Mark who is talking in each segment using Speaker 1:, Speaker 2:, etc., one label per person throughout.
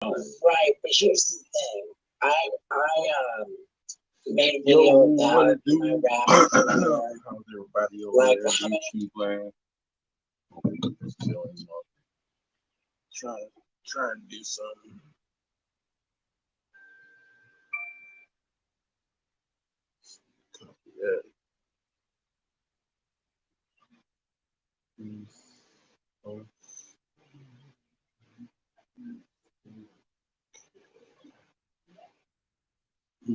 Speaker 1: Right, but here's the thing. I made a video about my rabbit.
Speaker 2: How's everybody over
Speaker 1: Like
Speaker 2: there?
Speaker 1: how many?
Speaker 2: YouTube land. Trying to do something. Yeah. Oh.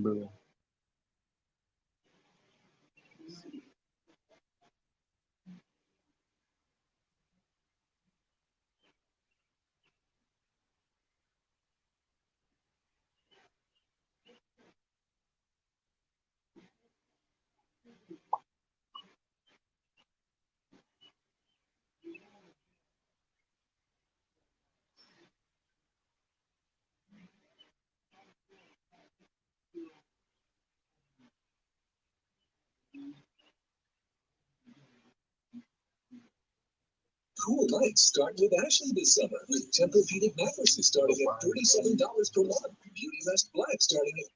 Speaker 2: Bro.
Speaker 1: Cool nights start with Ashley this summer with Tempur-Pedic mattresses starting at $37 per month. Beauty Rest Black starting at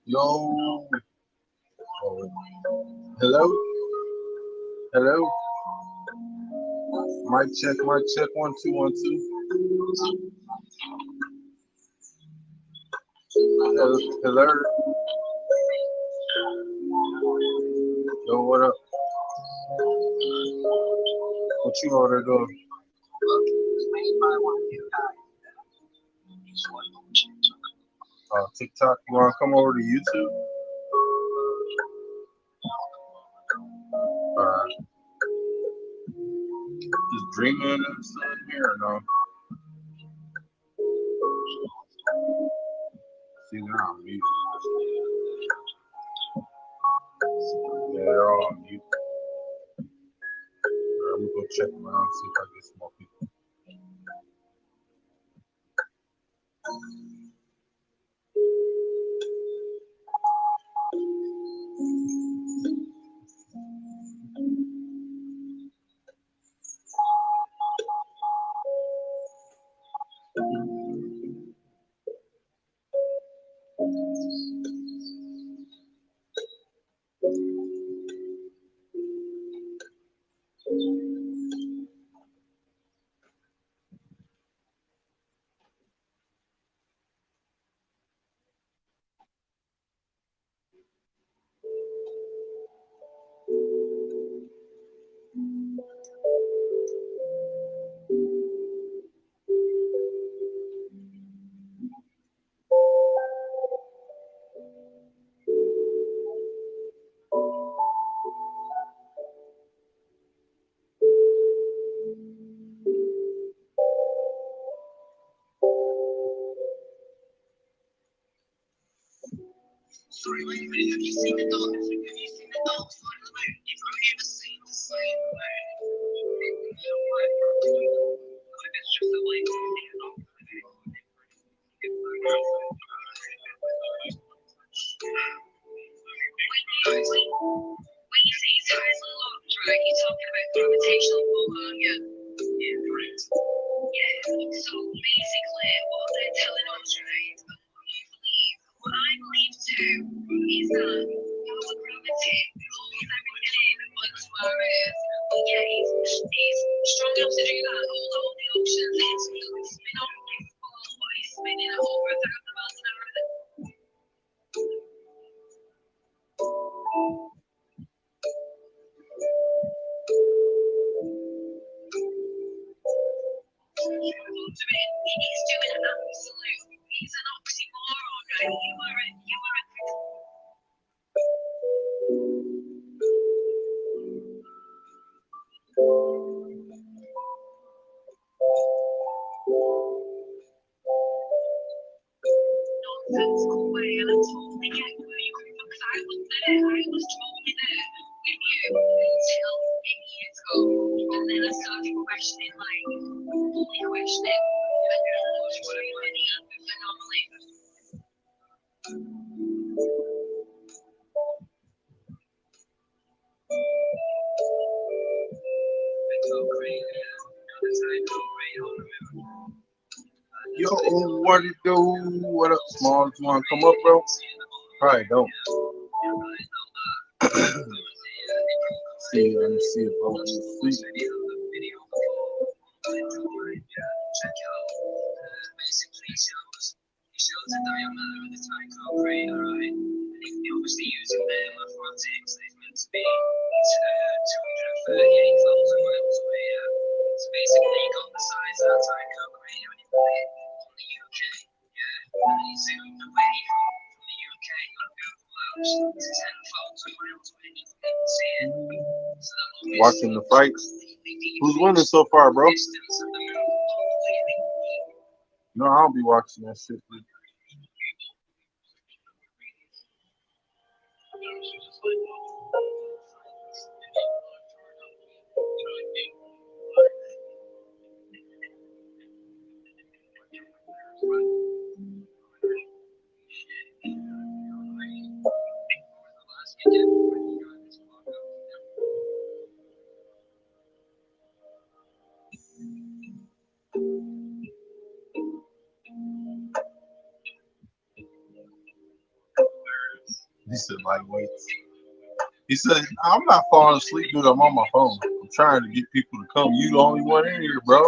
Speaker 2: Yo. Oh. Hello? Hello? Mic check, 1 2 1 2. Hello? Yo, what up? What you order though? TikTok. You wanna come over to YouTube? Alright. Just dreaming and stuff here or no? See now I'm mute. Yeah, they're all on mute. Alright, I'm gonna go check them out and see if I get some more people.
Speaker 1: Sorry, wait a minute. Have you seen the dog? Have you seen the dog? If I'm ever seen the same way. When you say his eyes are locked, right? You're talking about gravitational pull, aren't you? Yeah, correct. Yeah. So basically, what they're telling us, right? What I believe too is that our gravity pulls everything in onto our Earth. yeah, he's strong enough to do that. All the options, it's spin on ball, but he's spinning at over 1,000 miles an hour. He's doing an absolute, he's an oxymoron, right? You are a nonsensical way, and I totally get where you're coming from, because I was there, I was totally there with you until 8 years ago, and then I started questioning, like, fully questioning, and I was trying any anomaly.
Speaker 2: Yo, what it do? What up, small? You want to come up, bro? Probably don't. See, let me see if I want to sleep.
Speaker 1: Shows the diameter of the tycho crater, right? And obviously using the mathematics, it's meant to be 238,000 miles away. Yeah. So basically, you got the size of that tycho crater and you put it on the UK. Yeah. And then you zoomed away from the UK on Google Maps to 10,000 miles away and you can even see it. So that
Speaker 2: Watching the fight. Who's winning so far, bro?
Speaker 1: distance of the moon completely.
Speaker 2: No, I don't be watching that shit. He said lightweight. He said, I'm not falling asleep, dude. I'm on my phone. I'm trying to get people to come. You the only one in here, bro.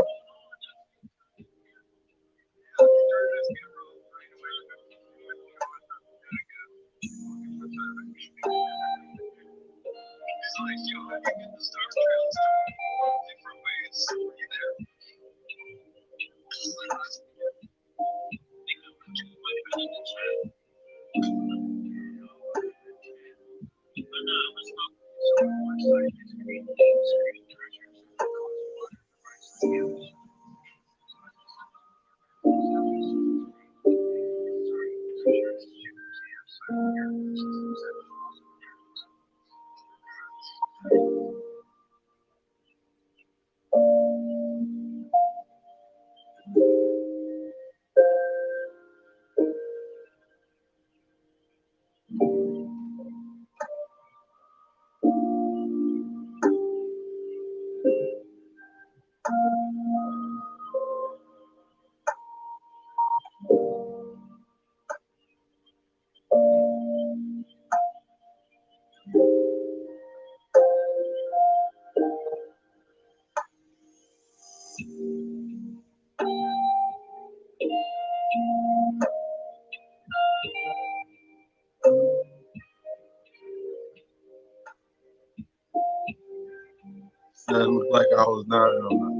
Speaker 2: That looked like I was not on my side.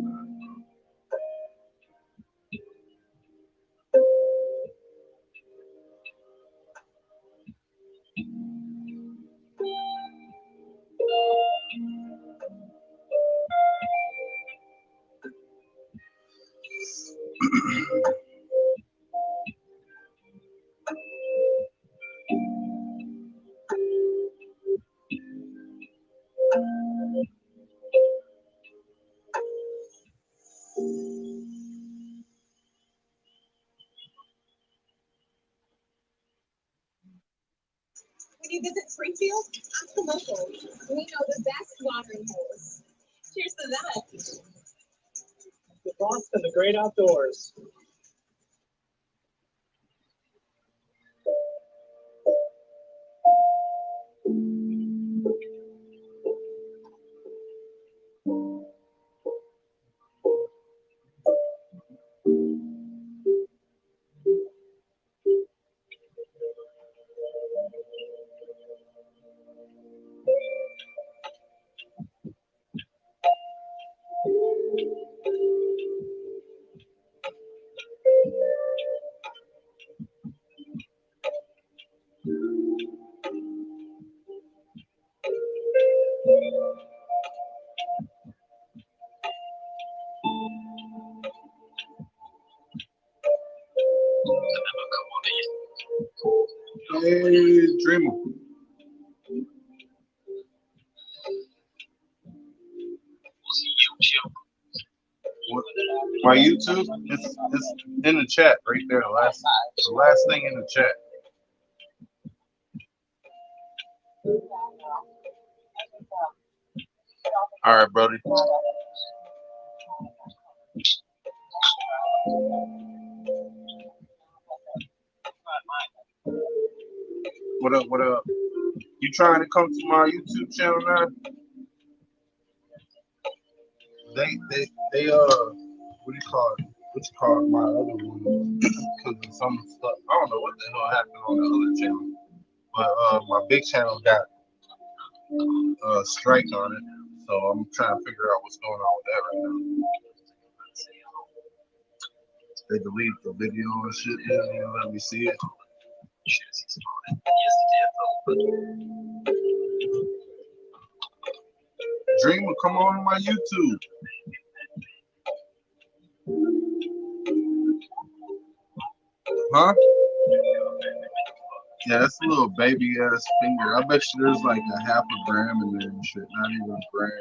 Speaker 1: When you visit Springfield, ask the locals. We know the best watering holes. Cheers to that.
Speaker 3: The Boston, the great outdoors.
Speaker 2: Hey, Dreamer. What? My YouTube? It's in the chat right there. The last thing in the chat. All right, brother. What up? What up? You trying to come to my YouTube channel now? They what do you call it? What you call it? My other one? Because of some stuff. I don't know what the hell happened on the other channel, but my big channel got strike on it, so I'm trying to figure out what's going on with that right now. They deleted the video and shit. They didn't even let me see it. Dreamer, come on to my YouTube. Huh? Yeah, that's a little baby ass finger. I bet you there's like a half a gram in there and shit. Not even a gram.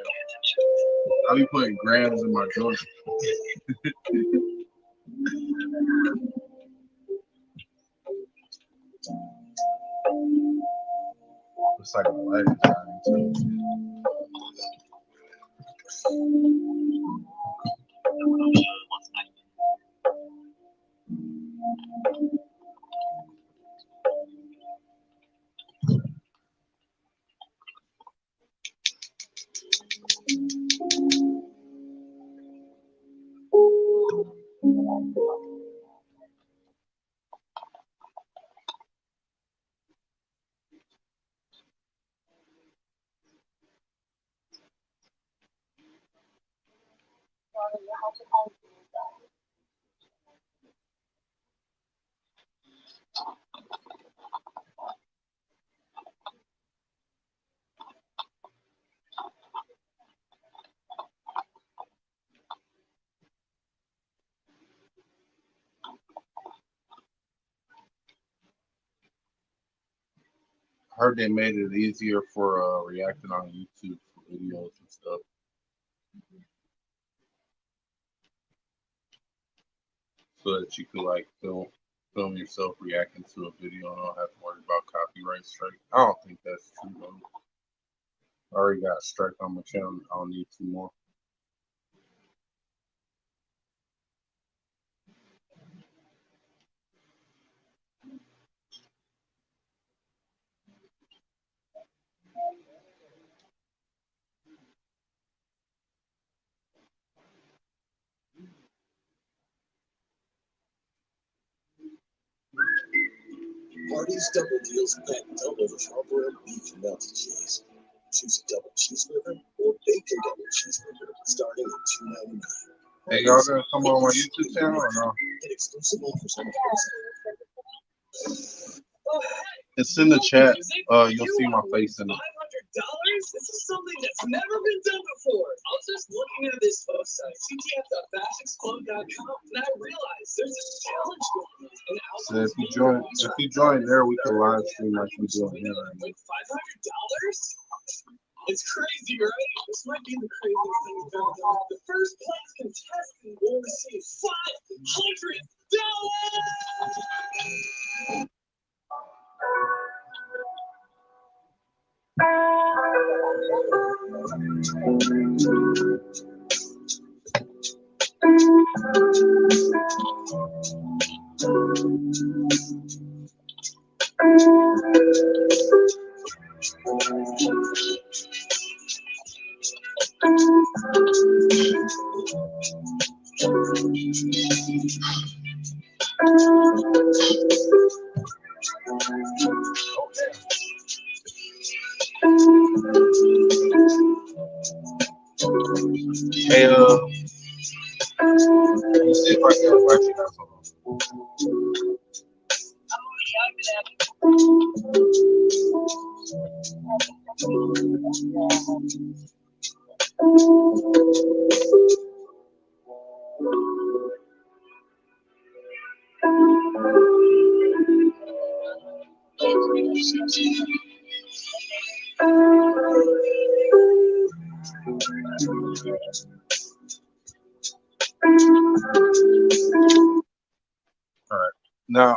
Speaker 2: I be putting grams in my joint. It's like a light too. I heard they made it easier for reacting on YouTube for videos and stuff, so that you could like film yourself reacting to a video and don't have to worry about copyright strike. I don't think that's true though. I already got a strike on my channel. I don't need two more.
Speaker 1: Hardee's Double Deals pack double the hard-boiled beef and melted cheese. Choose a double cheeseburger or bacon double cheeseburger starting at $2.99.
Speaker 2: Hey, y'all gonna come on my YouTube channel or no?
Speaker 1: Get exclusive offers on
Speaker 2: It's in the chat. You'll see my face in it.
Speaker 1: $500? This is something that's never been done before. I was just looking at this website, ctf.fashexplode.com, and I realized there's a challenge going on.
Speaker 2: So if you join there, we can live stream like we doing here right now.
Speaker 1: Like $500? It's crazy, right? This might be the craziest thing we've ever done. The first place contestant will receive $500.
Speaker 2: Hey, let me see if I can watch you guys. All right. Now,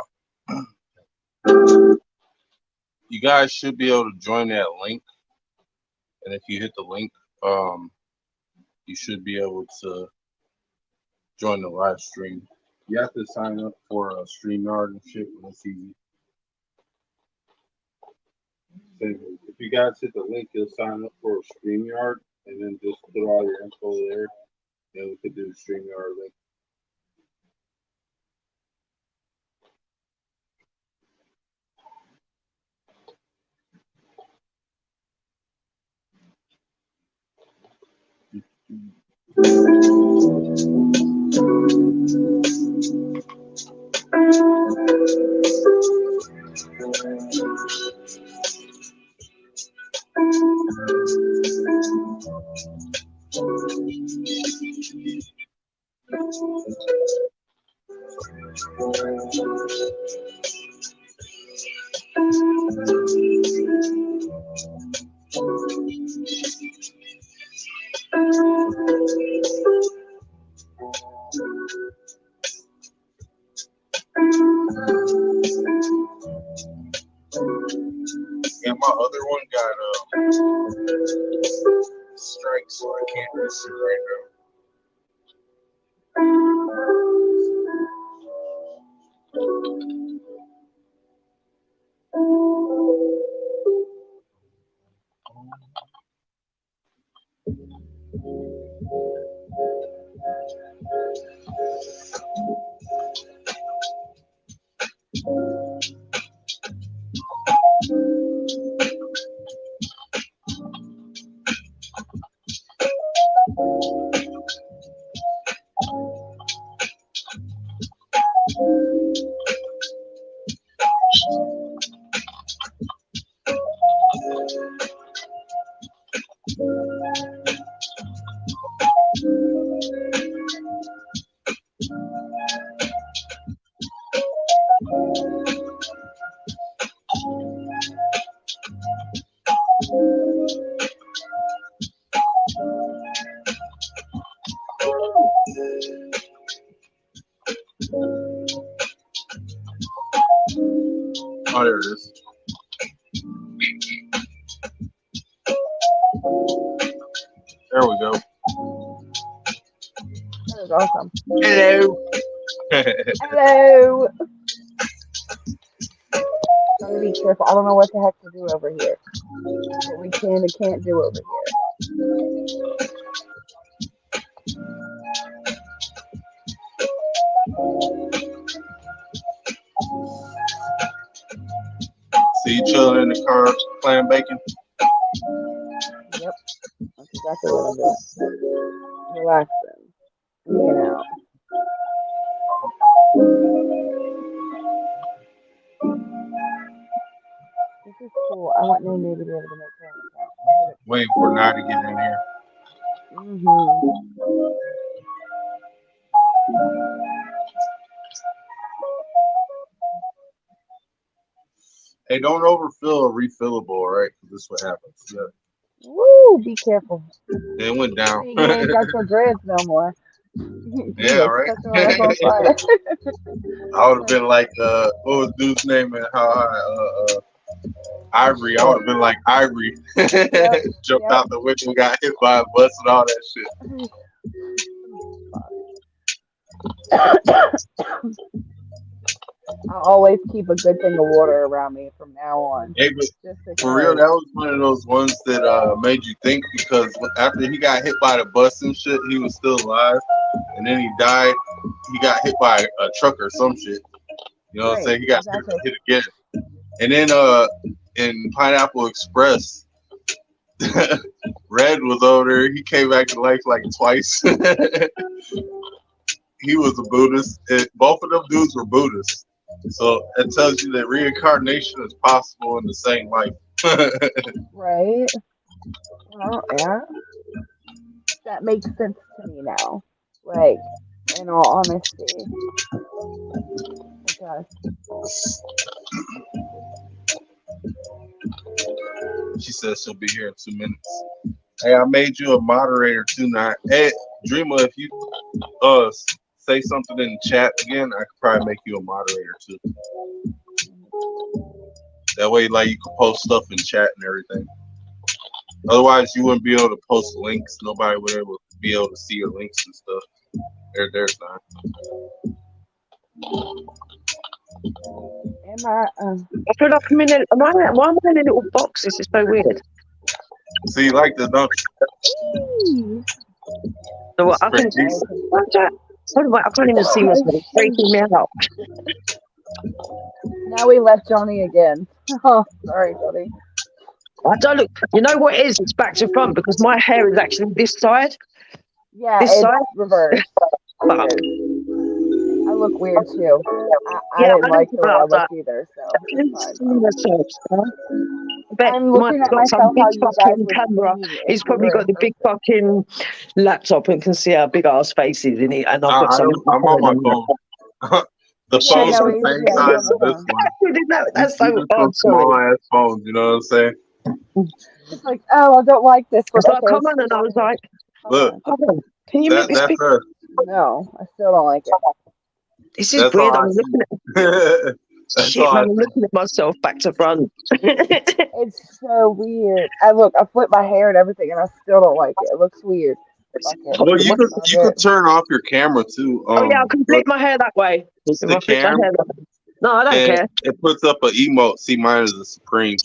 Speaker 2: you guys should be able to join that link, and if you hit the link, you should be able to join the live stream. You have to sign up for a StreamYard and shit, and it's easy. So if you guys hit the link, you'll sign up for a StreamYard, and then just put all your info there, and we could do StreamYard link. Yeah, my other one got strike, so I can't do shit right now. Oh, there it is. There we go.
Speaker 4: That is awesome. Hello. Hello. Gotta be careful. I don't know what the heck to do over here. What we can and can't do over here.
Speaker 2: See you chilling in the car playing bacon.
Speaker 4: Yep. That's exactly what I'm doing. Relaxing. Hanging out. This is cool. I want Nene to be able to make her.
Speaker 2: Waiting for Nye to get in here. Hey, don't overfill a refillable, all right? Because this is what happens. Yeah.
Speaker 4: Woo! Be careful.
Speaker 2: It went down.
Speaker 4: You ain't got your dreads no more.
Speaker 2: Yeah, right.
Speaker 4: I
Speaker 2: would have been like, what was dude's name and how Ivory. I would have been like Ivory. Jumped out the window, got hit by a bus and all that
Speaker 4: shit. I'll always keep a good thing of water around me from now on.
Speaker 2: Hey, but for real, that was one of those ones that made you think, because after he got hit by the bus and shit, he was still alive, and then he died. He got hit by a truck or some shit. You know what I'm saying? He got hit again. And then in Pineapple Express, Red was over there. He came back to life like twice. He was a Buddhist. Both of them dudes were Buddhists. So it tells you that reincarnation is possible in the same life.
Speaker 4: Right. Well, yeah. That makes sense to me now. Like, in all honesty. It does.
Speaker 2: She says she'll be here in 2 minutes. Hey, I made you a moderator too. Now, hey, Dreamer, if you say something in the chat again, I could probably make you a moderator too. That way, like, you can post stuff in chat and everything. Otherwise, you wouldn't be able to post links. Nobody would be able to see your links and stuff. There's not.
Speaker 4: Am I?
Speaker 5: I feel like I'm in a. Why am I in a little box? This is so weird.
Speaker 2: So you like this, don't
Speaker 5: So
Speaker 2: you?
Speaker 5: I can. What's that? What am I can't even see myself. It's freaking me out.
Speaker 4: Now we left Johnny again. Oh, sorry, Johnny.
Speaker 5: I don't look. You know what it is? It's back to front because my hair is actually this side.
Speaker 4: Yeah,
Speaker 5: This
Speaker 4: it's
Speaker 5: side.
Speaker 4: reversed.
Speaker 5: But,
Speaker 4: I look weird too. I
Speaker 5: yeah,
Speaker 4: didn't like the way I
Speaker 5: that.
Speaker 4: looked either, so
Speaker 5: I didn't
Speaker 4: it's fine.
Speaker 5: see myself. Huh? I bet
Speaker 4: I'm
Speaker 5: Mike's
Speaker 4: looking at
Speaker 5: got some
Speaker 4: myself
Speaker 5: big
Speaker 4: how you guys
Speaker 5: fucking
Speaker 4: would
Speaker 5: camera.
Speaker 4: see me if
Speaker 5: He's
Speaker 4: we
Speaker 5: probably
Speaker 4: were
Speaker 5: got
Speaker 4: in
Speaker 5: the big
Speaker 4: person.
Speaker 5: fucking laptop and can see our big ass faces in it. And I've got some.
Speaker 2: I'm on my phone. The
Speaker 4: Yeah,
Speaker 2: phone's
Speaker 4: no,
Speaker 2: the
Speaker 4: he's
Speaker 2: same
Speaker 4: on
Speaker 2: size as
Speaker 4: the
Speaker 2: this
Speaker 4: phone.
Speaker 2: one.
Speaker 5: That's
Speaker 2: These
Speaker 5: so
Speaker 2: are
Speaker 5: odd.
Speaker 2: small
Speaker 5: Sorry.
Speaker 2: ass phones. You know what I'm saying?
Speaker 4: It's like, oh, I don't like this.
Speaker 5: It's like,
Speaker 4: Okay,
Speaker 5: come on, and I was like,
Speaker 2: Look,
Speaker 5: come on, can you make this
Speaker 2: that's
Speaker 5: big?
Speaker 2: us.
Speaker 4: no, I still don't like it.
Speaker 5: This is
Speaker 2: That's
Speaker 5: weird.
Speaker 2: all I
Speaker 5: I'm looking at
Speaker 2: see. That's
Speaker 5: shit,
Speaker 2: all
Speaker 5: man.
Speaker 2: I
Speaker 5: I'm
Speaker 2: see.
Speaker 5: looking at myself back to front.
Speaker 4: It's so weird. I flip my hair and everything, and I still don't like it. It looks weird. Fucking,
Speaker 2: Well, you could
Speaker 4: it's not good.
Speaker 2: turn off your camera too.
Speaker 5: Oh yeah, I can
Speaker 2: But
Speaker 5: flip my hair that way.
Speaker 2: it's
Speaker 5: If
Speaker 2: the
Speaker 5: I flip my
Speaker 2: cam,
Speaker 5: hair that way. No, I don't
Speaker 2: and
Speaker 5: care.
Speaker 2: it puts up an emote. See, mine is a Supreme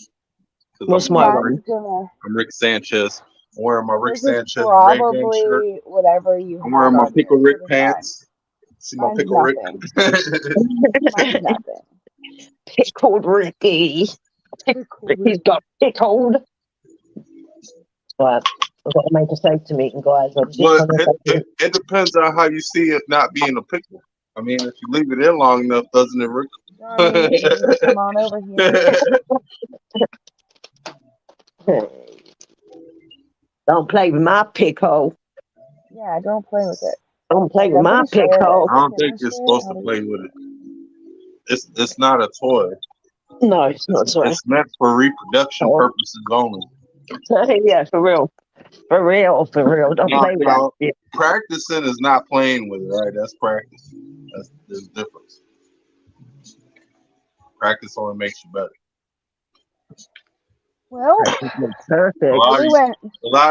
Speaker 2: because
Speaker 5: What's my one?
Speaker 4: Mine's gonna.
Speaker 2: I'm Rick Sanchez. I'm wearing my Rick
Speaker 4: This is
Speaker 2: Sanchez Ray Gun shirt.
Speaker 4: probably whatever you
Speaker 2: I'm
Speaker 4: have
Speaker 2: wearing my
Speaker 4: on
Speaker 2: Pickle
Speaker 4: yours.
Speaker 2: Rick
Speaker 4: What is mine?
Speaker 2: pants. See my
Speaker 4: Mine's
Speaker 2: Pickle Rick.
Speaker 4: nothing. Mine's nothing.
Speaker 5: Pickled Ricky. Ricky's got pickled. But I've got to make a safe to meeting, guys. I'm just
Speaker 2: But
Speaker 5: trying to
Speaker 2: it depends on how you see it not being a pickle. I mean, if you leave it in long enough, doesn't it, Rick?
Speaker 4: Johnny, you need to come on over here.
Speaker 5: Don't play with my pickle.
Speaker 4: Yeah, don't play with it.
Speaker 5: Don't play with
Speaker 4: I'm
Speaker 5: my
Speaker 4: gonna share
Speaker 5: pickle.
Speaker 2: I don't
Speaker 4: Can
Speaker 2: think
Speaker 4: I
Speaker 2: you're
Speaker 4: share
Speaker 2: supposed to
Speaker 4: audio?
Speaker 2: play with it. It's not a toy.
Speaker 5: No, it's not. Sorry.
Speaker 2: It's meant for reproduction purposes only.
Speaker 5: Yeah, for real. For real. Don't play with that shit.
Speaker 2: Practicing is not playing with it, right? That's practice. There's a difference. Practice only makes you better.
Speaker 4: Well,
Speaker 5: Perfect.
Speaker 2: A lot
Speaker 4: we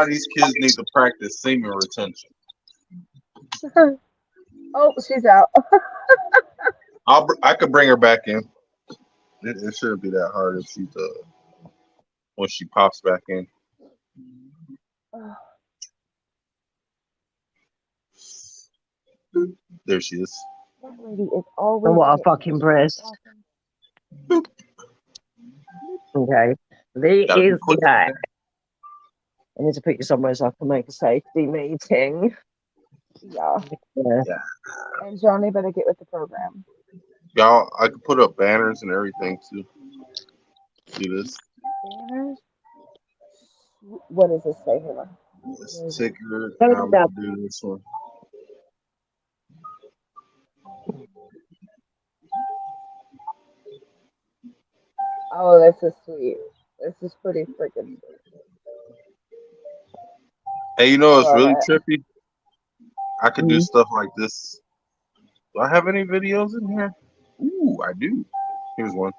Speaker 2: of these kids need to practice semen retention.
Speaker 4: Oh, she's out.
Speaker 2: I could bring her back in. It shouldn't be that hard if she's when she pops back in. There she is.
Speaker 4: That lady is always.
Speaker 5: And what a fucking breast. Okay. There
Speaker 2: Gotta be
Speaker 5: is
Speaker 2: quick.
Speaker 5: that. I need to put you somewhere so I can make a safety meeting.
Speaker 4: Yeah.
Speaker 5: Yeah.
Speaker 4: And Johnny better get with the program.
Speaker 2: Y'all, I could put up banners and everything too. See this?
Speaker 4: Banners? What does this say here?
Speaker 2: This ticker. I'm gonna do this one.
Speaker 4: Oh, this is sweet. This is pretty freaking sweet.
Speaker 2: Hey, you know what's really
Speaker 4: it.
Speaker 2: trippy? I could do stuff like this. Do I have any videos in here? Ooh, I do. Here's one.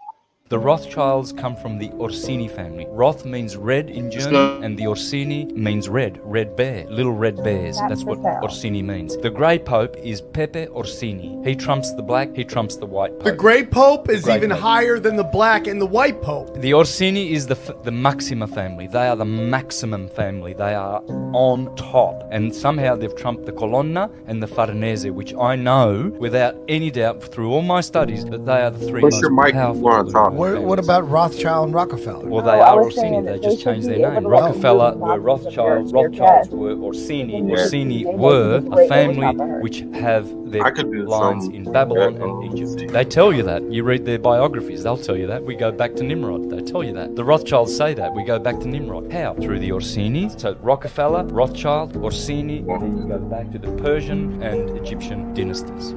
Speaker 6: The Rothschilds come from the Orsini family. Roth means red in German, and the Orsini means red bear, little red bears. That's what Orsini means. The Grey Pope is Pepe Orsini. He trumps the black, he trumps the white Pope.
Speaker 7: The Grey Pope is even higher than the black and the white Pope.
Speaker 6: The Orsini is the Maxima family. They are the maximum family. They are on top. And somehow they've trumped the Colonna and the Farnese, which I know without any doubt through all my studies that they are the three most powerful.
Speaker 7: What about Rothschild and Rockefeller?
Speaker 6: Well, they are Orsini. They just changed their name. Rockefeller were Rothschilds. Rothschilds were Orsini. Orsini were a family which have their lines in Babylon and Egypt. They tell you that. You read their biographies. They'll tell you that. We go back to Nimrod. They tell you that. The Rothschilds say that. We go back to Nimrod. How? Through the Orsini. So Rockefeller, Rothschild, Orsini, and then you go back to the Persian and Egyptian dynasties.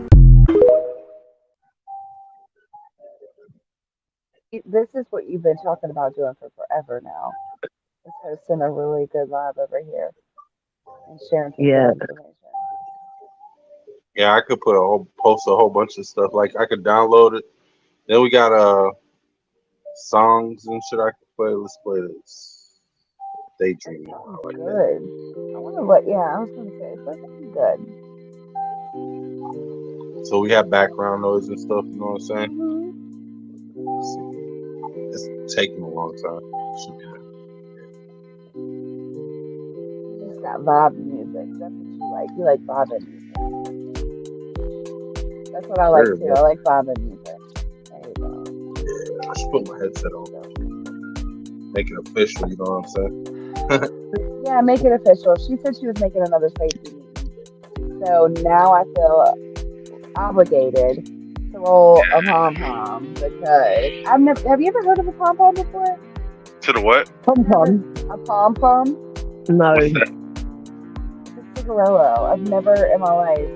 Speaker 4: This is what you've been talking about doing for forever now. It's hosting a really good live over here and sharing some
Speaker 5: Yeah.
Speaker 4: good information.
Speaker 2: Yeah, I could post a whole bunch of stuff. Like I could download it. Then we got songs and shit I could play. Let's play this. Daydreaming. I
Speaker 4: Sounds
Speaker 2: like that.
Speaker 4: good. I wonder what. Yeah, I was gonna say it does sound good.
Speaker 2: So we have background noise and stuff. You know what I'm saying?
Speaker 4: Mhm.
Speaker 2: Let's see. It's taking a long time. Should be there.
Speaker 4: You just got vibe music. That's what you like. You like vibing music. That's what I like
Speaker 2: Sure,
Speaker 4: too.
Speaker 2: bro.
Speaker 4: I like vibing music. There you go.
Speaker 2: I should put my headset on. Make it official. You know what I'm saying?
Speaker 4: Yeah, make it official. She said she was making another safety meeting. So now I feel obligated to roll a pom pom because I've never. Have you ever heard of a pom pom before?
Speaker 2: To the what?
Speaker 5: Pom pom.
Speaker 4: A pom pom?
Speaker 5: No.
Speaker 2: What's that?
Speaker 4: It's a cigarillo. I've never in my life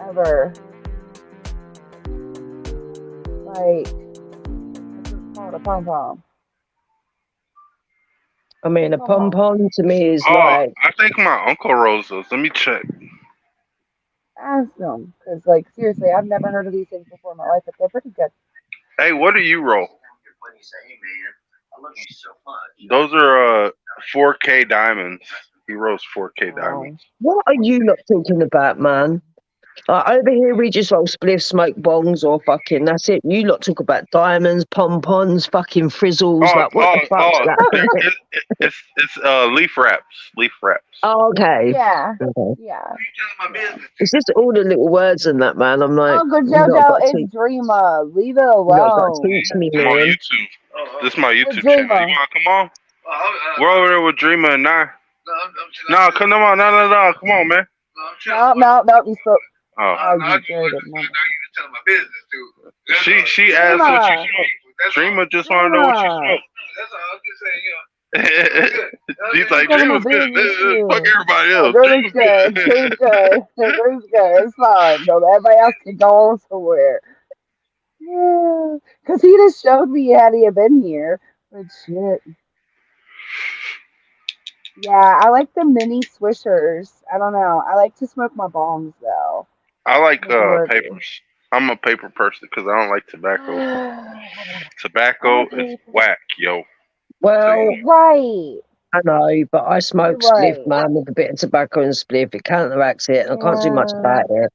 Speaker 4: ever like what's it called a pom pom.
Speaker 5: I mean, a pom pom to me is
Speaker 2: Oh,
Speaker 5: like.
Speaker 2: I think my uncle rolls those. Let me check.
Speaker 4: Ask them because like seriously, I've never heard of these things before in my life, but they're pretty good.
Speaker 2: Hey, what do you roll? Those are 4K diamonds. He rolls 4K diamonds.
Speaker 5: What are you not talking about, man? Over here, we just roll spliff, smoke bongs, or fucking that's it. You lot talk about diamonds, pom-poms, fucking frizzles. Like, what the fuck's that?
Speaker 2: It's leaf wraps. Leaf wraps.
Speaker 5: Oh, okay.
Speaker 4: Yeah.
Speaker 5: Okay.
Speaker 4: Yeah.
Speaker 5: It's just all the little words in that, man. I'm like,
Speaker 4: Uncle
Speaker 5: you lot
Speaker 4: JoJo,
Speaker 5: got to
Speaker 4: it's
Speaker 5: teach,
Speaker 4: Dreamer. Leave it
Speaker 5: you lot got to
Speaker 4: alone.
Speaker 5: teach me,
Speaker 2: I'm on
Speaker 5: man.
Speaker 2: YouTube. This is my
Speaker 4: With
Speaker 2: YouTube channel. You
Speaker 4: Dreamer.
Speaker 2: want to come on? We're over there with Dreamer and I. No, come on. No. Come on, man.
Speaker 4: No. You spoke.
Speaker 2: Oh.
Speaker 4: You good.
Speaker 2: She asked what she smoked. Dreamer just want to know what you smoke. She's like, Dreamer's good. Fuck everybody else.
Speaker 4: Dreamer's good. Dreamer's good. Dreamer's good. It's fine. No, everybody else can go on somewhere. Yeah. Because he just showed me had he been here. But shit. Yeah, I like the mini swishers. I don't know. I like to smoke my bongs though.
Speaker 2: I like
Speaker 4: Majority.
Speaker 2: papers. I'm a paper person because I don't like tobacco. Tobacco
Speaker 4: I
Speaker 2: is
Speaker 4: agree.
Speaker 2: whack, yo.
Speaker 5: Well,
Speaker 4: Right.
Speaker 5: I know, but I smoke
Speaker 4: You're
Speaker 5: spliff,
Speaker 4: right.
Speaker 5: man, with a bit of tobacco and spliff. It counteracts it, and I can't do much about it.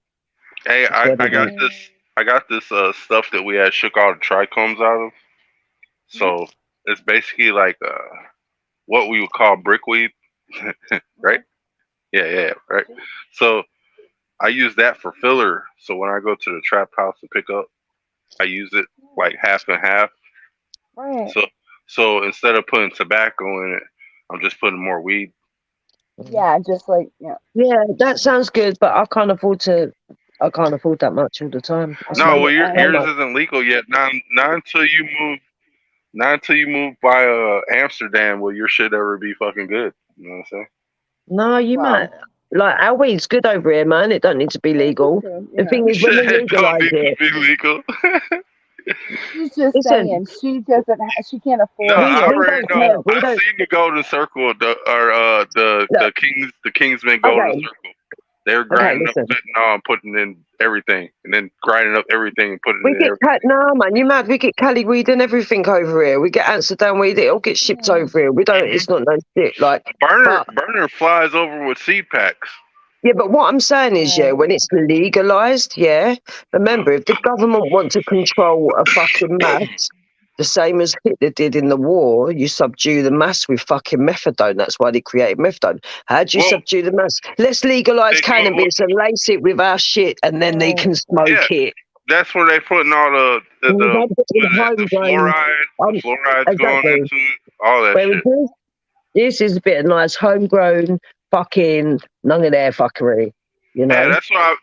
Speaker 2: Hey,
Speaker 5: That's what
Speaker 2: I
Speaker 5: it
Speaker 2: got
Speaker 5: is.
Speaker 2: this. I got this stuff that we had shook all the trichomes out of. So it's basically like what we would call brickweed, right? Yeah, right. So I use that for filler. So when I go to the trap house to pick up, I use it like half and half.
Speaker 4: Right.
Speaker 2: So instead of putting tobacco in it, I'm just putting more weed.
Speaker 4: Yeah, just like
Speaker 5: Yeah, that sounds good, but I can't afford to. I can't afford that much all the time. I
Speaker 2: No,
Speaker 5: smoke
Speaker 2: well,
Speaker 5: so
Speaker 2: yours
Speaker 5: much.
Speaker 2: isn't legal yet. Not until you move. Not until you move by Amsterdam will your shit ever be fucking good. You know what I'm saying?
Speaker 5: No, you might. Like, our weed's good over here, man. It don't need to be legal. The thing is, when we
Speaker 2: Shit don't
Speaker 5: legalise
Speaker 2: need to
Speaker 5: it,
Speaker 2: be legal.
Speaker 4: she's just
Speaker 5: listen,
Speaker 4: saying she doesn't. She can't
Speaker 2: No,
Speaker 4: afford
Speaker 5: we
Speaker 2: I
Speaker 4: it.
Speaker 2: already
Speaker 5: don't
Speaker 2: know.
Speaker 5: care. We
Speaker 2: I
Speaker 5: don't.
Speaker 2: seen the Golden Circle, the
Speaker 5: Look,
Speaker 2: Kingsman Golden
Speaker 5: okay,
Speaker 2: Circle. They're
Speaker 5: okay,
Speaker 2: grinding up
Speaker 5: listen.
Speaker 2: fentanyl and putting in everything, and then grinding up everything and putting
Speaker 5: We
Speaker 2: in
Speaker 5: get
Speaker 2: everything.
Speaker 5: no, man. You mad? We get Cali weed and everything over here. We get Amsterdam weed. It all gets shipped over here. We don't. It's not no shit. Like, but
Speaker 2: Burner flies over with seed packs.
Speaker 5: yeah, but what I'm saying is, yeah, when it's legalised, yeah, remember, if the government want to control a fucking mass, the same as Hitler did in the war, you subdue the mass with fucking methadone. That's why they created methadone. How do you subdue the mass? Let's legalise cannabis and lace it with our shit, and then they can smoke it.
Speaker 2: That's where they putting all the fluorides going into it, all that shit.
Speaker 5: This is a bit of nice homegrown fucking none of their fuckery, you know.
Speaker 2: Yeah,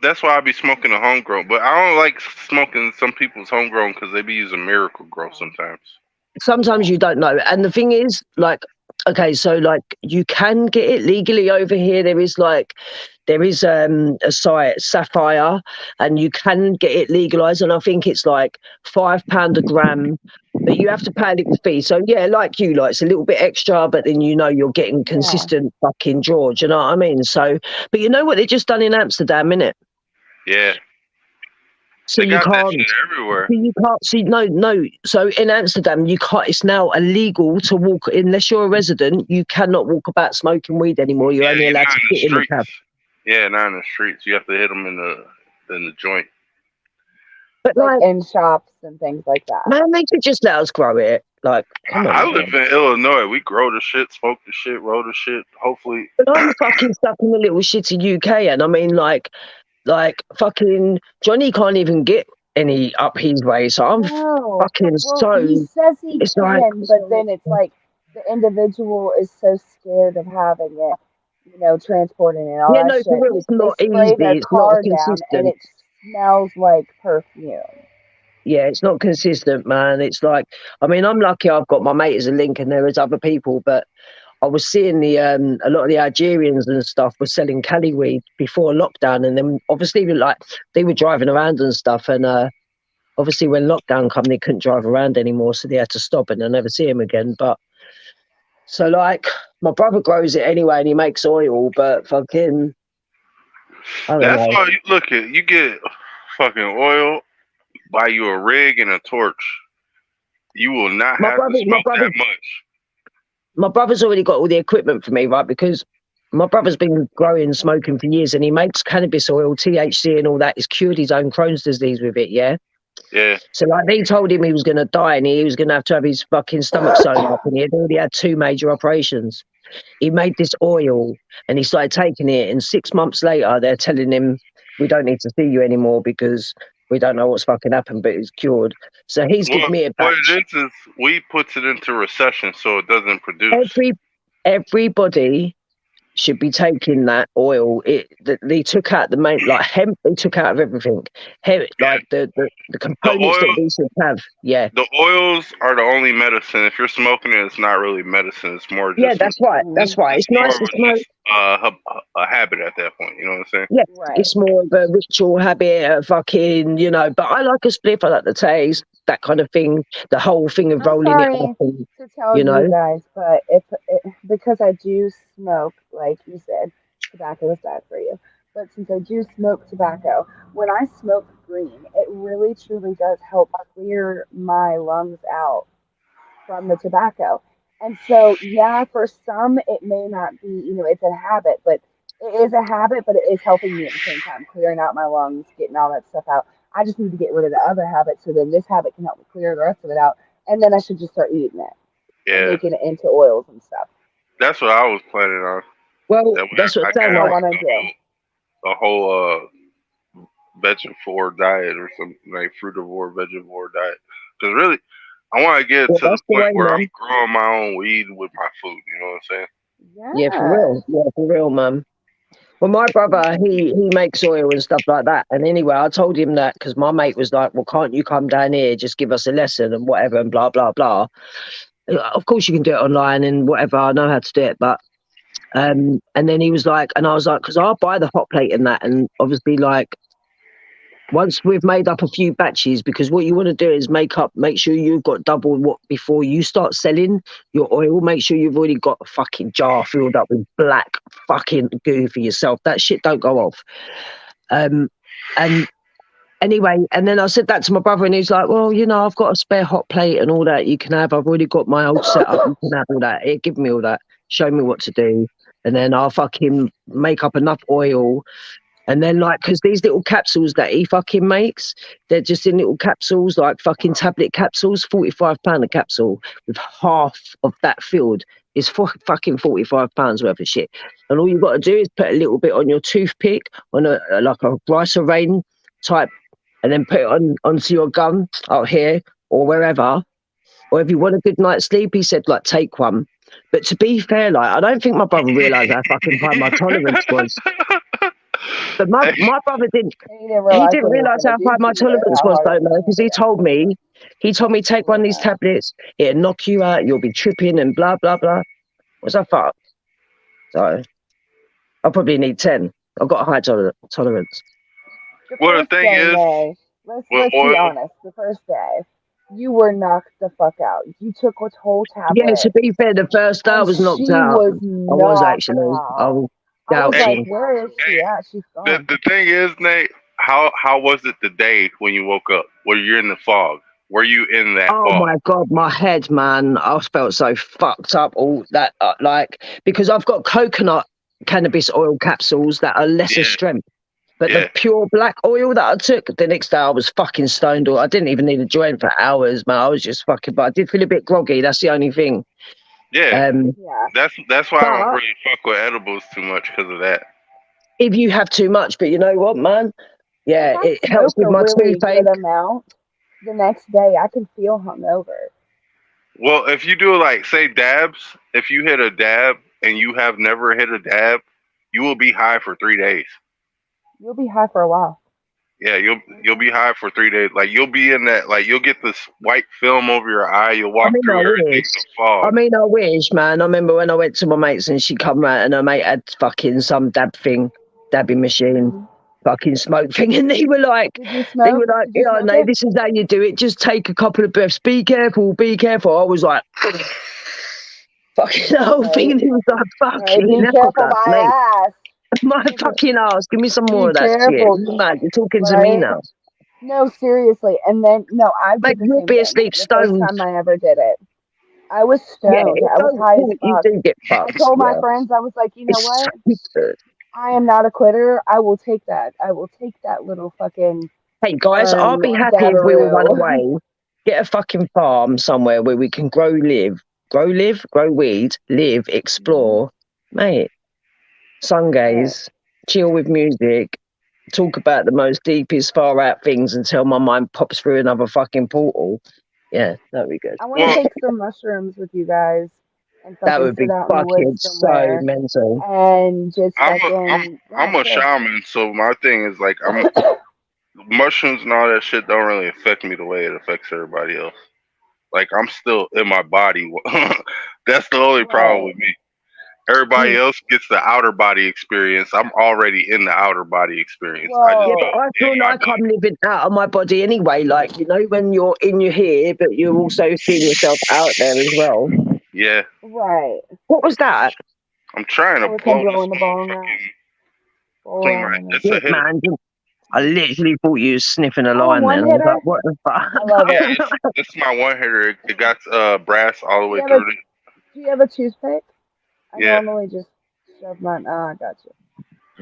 Speaker 2: that's why I be smoking a homegrown, but I don't like smoking some people's homegrown because they be using Miracle Grow sometimes.
Speaker 5: Sometimes you don't know, and the thing is, like, Okay, so like you can get it legally over here. There is a site, Sapphire, and you can get it legalized, and I think it's like £5 a gram, but you have to pay a little fee. So yeah, like it's a little bit extra, but then you're getting consistent fucking draw. Do you know what I mean? So, but you know what they just done in Amsterdam, innit?
Speaker 2: Yeah.
Speaker 5: So
Speaker 2: they
Speaker 5: you
Speaker 2: got that
Speaker 5: can't.
Speaker 2: shit everywhere.
Speaker 5: You can't see no. So in Amsterdam, you can't. It's now illegal to walk unless you're a resident. You cannot walk about smoking weed anymore. You're only
Speaker 2: you're
Speaker 5: allowed
Speaker 2: not
Speaker 5: to
Speaker 2: in the
Speaker 5: sit in the
Speaker 2: streets.
Speaker 5: cab.
Speaker 2: Yeah, not in the streets. You have to hit them in the joint.
Speaker 5: But
Speaker 4: like in shops and things like that.
Speaker 5: Man, they could just let us grow it. Like, come on.
Speaker 2: I live in Illinois. We grow the shit, smoke the shit, roll the shit. Hopefully.
Speaker 5: But I'm fucking stuck in the little shitty UK, and I mean, like fucking Johnny can't even get any up his way. So I'm fucking
Speaker 4: He says he can, but then it's like the individual is so scared of having it, transporting it and all that
Speaker 5: for real,
Speaker 4: shit.
Speaker 5: it's not
Speaker 4: They spray
Speaker 5: easy.
Speaker 4: their
Speaker 5: It's not
Speaker 4: car down, and
Speaker 5: consistent.
Speaker 4: it smells like perfume.
Speaker 5: Yeah, it's not consistent, man. It's like, I mean, I'm lucky I've got my mate as a link, and there is other people, but I was seeing a lot of the Algerians and stuff were selling Cali weed before lockdown, and then obviously they were driving around and stuff, and obviously when lockdown came, they couldn't drive around anymore, so they had to stop, and I never see him again. But so like my brother grows it anyway, and he makes oil, but fucking
Speaker 2: That's why you get fucking oil, buy you a rig and a torch. You will not have to smoke that much.
Speaker 5: My brother's already got all the equipment for me, right? Because my brother's been growing smoking for years, and he makes cannabis oil, THC, and all that. He's cured his own Crohn's disease with it, yeah.
Speaker 2: Yeah.
Speaker 5: So like they told him he was going to die, and he was going to have his fucking stomach sewn up, and he had already had 2 major operations. He made this oil, and he started taking it, and 6 months later, they're telling him, "We don't need to see you anymore because we don't know what's fucking happened, but it's cured." So he's given me a batch.
Speaker 2: What it is we puts it into recession so it doesn't produce.
Speaker 5: Everybody should be taking that oil. They took out the main, like hemp. They took out of everything. Hemp, like the components that we should have. Yeah.
Speaker 2: The oils are the only medicine. If you're smoking it, it's not really medicine. It's more just.
Speaker 5: Yeah, that's right. That's right. It's nice to smoke.
Speaker 2: A habit at that point. You know what I'm saying?
Speaker 5: Yeah, it's more of a ritual habit, fucking, But I like a spliff. I like the taste, that kind of thing. The whole thing of rolling it up. And,
Speaker 4: to tell you guys, but because I do smoke, like you said, tobacco is bad for you. But since I do smoke tobacco, when I smoke green, it really truly does help clear my lungs out from the tobacco. And so, yeah, for some, it may not be, it's a habit, but it is a habit, but it is helping me at the same time, clearing out my lungs, getting all that stuff out. I just need to get rid of the other habit so then this habit can help me clear the rest of it out. And then I should just start eating it.
Speaker 2: Yeah.
Speaker 4: Making it into oils and stuff.
Speaker 2: That's what I was planning on.
Speaker 5: Well, that's what I
Speaker 4: want to do.
Speaker 2: A whole vegetable diet or something, like frutivore, vegetable diet. Because really, I want to get to the point where I'm growing my own weed with my food. You know what I'm saying?
Speaker 5: Yeah, for real. Yeah, for real, man. Well, my brother, he makes oil and stuff like that. And anyway, I told him that because my mate was like, "Well, can't you come down here, just give us a lesson and whatever and blah, blah, blah." Of course you can do it online and whatever. I know how to do it. But, and then he was like, and I was like, because I'll buy the hot plate and that. And obviously, like, once we've made up a few batches, because what you want to do is make sure you've got double what before you start selling your oil. Make sure you've already got a fucking jar filled up with black fucking goo for yourself. That shit don't go off. And anyway, and then I said that to my brother, and he's like, "Well, I've got a spare hot plate and all that. You can have. I've already got my old setup. You can have all that. Give me all that. Show me what to do, and then I'll fucking make up enough oil." And then, like, because these little capsules that he fucking makes, they're just in little capsules, like fucking tablet capsules, £45 a capsule, with half of that filled is fucking £45 worth of shit. And all you've got to do is put a little bit on your toothpick, on like a rice rain type, and then put it onto your gum out here or wherever. Or if you want a good night's sleep, he said, like, take one. But to be fair, like, I don't think my brother realised how fucking high my tolerance was. But my brother didn't. He didn't realise how high my tolerance was, though, man. Because he told me, take one of these tablets. It'll knock you out. You'll be tripping and blah blah blah. Was I fucked? So I'll probably need 10. I've got a high tolerance.
Speaker 4: The
Speaker 1: Well, the
Speaker 4: first
Speaker 1: thing
Speaker 4: day,
Speaker 1: is,
Speaker 4: May,
Speaker 1: with
Speaker 4: let's be
Speaker 1: oil,
Speaker 4: honest. The first day, you were knocked the fuck out. You took a whole
Speaker 5: Yeah, to
Speaker 4: tablet,
Speaker 5: be fair, the first day I
Speaker 4: and
Speaker 5: was knocked
Speaker 4: she
Speaker 5: out.
Speaker 4: was
Speaker 5: I was
Speaker 4: knocked
Speaker 5: actually. I
Speaker 4: out.
Speaker 5: was
Speaker 4: I was like,
Speaker 5: doubtful.
Speaker 4: where is
Speaker 1: hey,
Speaker 4: she at? She's gone.
Speaker 1: the thing is, Nate, how was it the day when you woke up? Were you in the fog? Were you in that
Speaker 5: Oh
Speaker 1: fog?
Speaker 5: my god, my head, man! I felt so fucked up. All that, like, because I've got coconut cannabis oil capsules that are lesser
Speaker 1: Yeah,
Speaker 5: strength, but the
Speaker 1: yeah,
Speaker 5: pure black oil that I took the next day, I was fucking stoned. Or I didn't even need a joint for hours, man. I was just fucking. But I did feel a bit groggy. That's the only thing.
Speaker 1: yeah.
Speaker 4: Yeah.
Speaker 1: That's why I don't
Speaker 5: But
Speaker 1: really fuck with edibles too much because of that.
Speaker 5: if you have too much, but you know what, man?
Speaker 4: If
Speaker 5: Yeah,
Speaker 4: I
Speaker 5: it helps
Speaker 4: smoke
Speaker 5: with
Speaker 4: a
Speaker 5: my
Speaker 4: really good
Speaker 5: toothache.
Speaker 4: amount, the next day I can feel hungover.
Speaker 1: Well, if you do like say dabs, if you hit a dab and you have never hit a dab, you will be high for 3 days.
Speaker 4: You'll be high for a while.
Speaker 1: Yeah, you'll be high for 3 days. Like you'll be in that, like you'll get this white film over your eye. You'll
Speaker 5: I
Speaker 1: walk
Speaker 5: mean, I
Speaker 1: through
Speaker 5: wish.
Speaker 1: everything's a fog.
Speaker 5: I wish, man. I remember when I went to my mates and she come round and her mate had fucking some dabbing machine,
Speaker 4: Hmm.
Speaker 5: fucking smoke thing, and
Speaker 4: Did you
Speaker 5: they
Speaker 4: smoke?
Speaker 5: were like,
Speaker 4: Did you
Speaker 5: yeah,
Speaker 4: smoke
Speaker 5: no,
Speaker 4: it?
Speaker 5: this is how you do it. Just take a couple of breaths. Be careful, be careful. I was like, fucking the whole
Speaker 4: Right.
Speaker 5: thing. It was like,
Speaker 4: Right.
Speaker 5: fucking
Speaker 4: Be
Speaker 5: hell,
Speaker 4: careful,
Speaker 5: that, mate.
Speaker 4: my ass.
Speaker 5: My
Speaker 4: She's like,
Speaker 5: fucking ass. Give me some more
Speaker 4: be
Speaker 5: of that shit.
Speaker 4: careful,
Speaker 5: Man, you're talking to me
Speaker 4: right?
Speaker 5: now.
Speaker 4: No, seriously. And then, no, I
Speaker 5: Mate,
Speaker 4: did the
Speaker 5: you'll
Speaker 4: same
Speaker 5: be
Speaker 4: thing
Speaker 5: asleep
Speaker 4: the first
Speaker 5: stoned.
Speaker 4: time I ever did it. I was
Speaker 5: Yeah,
Speaker 4: stoned.
Speaker 5: it
Speaker 4: I was
Speaker 5: don't
Speaker 4: high as
Speaker 5: you
Speaker 4: fuck.
Speaker 5: do get
Speaker 4: I
Speaker 5: fucked.
Speaker 4: told my
Speaker 5: Yeah.
Speaker 4: friends, I was like, you know
Speaker 5: It's
Speaker 4: what?
Speaker 5: so good.
Speaker 4: I am not a quitter. I will take that. I will take that little fucking
Speaker 5: Hey guys, I'll be happy if we all run
Speaker 4: dabberoo.
Speaker 5: away, get a fucking farm somewhere where we can grow weed, live,
Speaker 4: Hmm.
Speaker 5: explore, mate, sun
Speaker 4: Right.
Speaker 5: gaze, chill with music, talk about the most deepest far out things until my mind pops through another fucking portal. Yeah, that'd be good.
Speaker 4: I want to
Speaker 1: Well,
Speaker 4: take some mushrooms with you guys and
Speaker 5: That
Speaker 4: fucking
Speaker 5: would be
Speaker 4: sit out in the woods
Speaker 5: fucking so
Speaker 4: somewhere
Speaker 5: mental.
Speaker 4: and just
Speaker 1: I'm a I'm
Speaker 4: fucking, yeah,
Speaker 1: I'm a
Speaker 4: chill.
Speaker 1: shaman, so my thing is like I'm mushrooms and all that shit don't really affect me the way it affects everybody else. Like I'm still in my body. That's the only problem
Speaker 4: Right.
Speaker 1: with me. Everybody else gets the outer body experience. I'm already in the outer body experience. I just
Speaker 5: Yeah, but
Speaker 1: don't
Speaker 4: Well,
Speaker 5: I
Speaker 1: in
Speaker 5: feel
Speaker 1: my
Speaker 5: like I'm living out of my body anyway. Like, you know, when you're in your here, but you're also feeling yourself out there as well.
Speaker 1: yeah.
Speaker 4: right.
Speaker 5: What was that?
Speaker 1: I'm trying
Speaker 4: That
Speaker 1: to
Speaker 4: was him
Speaker 1: blow this
Speaker 4: blowing the bong out.
Speaker 1: motherfucking clean my.
Speaker 4: Blowing
Speaker 1: It's a
Speaker 5: Shit,
Speaker 1: hitter.
Speaker 5: man. I literally thought you was sniffing a
Speaker 4: Oh,
Speaker 5: line
Speaker 4: one
Speaker 5: then. I was like,
Speaker 4: hitter?
Speaker 5: what the
Speaker 4: I love
Speaker 1: Yeah,
Speaker 4: it.
Speaker 5: fuck?
Speaker 1: it's my one hitter. It got brass all the
Speaker 4: Do you
Speaker 1: way
Speaker 4: have a
Speaker 1: through it.
Speaker 4: do you have a toothpick? I
Speaker 1: Yeah.
Speaker 4: normally just shove mine. I got you.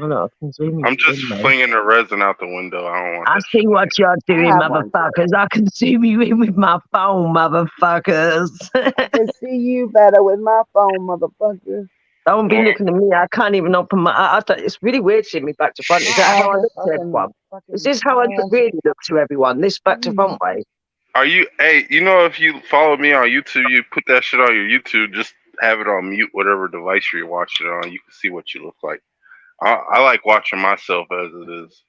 Speaker 5: Oh, no, I can zoom
Speaker 1: I'm
Speaker 5: you
Speaker 1: just
Speaker 5: in, man.
Speaker 1: flinging the resin out the window. I don't want
Speaker 5: I
Speaker 1: that
Speaker 5: see
Speaker 1: shit.
Speaker 5: what you're
Speaker 4: I
Speaker 5: doing,
Speaker 4: have one too.
Speaker 5: motherfuckers. I can zoom you in with my phone, motherfuckers.
Speaker 4: I can see you better with my phone, motherfucker.
Speaker 5: Don't be
Speaker 1: Well,
Speaker 5: looking at me. I can't even open my. It's really weird seeing me back to front. Is
Speaker 4: My
Speaker 5: that how
Speaker 4: ass
Speaker 5: I
Speaker 4: is
Speaker 5: look to everyone? Is
Speaker 4: fucking
Speaker 5: this how I
Speaker 4: flashing.
Speaker 5: really look to everyone? This back to front way?
Speaker 1: are you? Hey, you know if you follow me on YouTube, you put that shit on your YouTube. Just have it on mute, whatever device you're watching it on. You can see what you look like. I like watching myself as it is.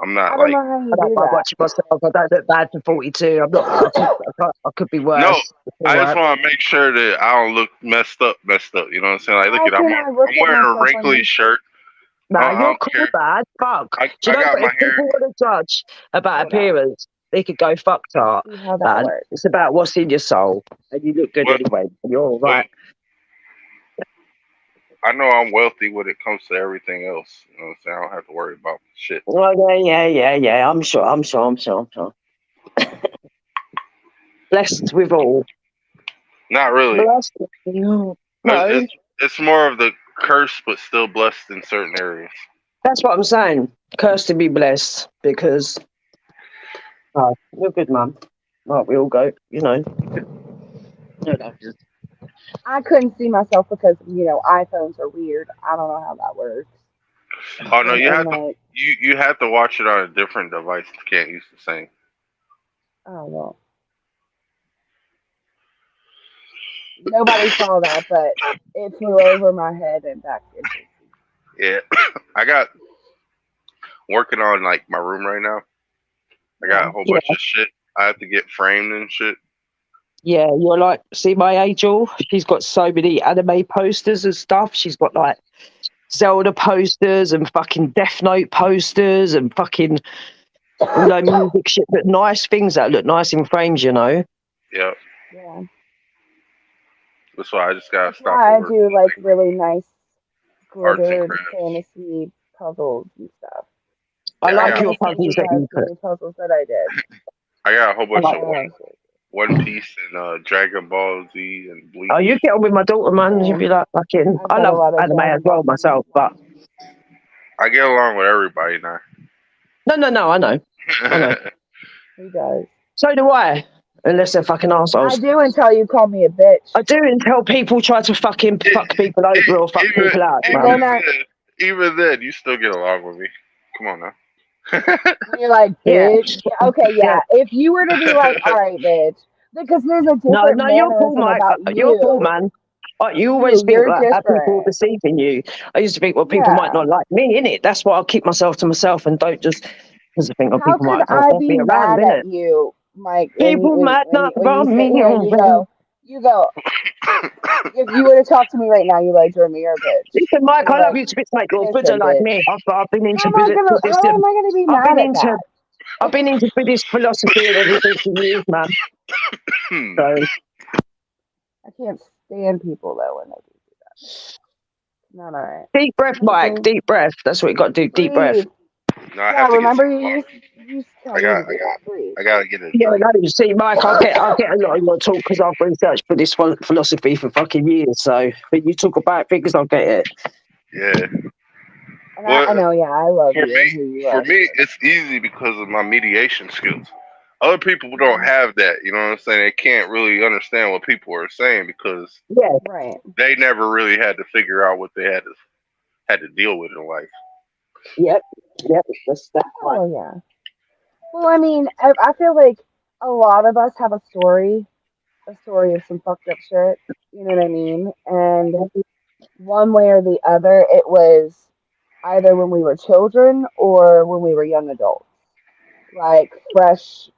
Speaker 1: I'm
Speaker 4: I
Speaker 1: not
Speaker 4: don't
Speaker 1: like
Speaker 4: know how you
Speaker 5: I don't
Speaker 4: do
Speaker 5: like
Speaker 4: that.
Speaker 5: watching myself. I don't look bad for 42. I'm not. I could be
Speaker 1: no.
Speaker 5: worse. It's all
Speaker 1: I just
Speaker 5: right.
Speaker 1: want to make sure that I don't look messed up. Messed up. You know what I'm saying? Like, look
Speaker 4: How
Speaker 1: at
Speaker 4: can I look
Speaker 1: I'm
Speaker 4: at
Speaker 1: wearing a
Speaker 4: myself on
Speaker 1: wrinkly
Speaker 4: YouTube?
Speaker 1: shirt.
Speaker 5: Nah,
Speaker 1: I
Speaker 5: you're
Speaker 1: don't
Speaker 5: cool,
Speaker 1: care.
Speaker 5: bad. Fuck. Do you
Speaker 1: I
Speaker 5: know
Speaker 1: got
Speaker 5: what?
Speaker 1: my
Speaker 5: If
Speaker 1: hair.
Speaker 5: people want to judge about
Speaker 4: Hold on.
Speaker 5: appearance, they could go fuck tart.
Speaker 4: See how that
Speaker 5: Man,
Speaker 4: works.
Speaker 5: it's about what's in your soul, and you look good
Speaker 1: Well,
Speaker 5: anyway. You're all
Speaker 1: well,
Speaker 5: right.
Speaker 1: I know I'm wealthy when it comes to everything else. You know what I'm saying? I don't have to worry about shit.
Speaker 5: Oh, yeah. I'm sure. Blessed with all.
Speaker 1: Not really.
Speaker 5: Blessed. No. No,
Speaker 1: It's more of the curse, but still blessed in certain areas.
Speaker 5: that's what I'm saying. Cursed to be blessed because you're good, mum. Right, we all go. You know.
Speaker 4: I couldn't see myself because iPhones are weird. I don't know how that works.
Speaker 1: Oh no,
Speaker 4: And like,
Speaker 1: you have to watch it on a different device. You can't use the same.
Speaker 4: oh well, nobody saw that, but it flew over my head and back into.
Speaker 1: Yeah, I got working on like my room right now. I got
Speaker 4: Yeah.
Speaker 1: a whole
Speaker 5: Yeah.
Speaker 1: bunch of shit I have to get framed and shit.
Speaker 5: Yeah, you're like, see my angel? She's got so many anime posters and stuff. She's got like Zelda posters and fucking Death Note posters and fucking all that music shit, but nice things that look nice in frames, you know?
Speaker 2: Yep.
Speaker 4: Yeah.
Speaker 2: That's why I just gotta
Speaker 4: That's
Speaker 2: stop
Speaker 4: why I
Speaker 2: over
Speaker 4: do like really nice
Speaker 2: arts and
Speaker 4: glittered
Speaker 2: crafts.
Speaker 4: fantasy puzzles and stuff.
Speaker 5: I
Speaker 2: Yeah,
Speaker 5: like
Speaker 4: I'm
Speaker 5: your
Speaker 4: gonna send you
Speaker 5: puzzles that
Speaker 4: guys
Speaker 5: you
Speaker 4: some
Speaker 5: put.
Speaker 4: new puzzles that I did.
Speaker 2: I got a whole bunch of
Speaker 4: Oh,
Speaker 2: One Piece and Dragon Ball Z and Bleach.
Speaker 5: Oh, you get on with my daughter, man. If you like fucking,
Speaker 4: I've
Speaker 5: I
Speaker 4: got a
Speaker 5: love
Speaker 4: lot of
Speaker 5: anime as
Speaker 4: Dragon
Speaker 5: well
Speaker 4: Ball Z
Speaker 5: myself, but
Speaker 2: I get along with everybody now.
Speaker 5: no, I know.
Speaker 4: He does.
Speaker 5: So do I, unless they're fucking assholes.
Speaker 4: I do until you call me a bitch.
Speaker 5: I do until people try to fucking fuck people over or fuck people out, man.
Speaker 2: Even then, you still get along with me. Come on now.
Speaker 4: You're like,
Speaker 5: Yeah.
Speaker 4: bitch. Yeah, okay, yeah. If you were to be like, all right, bitch, because there's a different
Speaker 5: No, you're cool,
Speaker 4: mannerism
Speaker 5: Mike.
Speaker 4: about
Speaker 5: You're cool,
Speaker 4: you.
Speaker 5: man. You always think
Speaker 4: You're
Speaker 5: like, how people are
Speaker 4: different.
Speaker 5: deceiving you. I used to think, well, people might not like me, innit? That's why I'll keep myself to myself and don't just, because I think, well,
Speaker 4: How
Speaker 5: people
Speaker 4: could
Speaker 5: might not
Speaker 4: I
Speaker 5: want
Speaker 4: be
Speaker 5: me around,
Speaker 4: mad
Speaker 5: innit?
Speaker 4: at you, Mike?
Speaker 5: People might not
Speaker 4: When you
Speaker 5: want
Speaker 4: sit
Speaker 5: me
Speaker 4: here and
Speaker 5: around.
Speaker 4: you go. If you were to talk to me right now, you're like, Jeremy, you're a bitch.
Speaker 5: Listen, Mike,
Speaker 4: You're
Speaker 5: I love
Speaker 4: like,
Speaker 5: you to bits, mate. You're a
Speaker 4: listen,
Speaker 5: Buddha like
Speaker 4: bitch.
Speaker 5: me. I've been into
Speaker 4: How am I gonna be mad at that?
Speaker 5: I've been into Buddhist philosophy and everything for years, man. So
Speaker 4: I can't stand people though when they do that. Not alright.
Speaker 5: deep breath, Mike. Deep breath. That's what you got to do. Deep breath.
Speaker 2: No, I
Speaker 4: Yeah,
Speaker 2: have to
Speaker 4: remember
Speaker 2: get
Speaker 4: you used to tell me to do that. Breathe.
Speaker 2: I gotta get a
Speaker 5: Yeah,
Speaker 2: drink.
Speaker 5: no, you see, Mike, I'll get a lot of your talk because I've researched Buddhist philosophy for fucking years. So when you talk about things, I'll get it.
Speaker 2: Yeah.
Speaker 4: And I know, yeah, I love you and who you
Speaker 2: For
Speaker 4: are.
Speaker 2: me, it's easy because of my mediation skills. Other people don't have that, you know what I'm saying? They can't really understand what people are saying because they never really had to figure out what they had to deal with in life.
Speaker 5: Yep. That's
Speaker 4: Oh yeah. Well, I mean, I feel like a lot of us have a story of some fucked up shit. You know what I mean? And one way or the other, it was either when we were children or when we were young adults, like fresh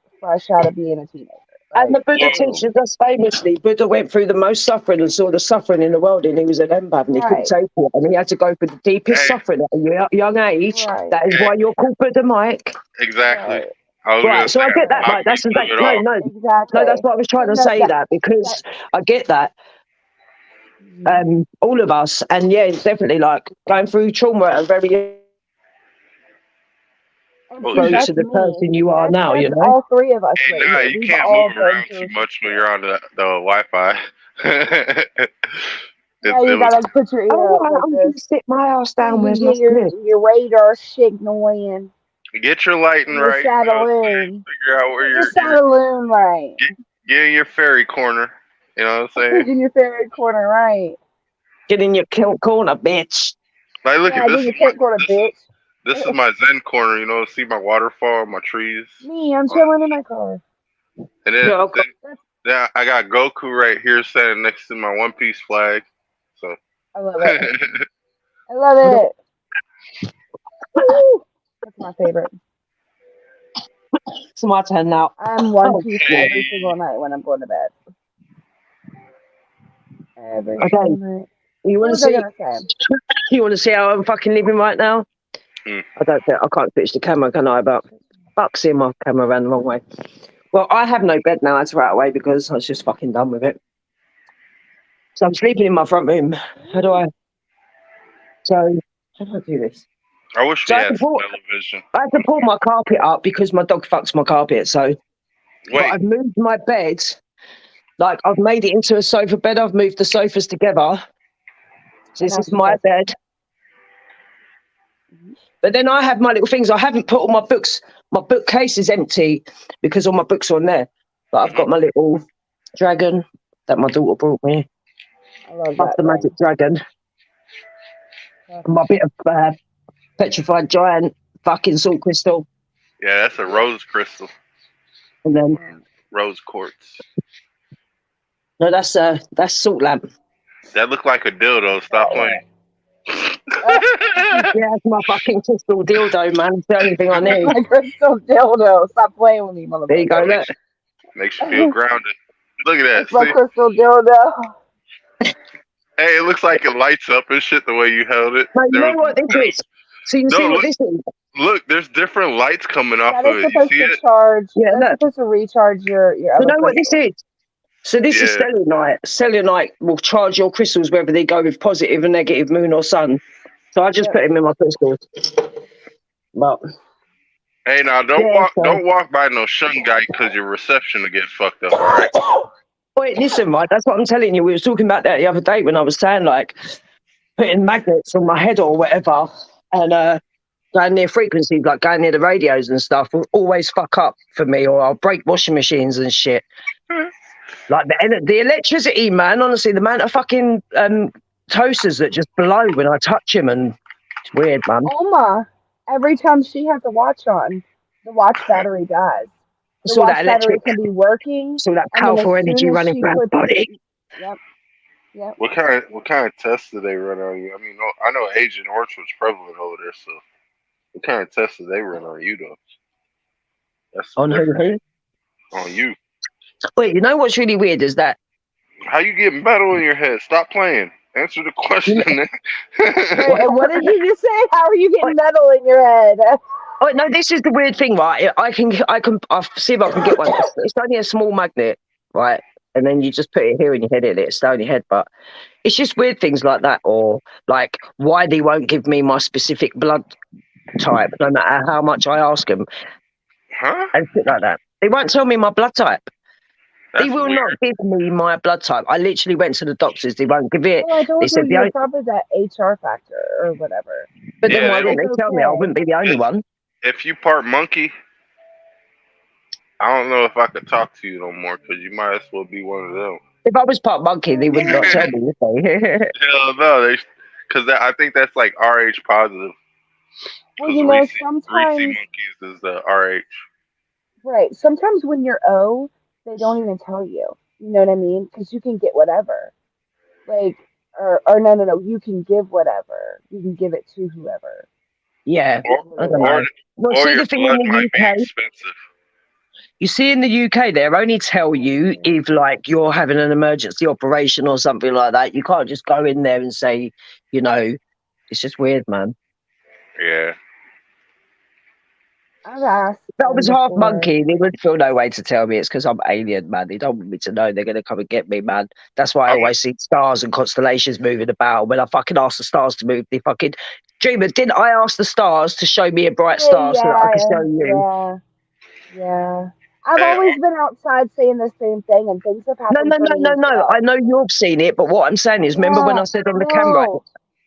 Speaker 4: out of being a teenager.
Speaker 5: And the Buddha teaches us famously, Buddha went through the most suffering and saw the suffering in the world, and he was an empath and he couldn't take it. And he had to go through the deepest suffering at a young age. That is why you're called Buddha, Mike.
Speaker 2: Exactly.
Speaker 5: Right, so I get that, Mike. That's exactly no, that's what I was trying to say. That because I get that. All of us, and yeah, it's definitely like going through trauma at a very grow to the person you are now. You know,
Speaker 4: all three of us.
Speaker 2: Hey, you can't move around too much when you're on the Wi-Fi.
Speaker 4: Yeah, you gotta put your ear up like
Speaker 5: I'm gonna sit my ass down. Where's my
Speaker 4: your radar signal in.
Speaker 2: Get your lighting right.
Speaker 4: Saloon.
Speaker 2: Figure out where
Speaker 4: your saloon right.
Speaker 2: Get in your fairy corner. You know what I'm saying?
Speaker 4: Get in your fairy corner right.
Speaker 5: Get in your corner, bitch.
Speaker 2: Like, look at this.
Speaker 4: Bitch.
Speaker 2: This is my Zen corner. You know, see my waterfall, my trees.
Speaker 4: Me, I'm chilling in my car.
Speaker 2: And then I got Goku right here standing next to my One Piece flag. So
Speaker 4: I love it. I love it. Woo! That's my favorite.
Speaker 5: It's my turn now.
Speaker 4: I'm One Piece every single night when I'm going to bed. Every single night.
Speaker 5: You want to see? You want to see how I'm fucking living right now? I can't switch the camera, can I? But fuck, seeing my camera ran the wrong way. Well, I have no bed now. I had to right away because I was just fucking done with it. So I'm sleeping in my front room. How do I do this?
Speaker 2: I wish we had television.
Speaker 5: I had to pull my carpet up because my dog fucks my carpet. So but I've moved my bed. Like, I've made it into a sofa bed. I've moved the sofas together. So this is my bed. But then I have my little things. I haven't put all my books. My bookcase is empty because all my books are on there. But I've got my little dragon that my daughter brought me.
Speaker 4: I love that.
Speaker 5: The magic dragon. My bit of petrified giant fucking salt crystal.
Speaker 2: Yeah, that's a rose crystal.
Speaker 5: And then
Speaker 2: rose quartz.
Speaker 5: No, that's salt lamp.
Speaker 2: That looked like a dildo. Stop playing.
Speaker 5: Yeah, it's my fucking crystal dildo, man. It's the only thing I need.
Speaker 4: My crystal dildo. Stop playing with me, motherfucker.
Speaker 5: There you go, look.
Speaker 2: Makes you feel grounded. Look at that.
Speaker 4: My
Speaker 2: See?
Speaker 4: crystal dildo.
Speaker 2: Hey, it looks like it lights up and shit the way you held it.
Speaker 5: No, you know what this is? So you see what this is?
Speaker 2: Look, there's different lights coming off
Speaker 4: That
Speaker 2: of
Speaker 4: is
Speaker 2: it. You
Speaker 4: supposed
Speaker 2: see
Speaker 4: to
Speaker 2: it?
Speaker 4: charge.
Speaker 5: Yeah,
Speaker 4: That's
Speaker 5: look.
Speaker 4: supposed to recharge your
Speaker 5: You
Speaker 4: other
Speaker 5: know what this
Speaker 4: crystals.
Speaker 5: is? So this is
Speaker 2: Yeah.
Speaker 5: selenite. Selenite will charge your crystals whether they go with positive and negative moon or sun. So I just put them in my crystals. But
Speaker 2: Hey, now don't walk by no shun guy because your reception will get fucked up. All right.
Speaker 5: Wait, listen, right? That's what I'm telling you. We were talking about that the other day when I was saying like putting magnets on my head or whatever, and going near frequencies, like going near the radios and stuff, will always fuck up for me, or I'll break washing machines and shit. Like the electricity, man. Honestly, the amount of fucking toasters that just blow when I touch them, and it's weird, man.
Speaker 4: Oma, every time she has a watch on, the watch battery dies. The
Speaker 5: So
Speaker 4: watch
Speaker 5: that
Speaker 4: battery can be working,
Speaker 5: so that
Speaker 4: and then
Speaker 5: powerful
Speaker 4: as soon
Speaker 5: energy
Speaker 4: as
Speaker 5: running
Speaker 4: she
Speaker 5: through her
Speaker 4: puts
Speaker 5: body.
Speaker 4: Yep.
Speaker 2: What kind of tests do they run on you? I mean, I know Agent Orange was prevalent over there, so what kind of tests do they run on you though? That's
Speaker 5: On who?
Speaker 2: On you.
Speaker 5: Wait, you know what's really weird is that
Speaker 2: how you get metal in your head? Stop playing. Answer the question.
Speaker 4: Wait, what did you just say? How are you getting metal in your head?
Speaker 5: Oh no, this is the weird thing, right? I'll see if I can get one. It's only a small magnet, right? And then you just put it here in your head, and it'll stay in your head. But it's just weird things like that, or like why they won't give me my specific blood type, no matter how much I ask them, and shit like that. They won't tell me my blood type. They will not give me my blood type. I literally went to the doctors. They won't give it.
Speaker 4: Well, I told
Speaker 5: They said
Speaker 4: you probably that HR factor or whatever.
Speaker 5: But then why didn't they tell me? I wouldn't be the only one.
Speaker 2: If you part monkey, I don't know if I could talk to you no more because you might as well be one of them.
Speaker 5: If I was part monkey, they would not tell me.
Speaker 2: Hell no, because I think that's like RH positive.
Speaker 4: Well, you know,
Speaker 2: Reese
Speaker 4: sometimes
Speaker 2: monkeys is the RH.
Speaker 4: Right. Sometimes when you're O, they don't even tell you. You know what I mean? Because you can get whatever. Like, or no. You can give whatever. You can give it to whoever.
Speaker 5: Yeah. I don't know. Well, see, the thing in the UK, you see in the UK, they only tell you if like you're having an emergency operation or something like that. You can't just go in there and say, you know, it's just weird, man.
Speaker 2: Yeah.
Speaker 4: I've asked.
Speaker 5: If I was half monkey, they wouldn't feel no way to tell me it's because I'm alien, man. They don't want me to know they're going to come and get me, man. That's why I always see stars and constellations moving about. When I fucking ask the stars to move, they fucking... Dreamer, didn't I ask the stars to show me a bright star so that I could show you?
Speaker 4: Yeah. I've always been outside saying the same thing, and things have happened.
Speaker 5: No. I know you've seen it, but what I'm saying is, remember when I said on the camera...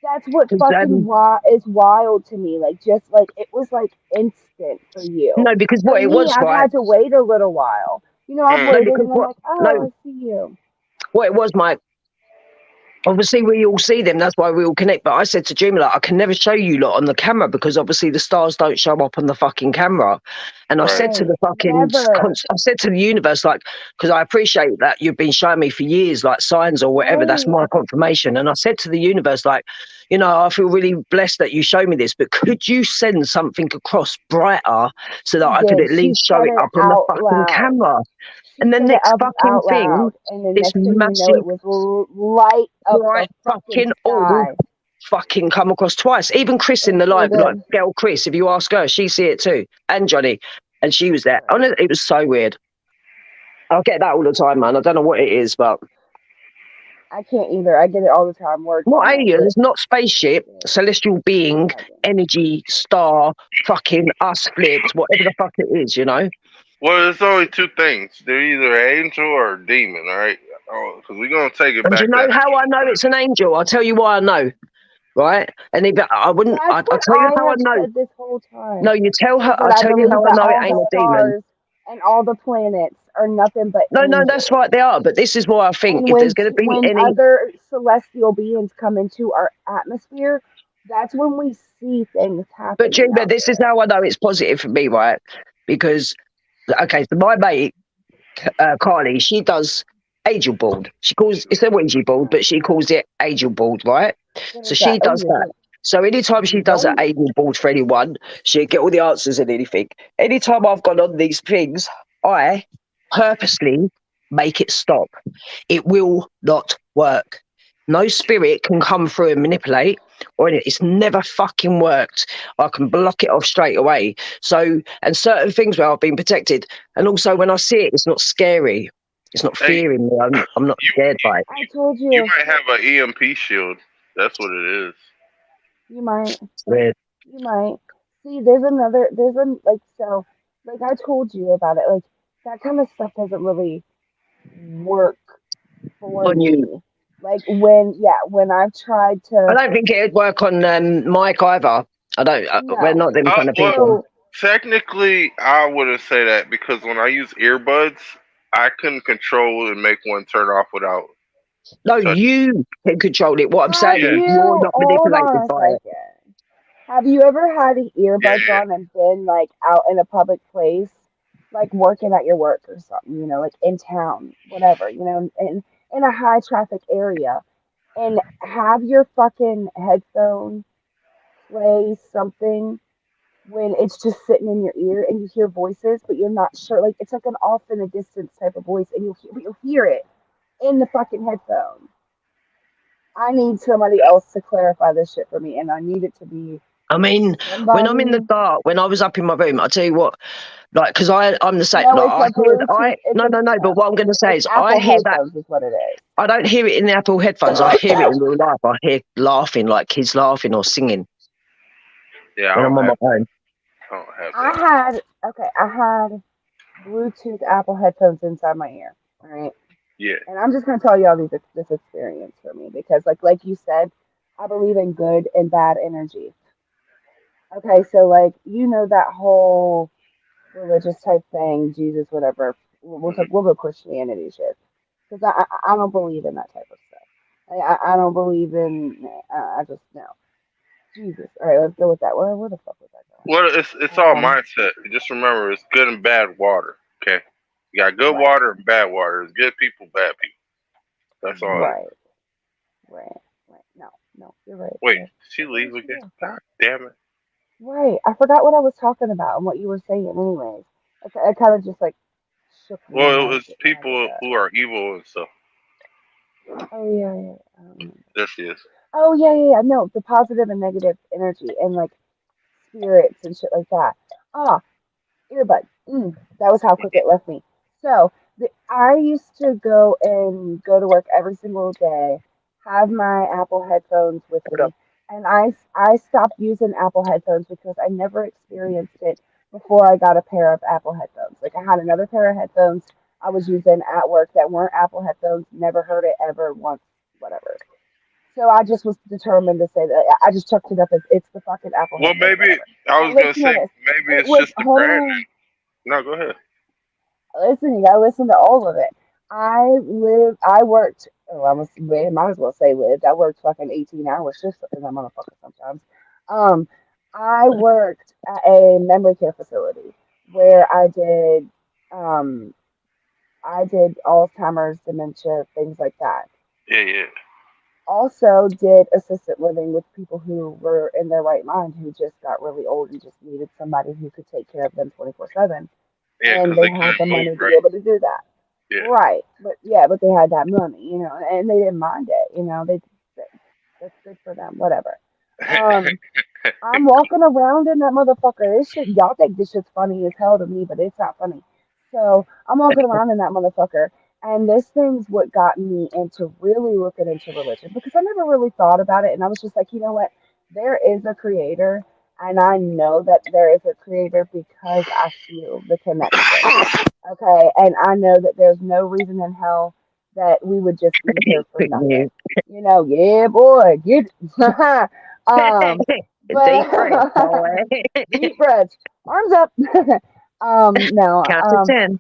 Speaker 4: That's what fucking is wild to me. Like, just like it was like instant for you.
Speaker 5: No, because what it was,
Speaker 4: I've had to wait a little while. You know, I've waited and I'm like, I see you.
Speaker 5: What it was, Mike. Obviously, we all see them. That's why we all connect. But I said to Jimmy, like, I can never show you lot on the camera because obviously the stars don't show up on the fucking camera. And I said to the fucking, I said to the universe, like, because I appreciate that you've been showing me for years, like signs or whatever. That's my confirmation. And I said to the universe, like, you know, I feel really blessed that you showed me this, but could you send something across brighter so that I could at least show it up on the fucking camera? And the next fucking thing, this massive
Speaker 4: it was light up
Speaker 5: bright
Speaker 4: the
Speaker 5: fucking
Speaker 4: sky.
Speaker 5: Fucking come across twice. Even Chris in the live, like girl Chris, if you ask her, she see it too, and Johnny, and she was there. It was so weird. I get that all the time, man. I don't know what it is, but
Speaker 4: I can't either. I get it all the time.
Speaker 5: Not aliens, not spaceship, celestial being, energy, star, fucking us flipped, whatever the fuck it is, you know.
Speaker 2: Well, there's only two things. They're either angel or demon, all right? Because we're going to take it back.
Speaker 5: And you know how I know it's an angel? I'll tell you why I know, right? And if I wouldn't, I'll tell you how I know.
Speaker 4: This whole time.
Speaker 5: No, you tell her, I'll tell you how I know it ain't a demon.
Speaker 4: And all the planets are nothing but
Speaker 5: No,
Speaker 4: angels.
Speaker 5: that's right, they are. But this is why I think if there's going to be any
Speaker 4: other celestial beings come into our atmosphere, that's when we see things happen.
Speaker 5: But Jimbo, this is how I know it's positive for me, right? Because okay, so my mate Carly, she does angel board. She calls it's a Ouija board, but she calls it angel board, right? So she does that. So anytime she does an angel board for anyone, she'll get all the answers and anything. Anytime I've gone on these things, I purposely make it stop. It will not work. No spirit can come through and manipulate, or it's never fucking worked. I can block it off straight away. So, and certain things where I've been protected, and also when I see it, it's not scary. It's not fearing me. I'm not scared by it.
Speaker 4: I told you.
Speaker 2: You might have an EMP shield. That's what it is.
Speaker 4: You might.
Speaker 5: It's weird.
Speaker 4: You might. See, there's like, so, like I told you about it, like, that kind of stuff doesn't really work for
Speaker 5: On
Speaker 4: me.
Speaker 5: you.
Speaker 4: Like, when I've tried to.
Speaker 5: I don't think it'd work on Mike either. I don't.
Speaker 4: No.
Speaker 5: We're not them kind of people.
Speaker 2: Well, technically, I wouldn't say that because when I use earbuds, I couldn't control and make one turn off without.
Speaker 5: No, you can control it. What I'm saying is you're not
Speaker 4: Hold on
Speaker 5: manipulated
Speaker 4: a
Speaker 5: by it.
Speaker 4: second. Have you ever had earbuds on and been like out in a public place, like working at your work or something, you know, like in town, whatever, you know, in a high traffic area, and have your fucking headphone play something when it's just sitting in your ear and you hear voices, but you're not sure, like it's like an off in a distance type of voice, and you'll hear it in the fucking headphone. I need somebody else to clarify this shit for me, and I need it to be.
Speaker 5: I mean, when I'm in the dark, when I was up in my room, I'll tell you what, like, because I'm the same.
Speaker 4: No,
Speaker 5: like,
Speaker 4: it's a Bluetooth.
Speaker 5: No. But what I'm going to say is, I
Speaker 4: Apple
Speaker 5: hear that.
Speaker 4: headphones is what it is.
Speaker 5: I don't hear it in the Apple headphones. I hear it in real life. I hear laughing, like kids laughing or singing.
Speaker 2: Yeah,
Speaker 5: when I'm on my own.
Speaker 4: I had Bluetooth Apple headphones inside my ear. All right.
Speaker 2: Yeah.
Speaker 4: And I'm just gonna tell y'all this experience for me because like you said, I believe in good and bad energy. Okay, so like you know that whole religious type thing, Jesus, whatever. We'll go Christianity shit because I don't believe in that type of stuff. I don't believe in. I just no. Jesus. All right, let's go with that. Where the fuck was that going?
Speaker 2: Well, it's all mindset. Just remember, it's good and bad water. Okay, you got good water and bad water. It's good people, bad people. That's all.
Speaker 4: Right. No, you're right.
Speaker 2: Wait, did she leave again? God damn it.
Speaker 4: Right. I forgot what I was talking about and what you were saying. Anyways, I kind of just like shook me.
Speaker 2: Well, it was people who are evil and stuff.
Speaker 4: Oh yeah.
Speaker 2: There she is.
Speaker 4: Oh yeah. No, the positive and negative energy and like spirits and shit like that. Ah, earbud. That was how quick it left me. So I used to go to work every single day, have my Apple headphones with me, and I stopped using Apple headphones because I never experienced it before I got a pair of Apple headphones. Like I had another pair of headphones I was using at work that weren't Apple headphones, never heard it ever once, whatever. So I just was determined to say that I just chucked it up as it's the fucking Apple.
Speaker 2: Well, maybe I was gonna say maybe it's just the brand. No, go ahead.
Speaker 4: Listen, you gotta listen to all of it. I worked. Oh, might as well say lived. I worked fucking 18 hours shifts in that motherfucker sometimes. Um, I worked at a memory care facility where um, I did Alzheimer's, dementia, things like that.
Speaker 2: Yeah.
Speaker 4: Also did assisted living with people who were in their right mind who just got really old and just needed somebody who could take care of them 24/7.
Speaker 2: Yeah,
Speaker 4: and they had the money to be able to do that.
Speaker 2: Yeah.
Speaker 4: Right. But they had that money, you know, and they didn't mind it, you know. That's good for them, whatever. I'm walking around in that motherfucker. This shit, y'all think this shit's funny as hell to me, but it's not funny. So I'm walking around in that motherfucker, and this thing's what got me into really looking into religion because I never really thought about it, and I was just like, you know what? There is a creator, and I know that there is a creator because I feel the connection. Okay, and I know that there's no reason in hell that we would just be here for nothing. You know, yeah, boy, get but deep breaths, arms up. No,
Speaker 5: count to 10.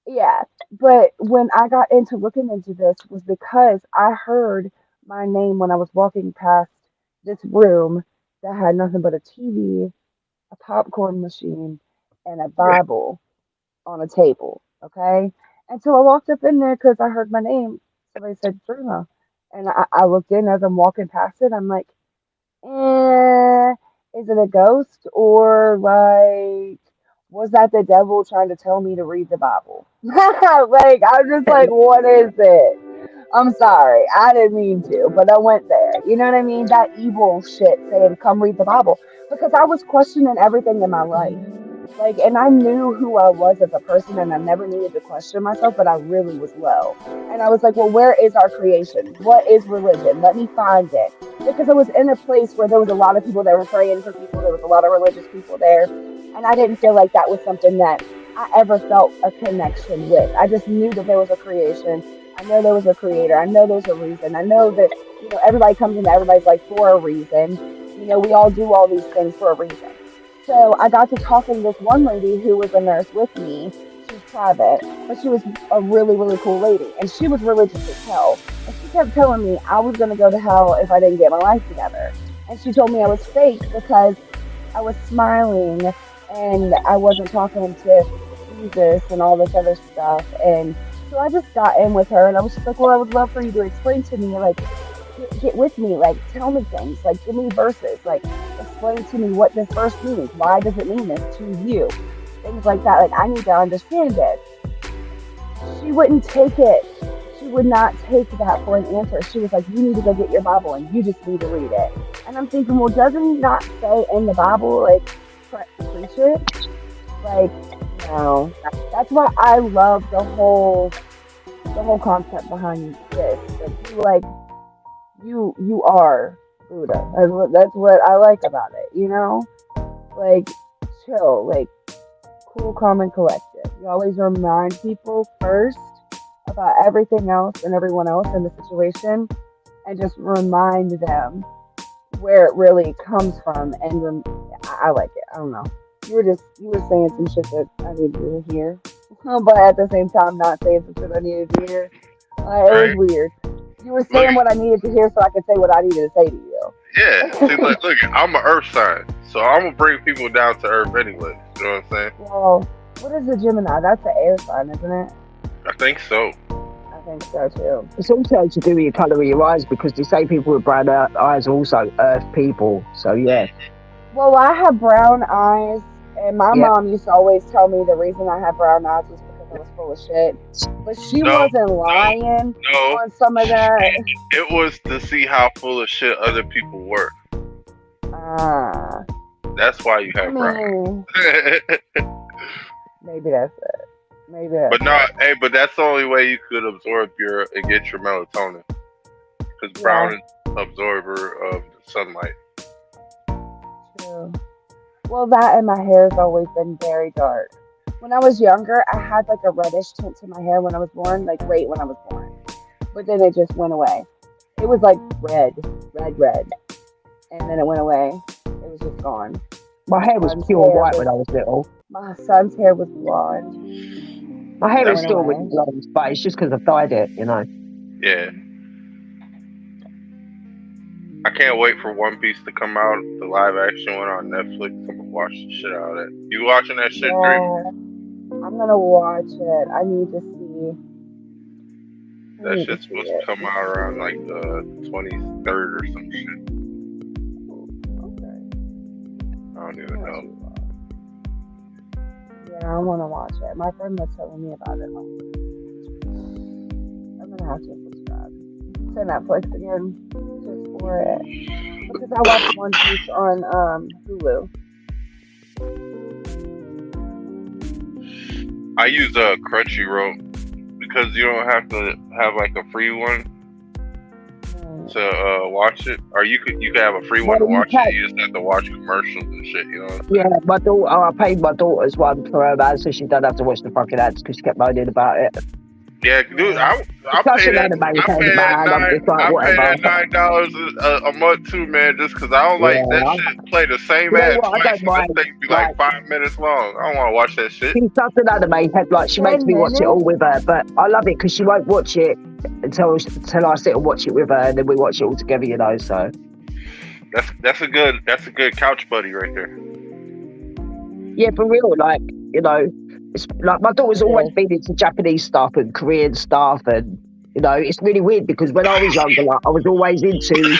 Speaker 4: Yeah, but when I got into looking into this was because I heard my name when I was walking past this room that had nothing but a TV, a popcorn machine, and a Bible on a table. Okay, and so I walked up in there because I heard my name. Somebody said Drina, and I looked in as I'm walking past it. I'm like, is it a ghost or like was that the devil trying to tell me to read the Bible? Like, I'm just like, what is it? I'm sorry. I didn't mean to, but I went there. You know what I mean? That evil shit saying, come read the Bible. Because I was questioning everything in my life. Like, and I knew who I was as a person, and I never needed to question myself, but I really was low. And I was like, well, where is our creation? What is religion? Let me find it. Because I was in a place where there was a lot of people that were praying for people, there was a lot of religious people there. And I didn't feel like that was something that I ever felt a connection with. I just knew that there was a creation. I know there was a creator. I know there's a reason. I know that, everybody comes into everybody's life for a reason. We all do all these things for a reason. So I got to talking to this one lady who was a nurse with me. She was private, but she was a really, really cool lady. And she was religious as hell. And she kept telling me I was going to go to hell if I didn't get my life together. And she told me I was fake because I was smiling and I wasn't talking to Jesus and all this other stuff. And so I just got in with her and I was just like, well, I would love for you to explain to me, like, get with me, like, tell me things, like, give me verses, like, explain to me what this verse means. Why does it mean this to you? Things like that. Like, I need to understand it. She wouldn't take it. She would not take that for an answer. She was like, you need to go get your Bible and you just need to read it. And I'm thinking, well, doesn't he not say in the Bible, like, preach it? Like, no. That's why I love the whole concept behind this. Like, you are Buddha. That's what I like about it, Like, chill, like, cool, calm, and collective. You always remind people first about everything else and everyone else in the situation, and just remind them where it really comes from. And I like it. I don't know. You were saying some shit that I needed to hear, but at the same time, not saying some shit I needed to hear. It was weird. You were saying what I needed to hear so I could say what I needed to say to you.
Speaker 2: Yeah. See, look, I'm an earth sign, so I'm going to bring people down to earth anyway. You know what I'm saying?
Speaker 4: Well, what is the Gemini? That's the air sign, isn't it?
Speaker 2: I think so.
Speaker 4: I think so, too.
Speaker 5: It's also to do with the colour of your eyes, because they say people with brown eyes are also earth people. So, yeah.
Speaker 4: Well, I have brown eyes, and my mom used to always tell me the reason I had brown eyes was because I was full of shit. But she wasn't lying on some of that.
Speaker 2: It was to see how full of shit other people were. That's why you have brown.
Speaker 4: Maybe that's it.
Speaker 2: But that's the only way you could absorb and get your melatonin. Because brown is an absorber of the sunlight.
Speaker 4: True. Well, that and my hair has always been very dark. When I was younger, I had like a reddish tint to my hair when I was born, like right when I was born. But then it just went away. It was like red. And then it went away. It was just gone.
Speaker 5: My hair was pure white when I was little.
Speaker 4: My son's hair was blonde.
Speaker 5: My hair is still really blonde, but it's just because I dyed it,
Speaker 2: Yeah. I can't wait for One Piece to come out, the live action one on Netflix. I'm gonna watch the shit out of it. You watching that shit, Dream?
Speaker 4: I'm gonna watch it. I need to see.
Speaker 2: That shit's supposed to come out around like the 23rd or some shit.
Speaker 4: Okay.
Speaker 2: I don't even know.
Speaker 4: Yeah, I wanna watch it. My friend was telling me about it. I'm gonna have to subscribe to Netflix again. For it, because I watched One Piece on Hulu.
Speaker 2: I use Crunchyroll because you don't have to have like a free one to watch it, or you could have a free one to watch it. You just have to watch commercials and shit. You know?
Speaker 5: Yeah, my daughter. I paid my daughter's one for her man, so she don't have to watch the fucking ads because she kept moaning about it.
Speaker 2: Yeah, dude, I paid that $9 a month too, man, just because I don't like that shit. Play the same ad twice. This thing be like 5 minutes long. I don't want to watch that shit.
Speaker 5: She's such an anime head, like she makes me watch it all with her, but I love it because she won't watch it until I sit and watch it with her, and then we watch it all together, So
Speaker 2: that's a good couch buddy right there.
Speaker 5: Yeah, for real, it's like my daughter's always been into Japanese stuff and Korean stuff, and it's really weird because when I was younger, I was always into,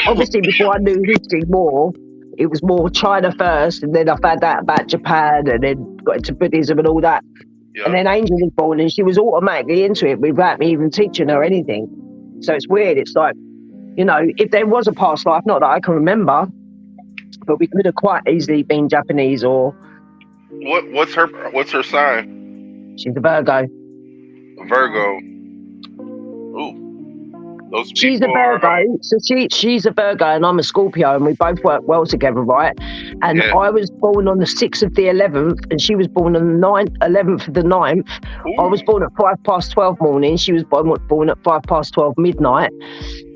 Speaker 5: obviously before I knew history more, it was more China first, and then I found out about Japan, and then got into Buddhism and all that.
Speaker 8: Yep.
Speaker 5: And then Angel was born, and she was automatically into it without me even teaching her anything. So it's weird. It's like, you know, if there was a past life, not that I can remember, but we could have quite easily been Japanese or.
Speaker 8: What's her sign?
Speaker 5: She's a Virgo.
Speaker 8: Virgo. Ooh. Those
Speaker 5: she's a Virgo, so she's a Virgo and I'm a Scorpio, and we both work well together, right? And I was born on the 6th of the 11th, and she was born on the 11th of the 9th. Ooh. I was born at 12:05 morning. She was born at 12:05 midnight.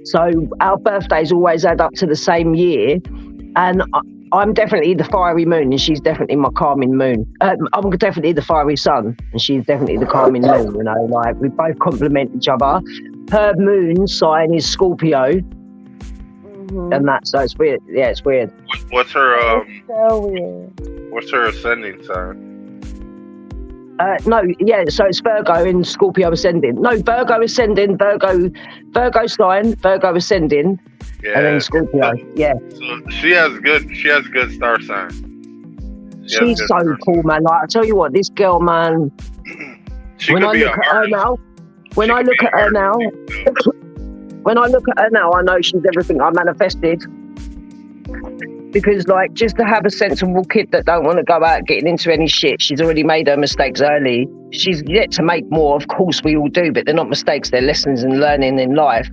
Speaker 5: So our birthdays always add up to the same year, and I'm definitely the fiery moon, and she's definitely my calming moon. I'm definitely the fiery sun, and she's definitely the calming moon. You know, like we both complement each other. Her moon sign is Scorpio, and so it's weird. Yeah, it's weird.
Speaker 8: What's her
Speaker 4: so weird.
Speaker 8: What's her ascending sign?
Speaker 5: So it's Virgo and Scorpio ascending. No, Virgo ascending, Virgo sign, Virgo ascending, and then Scorpio. Yeah.
Speaker 8: So she has good star sign.
Speaker 5: She's so cool, man. Like I tell you what, this girl, man. When I look at her now. When I look at her now, I know she's everything I manifested. Because, like, just to have a sensible kid that don't want to go out getting into any shit, she's already made her mistakes early. She's yet to make more, of course we all do, but they're not mistakes, they're lessons and learning in life.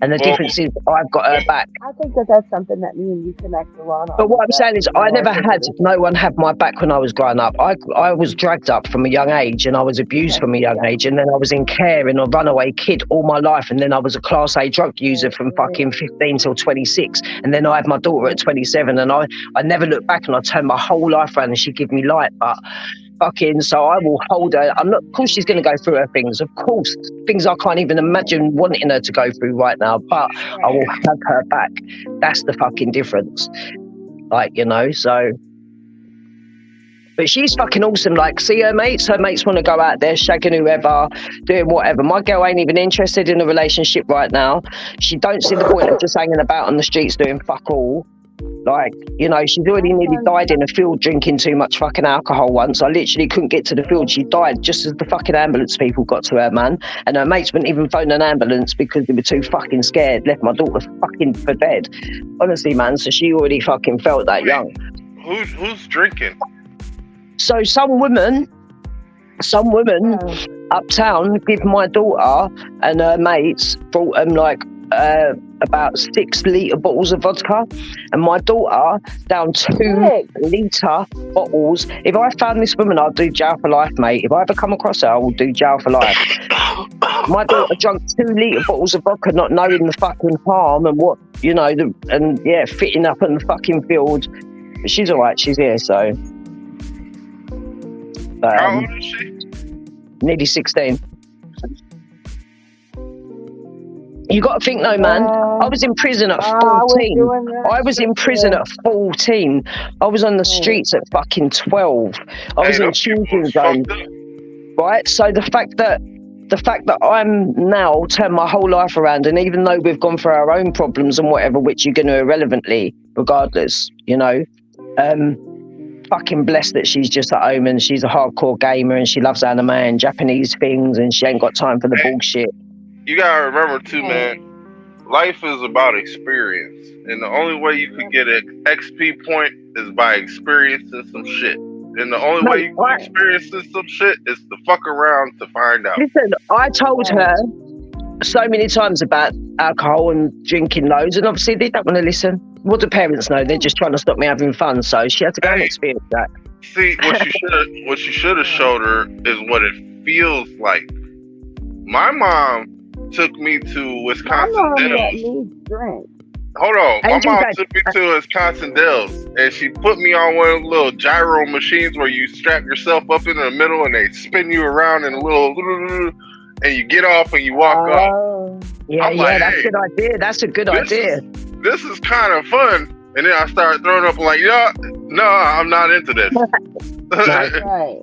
Speaker 5: And the difference is I've got her back.
Speaker 4: I think that's something that me and you connect a lot on.
Speaker 5: But what I'm saying is I never had no one have my back when I was growing up. I was dragged up from a young age, and I was abused from a young age, and then I was in care and a runaway kid all my life, and then I was a Class A drug user from fucking 15 till 26, and then I had my daughter at 27, and I never looked back, and I turned my whole life around, and she gave me light, but so I will hold her. Of course she's going to go through her things, of course, things I can't even imagine wanting her to go through right now, but I will have her back. That's the fucking difference. Like, you know, so. But she's fucking awesome. Like, see her mates want to go out there shagging whoever, doing whatever. My girl ain't even interested in a relationship right now. She don't see the point of just hanging about on the streets doing fuck all. Like, you know, she's already nearly died in a field drinking too much fucking alcohol once. I literally couldn't get to the field. She died just as the fucking ambulance people got to her, man. And her mates wouldn't even phone an ambulance because they were too fucking scared. Left my daughter fucking for dead. Honestly, man. So she already fucking felt that young.
Speaker 8: Who's drinking?
Speaker 5: So some women uptown give my daughter and her mates brought them like about 6-litre bottles of vodka, and my daughter down 2-litre bottles. If I found this woman, I'd do jail for life, mate. If I ever come across her, I will do jail for life. My daughter drank 2-litre bottles of vodka, not knowing the fucking harm and what, you know, fitting up in the fucking field. But she's all right. She's here, so.
Speaker 8: How old is she?
Speaker 5: Nearly 16. You got to think, though, man. I was in prison at 14. I was in prison at 14. I was on the streets at fucking 12. I was in children's zone. Right? So the fact that I'm now turned my whole life around, and even though we've gone through our own problems and whatever, which you're going to irrelevantly, regardless, you know, fucking blessed that she's just at home and she's a hardcore gamer and she loves anime and Japanese things and she ain't got time for the bullshit.
Speaker 8: You gotta remember too, man, life is about experience, and the only way you can get an XP point is by experiencing some shit. And the only way you can experience some shit is to fuck around to find out.
Speaker 5: Listen, I told her so many times about alcohol and drinking loads, and obviously they don't want to listen. What do parents know? They're just trying to stop me having fun, so she had to go and experience that.
Speaker 8: See, what you should have showed her is what it feels like. My mom took me to Wisconsin Dells. Hold on. My mom took me to Wisconsin Dells, and she put me on one of the little gyro machines where you strap yourself up in the middle and they spin you around in a little, and you get off and you walk off.
Speaker 5: Yeah, that's a good idea. That's a good idea.
Speaker 8: This is kind of fun. And then I started throwing up like, no, I'm not into this.
Speaker 4: Right.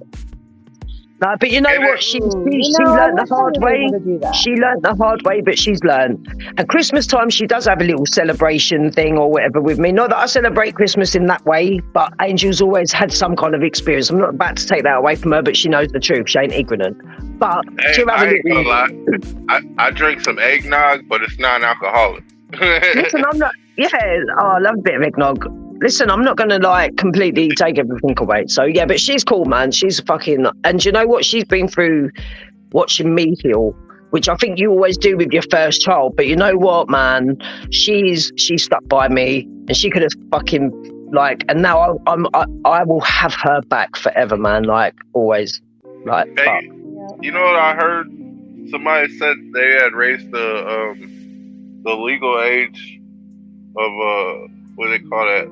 Speaker 5: No, but you know what? She learned the hard way. She learned the hard way, but she's learned. And Christmas time, she does have a little celebration thing or whatever with me. Not that I celebrate Christmas in that way, but Angel's always had some kind of experience. I'm not about to take that away from her, but she knows the truth. She ain't ignorant. But she'll have
Speaker 8: I ain't gonna lie. I drink some eggnog, but it's non-alcoholic.
Speaker 5: Listen, I'm not. Yeah, I love a bit of eggnog. Listen, I'm not going to like completely take everything away. So yeah, but she's cool, man. She's fucking, and you know what? She's been through watching me heal, which I think you always do with your first child. But you know what, man? She's stuck by me, and she could have fucking like, and now I will have her back forever, man. Like always, like.
Speaker 8: Hey, you know what I heard? Somebody said they had raised the legal age of what do they call that?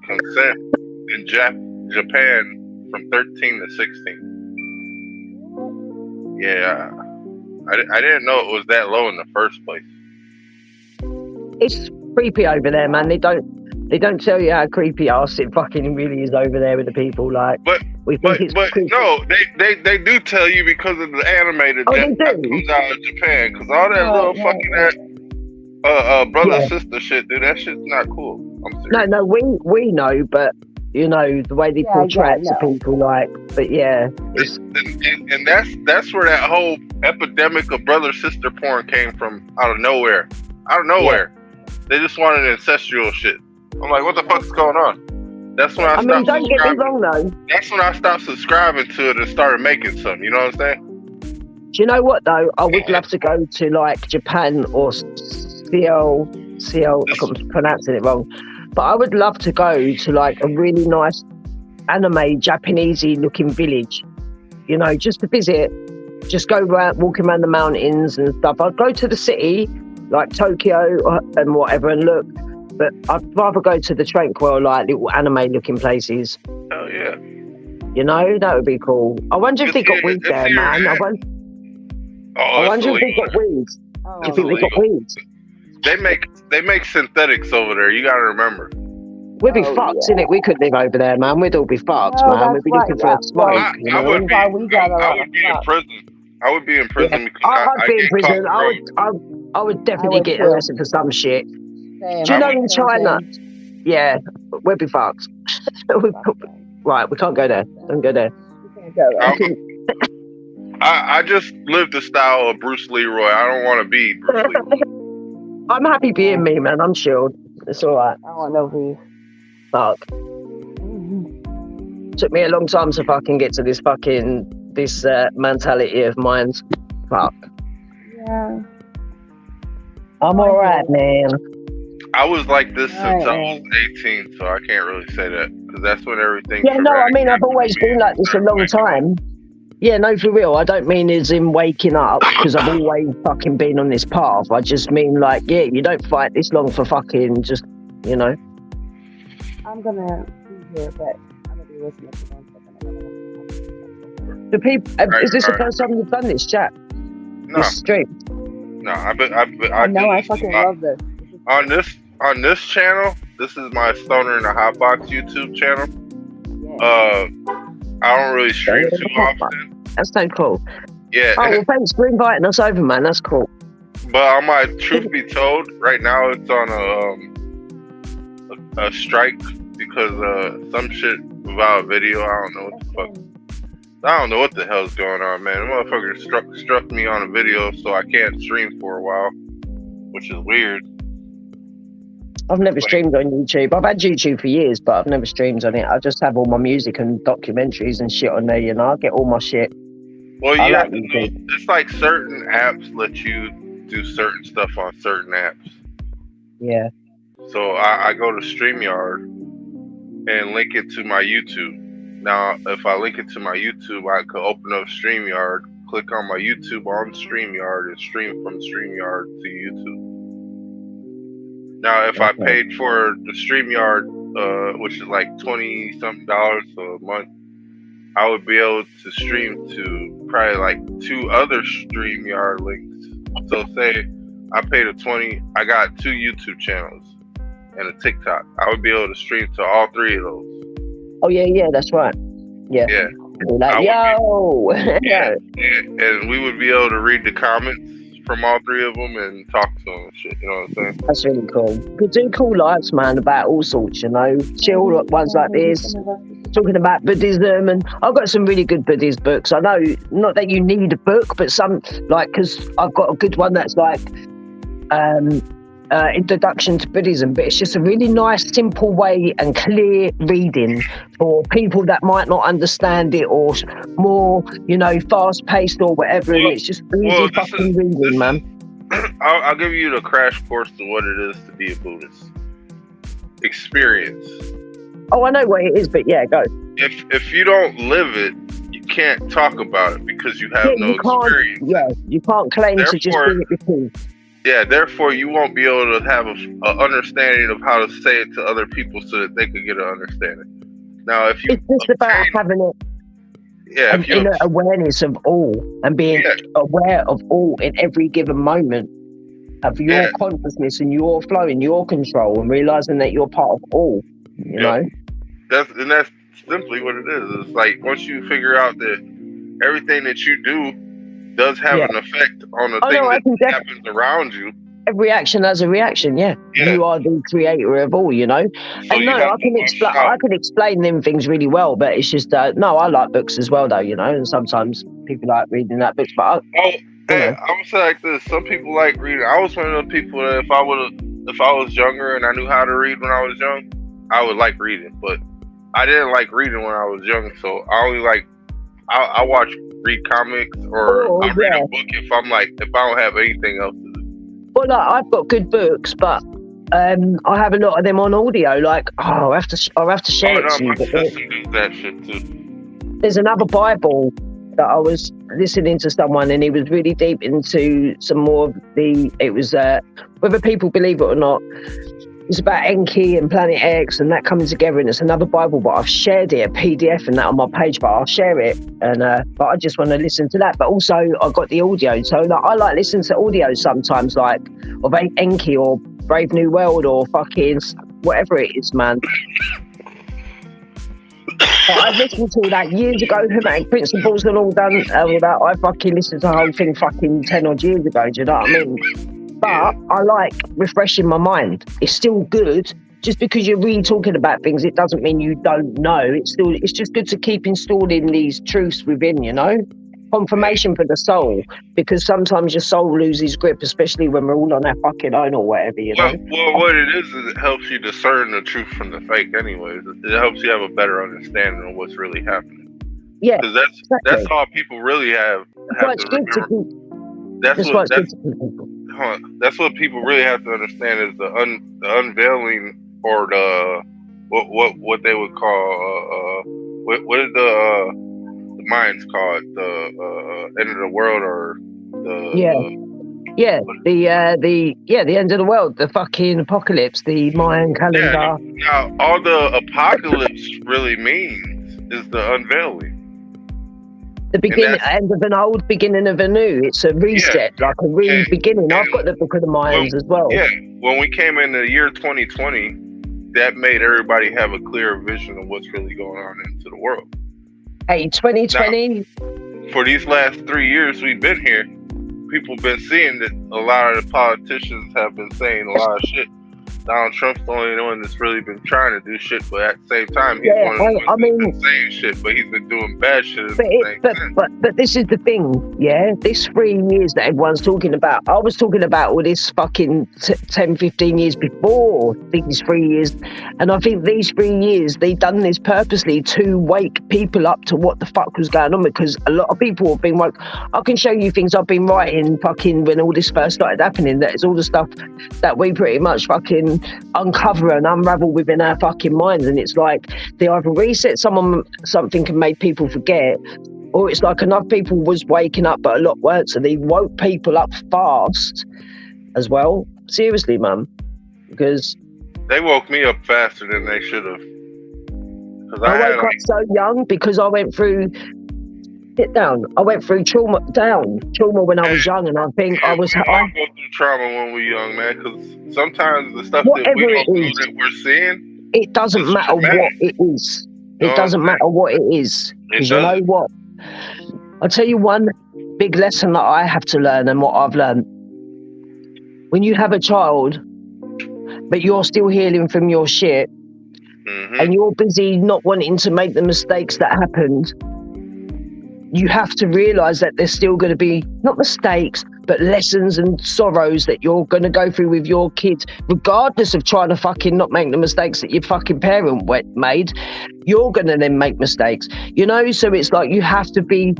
Speaker 8: Consent in Japan from 13 to 16. Yeah, I didn't know it was that low in the first place.
Speaker 5: It's creepy over there, man. They don't tell you how creepy ass it fucking really is over there with the people. Like,
Speaker 8: but no, they do tell you because of the animated that comes out of Japan. Because all that little fucking brother sister shit, dude, that shit's not cool. I'm serious.
Speaker 5: No, we know, but you know the way they portray it to people, like, but yeah,
Speaker 8: and that's where that whole epidemic of brother sister porn came from, out of nowhere. They just wanted ancestral shit. I'm like, what the fuck's going on? That's when I stopped.
Speaker 5: Don't get me wrong though.
Speaker 8: That's when I stopped subscribing to it and started making some. You know what I'm saying?
Speaker 5: Do you know what though? I would love to go to like Japan or CL. I'm pronouncing it wrong, but I would love to go to like a really nice anime Japanesey looking village. You know, just to visit, just go around, walking around the mountains and stuff. I'd go to the city like Tokyo and whatever and look. But I'd rather go to the tranquil, like little anime looking places.
Speaker 8: Oh yeah.
Speaker 5: You know, that would be cool. I wonder if they got weed there, man. I wonder if they got weed. I think they got weed.
Speaker 8: They make synthetics over there. You gotta remember.
Speaker 5: We'd be fucked, innit? We couldn't live over there, man. We'd all be fucked, man. We'd be looking for a smoke.
Speaker 8: I would be in prison. I would be in prison because
Speaker 5: I'd be in prison. I would definitely get arrested for some shit.
Speaker 4: Same.
Speaker 5: Do you know in China? Yeah, we'd be fucked. Right, we can't go there. Don't go there.
Speaker 4: We can't go there.
Speaker 8: I just live the style of Bruce Leroy. I don't want to be Bruce Leroy.
Speaker 5: I'm happy being me, man. I'm chilled. It's all right.
Speaker 4: I want no beef.
Speaker 5: Fuck. Took me a long time to fucking get to this mentality of mine. Fuck.
Speaker 4: Yeah.
Speaker 5: I'm all right, man.
Speaker 8: I was like this since I was 18, so I can't really say that because that's when everything.
Speaker 5: Yeah, no, I mean I've always been like this a long time. Yeah, no, for real. I don't mean as in waking up because I've always fucking been on this path. I just mean like, yeah, you don't fight this long for fucking just, you know.
Speaker 4: I'm gonna be here, but I'm gonna be listening to one.
Speaker 5: The people, is this the first time you've done this, chat?
Speaker 8: No.
Speaker 5: This stream?
Speaker 8: No, I
Speaker 4: fucking love this.
Speaker 8: On this channel. This is my Stoner in the Hotbox YouTube channel. Yeah. I don't really stream too often.
Speaker 5: That's so cool.
Speaker 8: Yeah.
Speaker 5: Oh, well, thanks for inviting us over, man. That's cool.
Speaker 8: But on my truth be told, right now it's on a strike because some shit about a video. I don't know what the fuck. I don't know what the hell's going on, man. The motherfucker struck me on a video, so I can't stream for a while, which is weird.
Speaker 5: I've never streamed on YouTube. I've had YouTube for years, but I've never streamed on it. I just have all my music and documentaries and shit on there, you know. I get all my shit.
Speaker 8: Well, you have to know, it's like certain apps let you do certain stuff on certain apps.
Speaker 5: Yeah.
Speaker 8: So I go to StreamYard and link it to my YouTube. Now, if I link it to my YouTube, I could open up StreamYard, click on my YouTube on StreamYard, and stream from StreamYard to YouTube. Now, if I paid for the StreamYard, which is like $20-something a month, I would be able to stream to probably like 2 other StreamYard links. So say I paid $20, I got 2 YouTube channels and a TikTok. I would be able to stream to all 3 of those.
Speaker 5: Oh yeah, that's right. Yeah. Like, yo.
Speaker 8: And we would be able to read the comments from all three of them and talk to them and shit. You know what I'm saying?
Speaker 5: That's really cool. Could do cool lives, man, about all sorts. You know, chill ones like this. Talking about Buddhism, and I've got some really good Buddhist books. I know, not that you need a book, but some, like, because I've got a good one that's like Introduction to Buddhism, but it's just a really nice, simple way and clear reading for people that might not understand it, or more, you know, fast-paced or whatever. And it's just easy fucking reading, man.
Speaker 8: I'll give you the crash course to what it is to be a Buddhist. Experience.
Speaker 5: Oh, I know what it is, but yeah, go.
Speaker 8: If you don't live it, you can't talk about it because you have no experience.
Speaker 5: Yeah, you can't claim to just do it before.
Speaker 8: Yeah, therefore you won't be able to have an understanding of how to say it to other people so that they could get an understanding. Now, if you,
Speaker 5: it's just about having an awareness of all and being aware of all in every given moment of your consciousness and your flow and your control, and realizing that you're part of all. You know,
Speaker 8: that's simply what it is. It's like once you figure out that everything that you do does have an effect on the thing that happens around you.
Speaker 5: Every action has a reaction. Yeah. You are the creator of all. You know, so and I can explain them things really well, but it's just I like books as well, though. You know, and sometimes people like reading that books, but
Speaker 8: I would say like this: some people like reading. I was one of those people that if I was younger and I knew how to read when I was young, I would like reading, but I didn't like reading when I was young, so I only read comics or I read a book if I don't have anything else to do.
Speaker 5: Well, I've got good books, but I have a lot of them on audio. Like, I'll have to share it to you.
Speaker 8: My sister does that shit too.
Speaker 5: There's another Bible that I was listening to someone, and he was really deep into some more of it was whether people believe it or not. It's about Enki and Planet X and that coming together, and it's another Bible, but I've shared it, a PDF and that on my page, but I'll share it. And but I just want to listen to that. But also I've got the audio, so I like listening to audio sometimes, like of Enki or Brave New World or fucking whatever it is, man. I listened to that years ago, Hermetic Principles and all done all that. I fucking listened to the whole thing fucking 10 odd years ago, do you know what I mean? But I like refreshing my mind. It's still good. Just because you're really talking about things, it doesn't mean you don't know. It's just good to keep installing these truths within, you know? Confirmation for the soul. Because sometimes your soul loses grip, especially when we're all on our fucking own or whatever, you know?
Speaker 8: Well, what it is it helps you discern the truth from the fake anyways. It helps you have a better understanding of what's really happening. Yeah. Because that's all people really have to remember. That's what people really have to understand is the unveiling, or the what they would call what is the Mayans call it, the end of the world, or the end of the world, the fucking apocalypse, the Mayan calendar.
Speaker 5: Now
Speaker 8: all the apocalypse really means is the unveiling.
Speaker 5: The end of an old, beginning of a new. It's a reset, like a re-beginning. I've got the Book of the Mayans as well.
Speaker 8: Yeah, when we came in the year 2020, that made everybody have a clear vision of what's really going on into the world.
Speaker 5: Hey, 2020.
Speaker 8: Now, for these last 3 years we've been here, people have been seeing that a lot of the politicians have been saying a lot of shit. Donald Trump's the only one that's really been trying to do shit, but at the same time, he's one of the ones that's been saying shit, but he's been doing bad shit at the same time.
Speaker 5: But this is the thing, yeah? This 3 years that everyone's talking about, I was talking about all this fucking 10, 15 years before these 3 years, and I think these 3 years, they've done this purposely to wake people up to what the fuck was going on, because a lot of people have been woke. I can show you things I've been writing fucking when all this first started happening, that is all the stuff that we pretty much fucking uncover and unravel within our fucking minds, and it's like they either reset something and made people forget, or it's like enough people was waking up but a lot weren't, so they woke people up fast as well. Seriously, man, because
Speaker 8: they woke me up faster than they should have.
Speaker 5: I woke up so young because I went through trauma when I was young, and I think I was.
Speaker 8: We all go through trauma when we're young, man. Because sometimes the stuff that we don't know that we're seeing,
Speaker 5: it doesn't matter what it is. It doesn't matter what it is. Because you know what? I'll tell you one big lesson that I have to learn and what I've learned. When you have a child, but you're still healing from your shit, and you're busy not wanting to make the mistakes that happened, you have to realise that there's still going to be, not mistakes, but lessons and sorrows that you're going to go through with your kids, regardless of trying to fucking not make the mistakes that your fucking parent made. You're going to then make mistakes, you know? So it's like you have to be,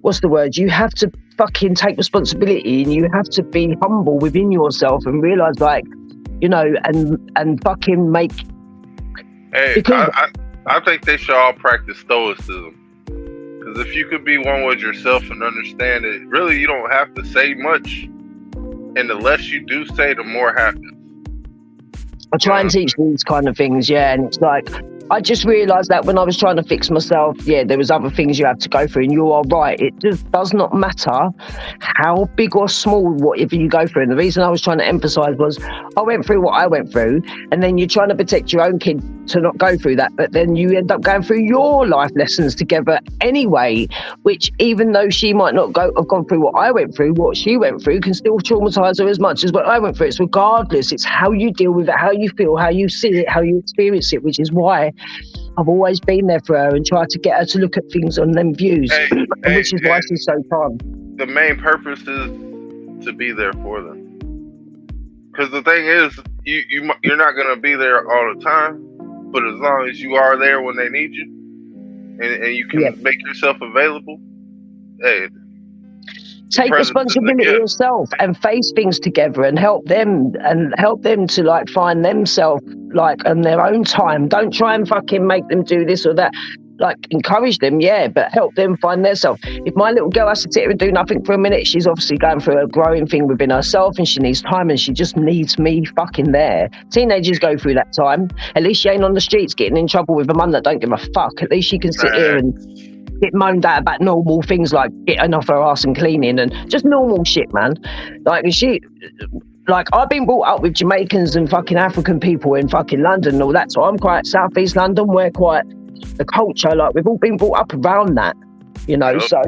Speaker 5: what's the word? You have to fucking take responsibility, and you have to be humble within yourself and realise, like, you know, and fucking make...
Speaker 8: Hey, because I think they should all practice stoicism. Because if you could be one with yourself and understand it, really you don't have to say much. And the less you do say, the more happens.
Speaker 5: I try and teach these kind of things, yeah, and it's like, I just realised that when I was trying to fix myself, yeah, there was other things you have to go through, and you are right. It just does not matter how big or small whatever you go through. And the reason I was trying to emphasise was I went through what I went through, and then you're trying to protect your own kid to not go through that, but then you end up going through your life lessons together anyway, which even though she might not have gone through what I went through, what she went through can still traumatise her as much as what I went through. It's regardless. It's how you deal with it, how you feel, how you see it, how you experience it, which is why I've always been there for her and tried to get her to look at things on them views, which is why she's so calm.
Speaker 8: The main purpose is to be there for them. Because the thing is, you're not going to be there all the time, but as long as you are there when they need you, and you can make yourself available, hey,
Speaker 5: take responsibility yourself and face things together and help them to like find themselves like on their own time. Don't try and fucking make them do this or that. Like, encourage them, yeah, but help them find themselves. If my little girl has to sit here and do nothing for a minute, she's obviously going through a growing thing within herself, and she needs time, and she just needs me fucking there. Teenagers go through that time. At least she ain't on the streets getting in trouble with a mum that don't give a fuck. At least she can sit here and get moaned at about normal things like getting off her ass and cleaning and just normal shit, man. Like, I've been brought up with Jamaicans and fucking African people in fucking London and all that, so I'm quite Southeast London. We're quite the culture, like, we've all been brought up around that, you know, so...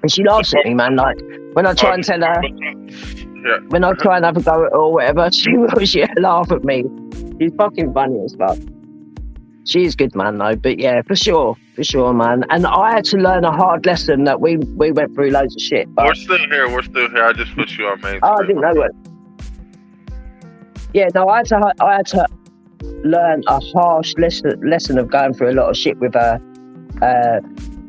Speaker 5: And she laughs at me, man, like, when I try and tell her, when I try and have a go at her or whatever, she'll laugh at me. She's fucking funny as fuck. She is good, man, though, but yeah, for sure, man. And I had to learn a hard lesson that we went through loads of shit. But...
Speaker 8: We're still here. I just put you on main.
Speaker 5: Oh, I didn't know it. Yeah, no, I had to learn a harsh lesson of going through a lot of shit with her,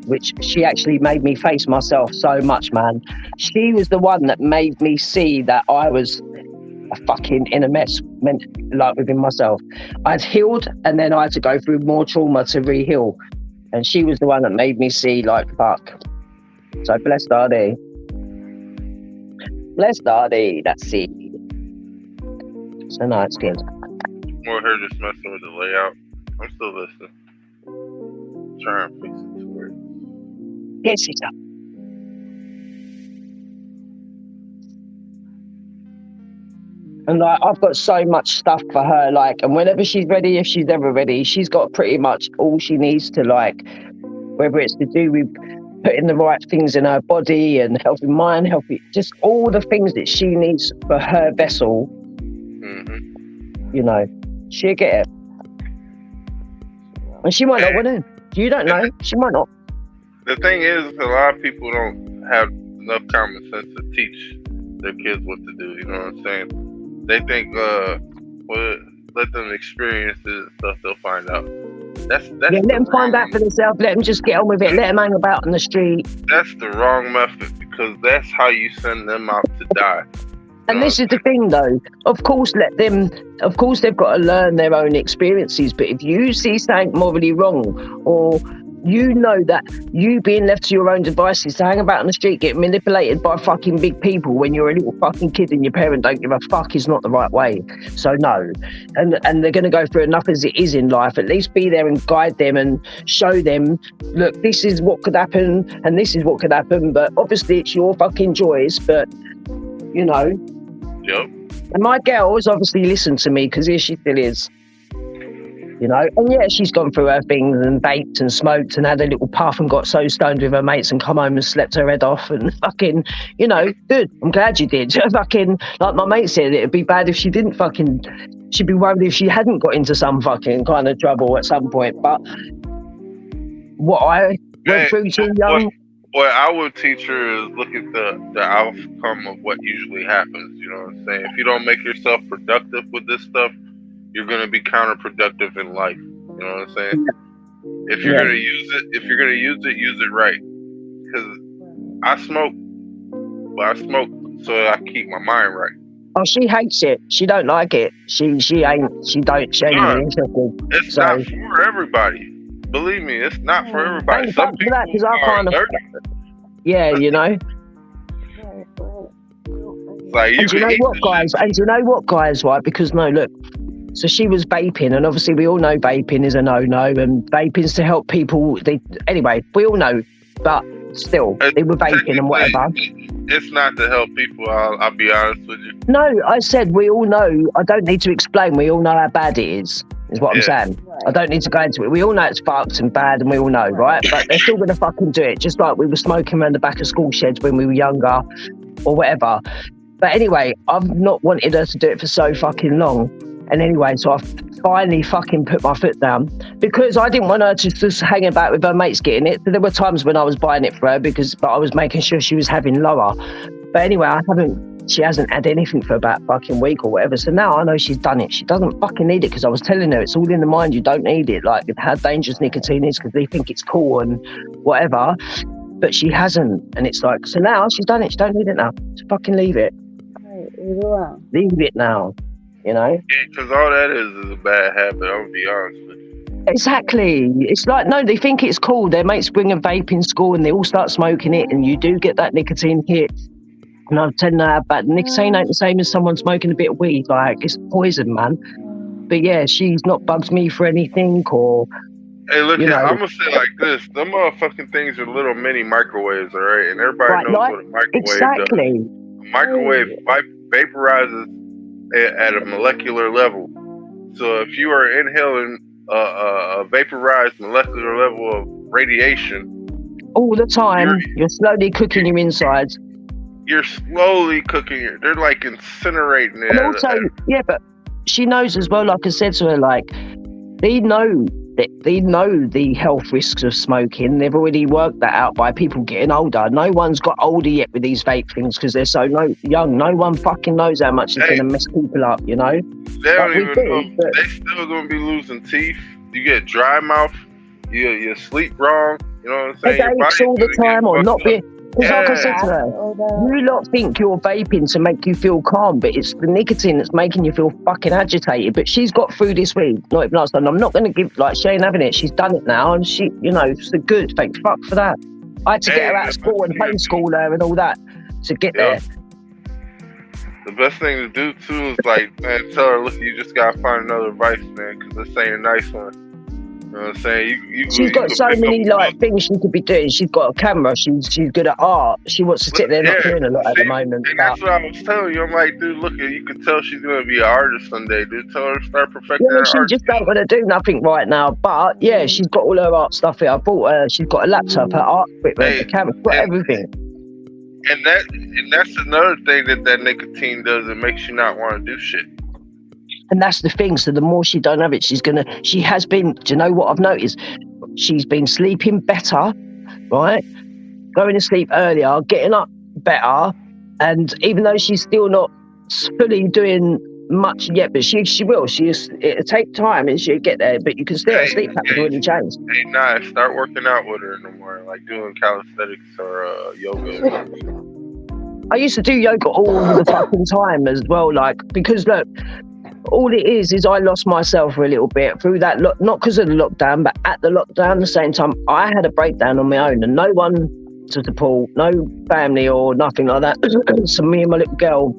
Speaker 5: which she actually made me face myself so much, man. She was the one that made me see that I was fucking in a mess, like within myself. I'd healed, and then I had to go through more trauma to re-heal, and she was the one that made me see, like, fuck. So bless Dardy, that's it. So no, it's good.
Speaker 8: More her just messing with the layout. I'm still listening. Try and fix it to where.
Speaker 5: Yes, it's up. And like, I've got so much stuff for her, like, and whenever she's ready, if she's ever ready, she's got pretty much all she needs to, like, whether it's to do with putting the right things in her body and helping mine, just all the things that she needs for her vessel. You know, she'll get it. And she might not want to. You don't know. She might not.
Speaker 8: The thing is, a lot of people don't have enough common sense to teach their kids what to do. You know what I'm saying? They think, let them experience it and stuff, they'll find out. That's
Speaker 5: let them find out for themselves. Let them just get on with it. Let them hang about on the street.
Speaker 8: That's the wrong method, because that's how you send them out to die.
Speaker 5: And this is the thing, though. Of course, they've got to learn their own experiences. But if you see something morally wrong, or you know that you being left to your own devices to hang about on the street, get manipulated by fucking big people when you're a little fucking kid and your parent don't give a fuck, is not the right way. So no. And they're going to go through enough as it is in life. At least be there and guide them and show them, look, this is what could happen and this is what could happen. But obviously it's your fucking choice. But, you know.
Speaker 8: Yep.
Speaker 5: And my girl has obviously listened to me, because here she still is. you know. And yeah, she's gone through her things and vaped and smoked and had a little puff and got so stoned with her mates and come home and slept her head off and fucking, you know, good. I'm glad you did. Fucking, like my mate said, it'd be bad if she didn't fucking, she'd be worried if she hadn't got into some fucking kind of trouble at some point. But what I went through too young.
Speaker 8: What I would teach her is look at the outcome of what usually happens. You know what I'm saying? If you don't make yourself productive with this stuff, you're gonna be counterproductive in life. You know what I'm saying? If you're gonna use it, use it right. Because I smoke, but I smoke so I keep my mind right.
Speaker 5: Oh, she hates it. She don't like it. She ain't interested.
Speaker 8: It's not for everybody. Believe me, it's not for everybody. Some people are allergic.
Speaker 5: Yeah, you know.
Speaker 8: Like,
Speaker 5: and do you know what, guys? Right? Because no, look. So she was vaping, and obviously we all know vaping is a no-no, and vaping's to help people. Anyway, we all know, but still, they were vaping and whatever.
Speaker 8: It's not to help people. I'll be honest with you.
Speaker 5: No, I said we all know. I don't need to explain. We all know how bad it is what I'm saying. Right. I don't need to go into it. We all know it's fucked and bad, and we all know, right? But they're still going to fucking do it, just like we were smoking around the back of school sheds when we were younger, or whatever. But anyway, I've not wanted her to do it for so fucking long. And anyway, so I finally fucking put my foot down because I didn't want her to just hang about with her mates getting it. So there were times when I was buying it for her but I was making sure she was having lower. But anyway, she hasn't had anything for about fucking week or whatever. So now I know she's done it. She doesn't fucking need it because I was telling her it's all in the mind. You don't need it. Like how dangerous nicotine is because they think it's cool and whatever. But she hasn't. And it's like, so now she's done it. She don't need it now. Just fucking leave it. Leave it now. You know?
Speaker 8: Yeah, because all that is a bad habit. I'm gonna be honest with you.
Speaker 5: Exactly. It's like, no, they think it's cool. Their mates bring a vape in school and they all start smoking it, and you do get that nicotine hit. And I'm telling her, but nicotine ain't the same as someone smoking a bit of weed. Like, it's poison, man. But yeah, she's not bugged me for anything or.
Speaker 8: Hey, look, I'm gonna say it like this: them motherfucking things are little mini microwaves, all right? And everybody knows what a microwave does. A microwave vaporizes at a molecular level. So if you are inhaling a vaporized molecular level of radiation
Speaker 5: all the time, you're slowly cooking your insides.
Speaker 8: You're slowly cooking it. They're like incinerating it.
Speaker 5: And also, but she knows as well, like I said to her, like they know the health risks of smoking. They've already worked that out by people getting older. No one's got older yet with these vape things because they're so young. No one fucking knows how much it's going to mess people up, you know?
Speaker 8: They don't even know. They still going to be losing teeth. You get dry mouth. You sleep wrong. You know what I'm saying?
Speaker 5: Headaches all the time or not being... Because like I said to her, you lot think you're vaping to make you feel calm, but it's the nicotine that's making you feel fucking agitated. But she's got through this week, not even last time. I'm not going to give, like, she ain't having it. She's done it now, and she, you know, it's good. Thank fuck for that. I had to get her out of school and homeschool her and all that to get there.
Speaker 8: The best thing to do, too, is, like, man, tell her, look, you just got to find another vice, man, because this ain't a nice one. You know what I'm saying?
Speaker 5: She's got so many things she could be doing. She's got a camera. She's good at art. She wants to sit there not doing a lot at the moment.
Speaker 8: And that's what I was telling you. I'm like, dude, look, you can tell she's gonna be an artist someday, dude. Tell her to start perfecting her art.
Speaker 5: She just don't want to do nothing right now. But yeah, she's got all her art stuff here. I bought her. She's got a laptop, her art equipment, the camera, got everything.
Speaker 8: And that's another thing that nicotine does. It makes you not want to do shit.
Speaker 5: And that's the thing. So the more she don't have it, she has been, do you know what I've noticed? She's been sleeping better, right? Going to sleep earlier, getting up better. And even though she's still not fully doing much yet, but she will. It'll take time and she'll get there, but you can still sleep pattern really change.
Speaker 8: Hey, nice. Start working out with her in the morning, like doing calisthenics or yoga.
Speaker 5: I used to do yoga all the fucking time as well, like, because look, all it is I lost myself for a little bit through that, not because of the lockdown, but at the lockdown, at the same time, I had a breakdown on my own and no one to support, no family or nothing like that. So me and my little girl,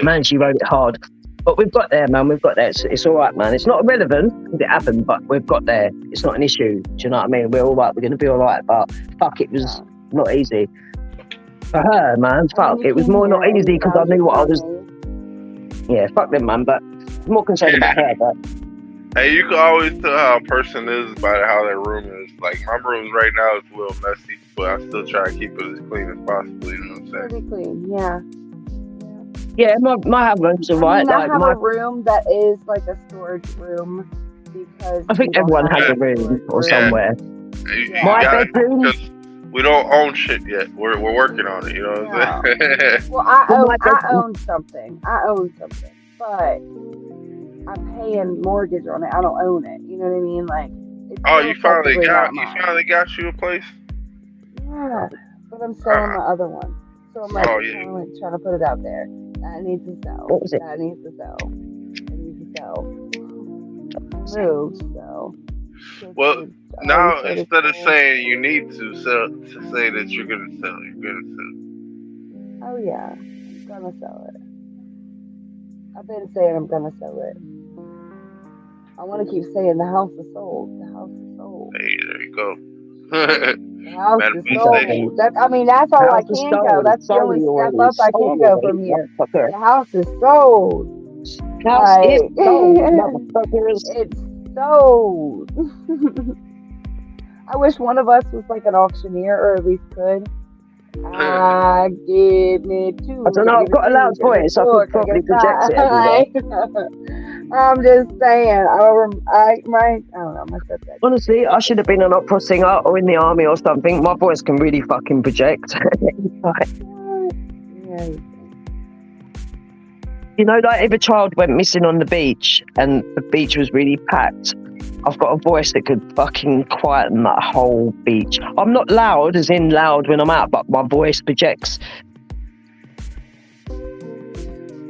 Speaker 5: man, she rode it hard. But we've got there, man, we've got there. It's all right, man. It's not irrelevant because it happened, but we've got there. It's not an issue. Do you know what I mean? We're all right. We're going to be all right. But fuck, it was not easy. For her, man, fuck. It was more not easy because I knew what I was... Yeah, fuck them, man, but I'm more concerned about her, but...
Speaker 8: Hey, you can always tell how a person is by how their room is. Like my room right now is a little messy, but I still try to keep it as clean as possible. You know what I'm saying?
Speaker 4: Pretty clean, yeah.
Speaker 5: Yeah, my room's alright.
Speaker 4: I have a room that is like a storage room because
Speaker 5: I think everyone has a room or somewhere.
Speaker 8: My bedroom. We don't own shit yet. We're working on it. You know what I'm saying?
Speaker 4: Well, I own something. But I'm paying mortgage on it. I don't own it. You know what I mean? Like.
Speaker 8: You finally got you a place.
Speaker 4: Yeah, but I'm selling my other one, so I'm like, kind of like trying to put it out there. That needs to sell.
Speaker 5: What was it?
Speaker 4: That needs to sell. Move. So.
Speaker 8: Well, now instead of saying you need to sell, to say that you're gonna sell.
Speaker 4: Oh yeah, I'm gonna sell it. I've been saying I'm gonna sell it. I want to keep saying the house is sold. The house is sold.
Speaker 8: Hey, there you go.
Speaker 4: The house is sold. That's all I can go. That's the only step up I can go from here. The house is sold.
Speaker 5: House is sold, motherfuckers.
Speaker 4: It's sold. I wish one of us was like an auctioneer, or at least could. Give me two.
Speaker 5: I don't know. I've got a loud voice. I could probably project it everywhere.
Speaker 4: I'm just saying. I don't know. My stepdad.
Speaker 5: Honestly, I should have been an opera singer or in the army or something. My voice can really fucking project. You know, like if a child went missing on the beach and the beach was really packed, I've got a voice that could fucking quieten that whole beach. I'm not loud, as in loud when I'm out, but my voice projects.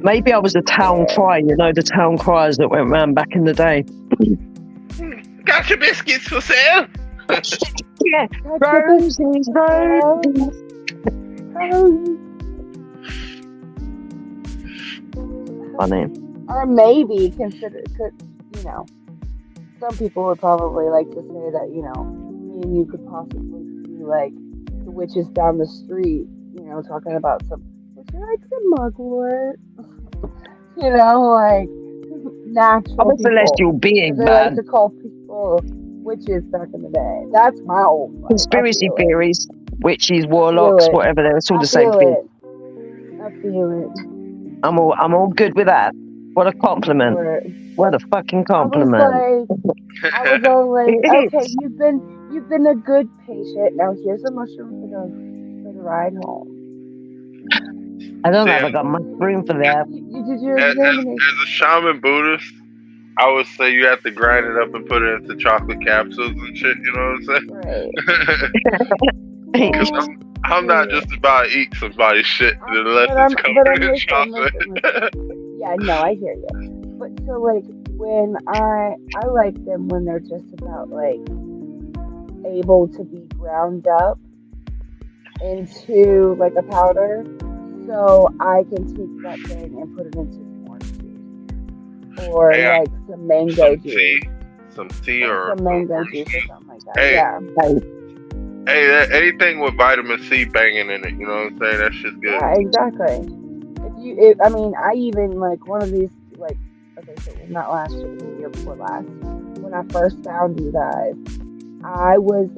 Speaker 5: Maybe I was a town crier, you know, the town criers that went around back in the day.
Speaker 8: Got your biscuits for sale?
Speaker 5: Yeah, roses. Funny.
Speaker 4: Or maybe some people would probably like to say that, me and you could possibly be like the witches down the street, talking about would you like some mugwort? Like natural.
Speaker 5: I'm a celestial being,
Speaker 4: they
Speaker 5: man.
Speaker 4: like to call people witches back in the day. That's my old life.
Speaker 5: Conspiracy theories, witches, warlocks, whatever. It's all the same thing.
Speaker 4: I feel it.
Speaker 5: I'm all good with that. What a compliment. What a fucking compliment.
Speaker 4: I was all like, okay, you've been a good patient. Now here's a mushroom for the ride home.
Speaker 5: I don't know if I got much room for that.
Speaker 4: You did your
Speaker 8: as a shaman Buddhist, I would say you have to grind it up and put it into chocolate capsules and shit, you know what I'm saying? Right. I'm not just about to eat somebody's shit unless it's covered in chocolate.
Speaker 4: Yeah, no, I hear you. But so like when I like them when they're just about like able to be ground up into like a powder, so I can take that thing and put it into orange juice or like some mango juice,
Speaker 8: some tea or
Speaker 4: some mango juice or something like that.
Speaker 8: Hey.
Speaker 4: Yeah.
Speaker 8: Hey, anything with vitamin C banging in it, you know what I'm saying? That shit's good.
Speaker 4: Yeah, exactly. I even like one of these, like, okay, so not last year, the year before last, when I first found you guys, I was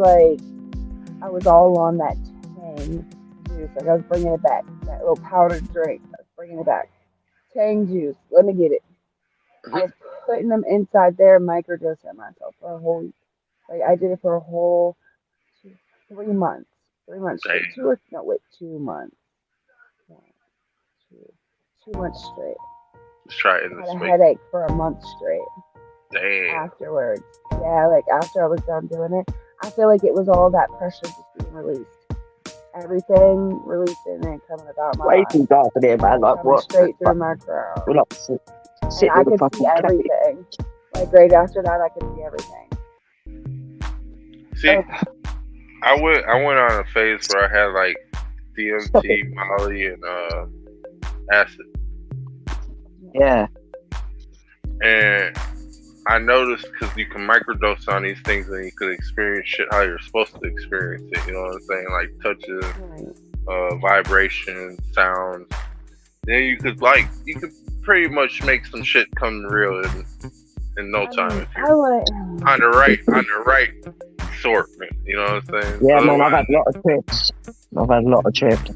Speaker 4: all on that Tang juice. Like, I was bringing it back, that little powdered drink. I was bringing it back. Tang juice, let me get it. I was putting them inside there, microdosing myself for a whole week. Like, I did it for a whole 3 months. 3 months straight. 2 months. 2 months straight.
Speaker 8: Just try it in
Speaker 4: I had a headache for a month straight.
Speaker 8: Damn.
Speaker 4: Afterwards. Yeah, like after I was done doing it, I feel like it was all that pressure just being released. Everything releasing and coming about my
Speaker 5: way too dark for there, man. Like what?
Speaker 4: Straight through my crown.
Speaker 5: And
Speaker 4: I could see everything. Like right after that, I could see everything.
Speaker 8: See, I went on a phase where I had like DMT, Molly, and acid.
Speaker 5: Yeah.
Speaker 8: And I noticed because you can microdose on these things and you could experience shit how you're supposed to experience it. You know what I'm saying? Like touches, vibrations, sounds. Then you could pretty much make some shit come real. And in no time.
Speaker 4: I like
Speaker 8: On the right assortment. You know what I'm saying?
Speaker 5: Yeah, man, I've had a lot of trips.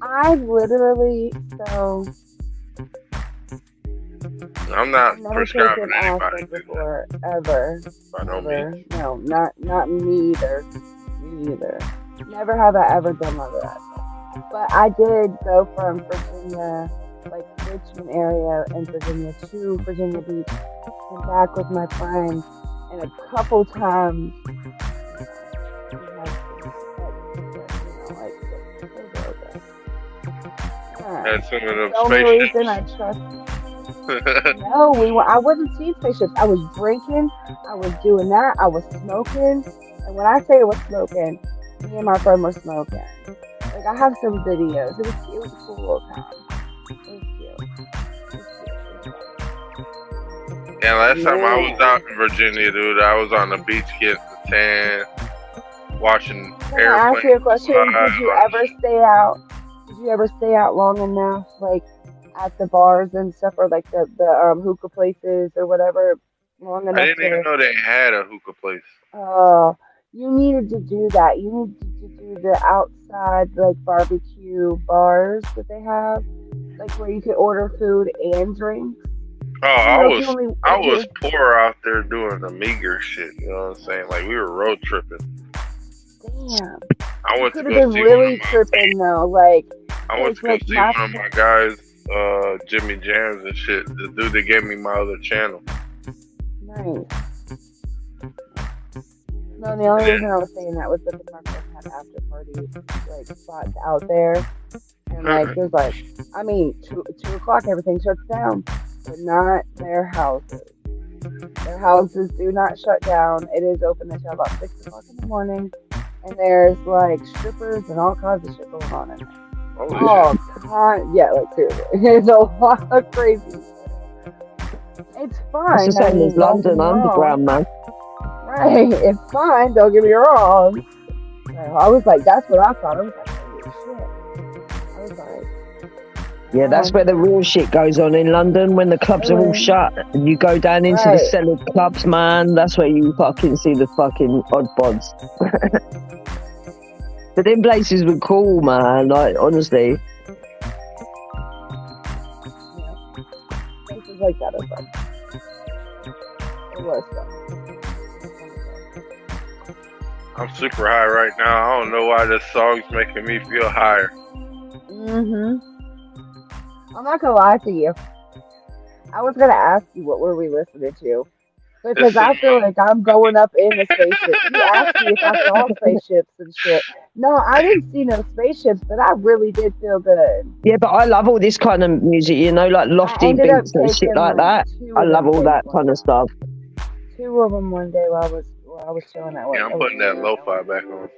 Speaker 4: I literally
Speaker 8: I'm not
Speaker 4: I've never
Speaker 8: prescribing
Speaker 4: taken
Speaker 8: anybody
Speaker 4: acid before, ever.
Speaker 8: by no
Speaker 4: Never.
Speaker 8: means.
Speaker 4: No, not me either. Me either. Never have I ever done none of that stuff. But I did go from Virginia, like Richmond area in Virginia, to Virginia Beach and back with my friends, and a couple times
Speaker 8: Had some of them
Speaker 4: the only reason I
Speaker 8: spaceships.
Speaker 4: trust. No, I wasn't seeing spaceships. I was drinking. I was doing that. I was smoking. And when I say I was smoking, me and my friend were smoking. Like I have some videos. It was a cool little time. It was cute.
Speaker 8: Yeah, last time I was out in Virginia, dude, I was on the beach getting the tan, watching
Speaker 4: Can I ask you a question?
Speaker 8: fly.
Speaker 4: Did you ever stay out? Did you ever stay out long enough, like at the bars and stuff, or like the hookah places or whatever, long enough?
Speaker 8: I didn't even know they had a hookah place.
Speaker 4: Oh, you needed to do that. You needed to do the outside like barbecue bars that they have, like where you could order food and drinks.
Speaker 8: Oh, I was poor out there doing the meager shit. You know what I'm saying? Like we were road tripping.
Speaker 4: Damn.
Speaker 8: I went to
Speaker 4: Could
Speaker 8: go
Speaker 4: have been
Speaker 8: see
Speaker 4: really tripping though. Like
Speaker 8: I went to go see one of my guys, Jimmy Jams and shit. The dude that gave me my other channel.
Speaker 4: Nice. No, the only reason I was saying that was because my friends had after parties, like spots out there, and like there's like, I mean, 2 o'clock everything shuts down, but not their houses. Their houses do not shut down. It is open until about 6 o'clock in the morning, and there's like strippers and all kinds of shit going on in there. Yeah, like seriously, there's a lot of crazy shit. It's fun.
Speaker 5: It's the same as London Underground, man.
Speaker 4: Right, it's fine, don't get me wrong. I was like, that's what I thought. I was like, holy shit. I was like,
Speaker 5: yeah, that's where the real shit goes on in London when the clubs are all shut and you go down into the cellar clubs, man. That's where you fucking see the fucking odd bods. But them places were cool, man. Like, honestly.
Speaker 4: Yeah. Places like that are fun. It was fun.
Speaker 8: I'm super high right now. I don't know why this song's making me feel higher.
Speaker 4: I'm not gonna lie to you. I was gonna ask you what were we listening to, because I feel like I'm going up in the spaceship. You asked me if I saw spaceships and shit. No, I didn't see no spaceships, but I really did feel good.
Speaker 5: Yeah, but I love all this kind of music, you know, like lofty beats and shit like that. I love all that kind of stuff.
Speaker 4: 2 of them one day while I was chilling at work.
Speaker 8: Yeah, I'm putting that lo-fi back on.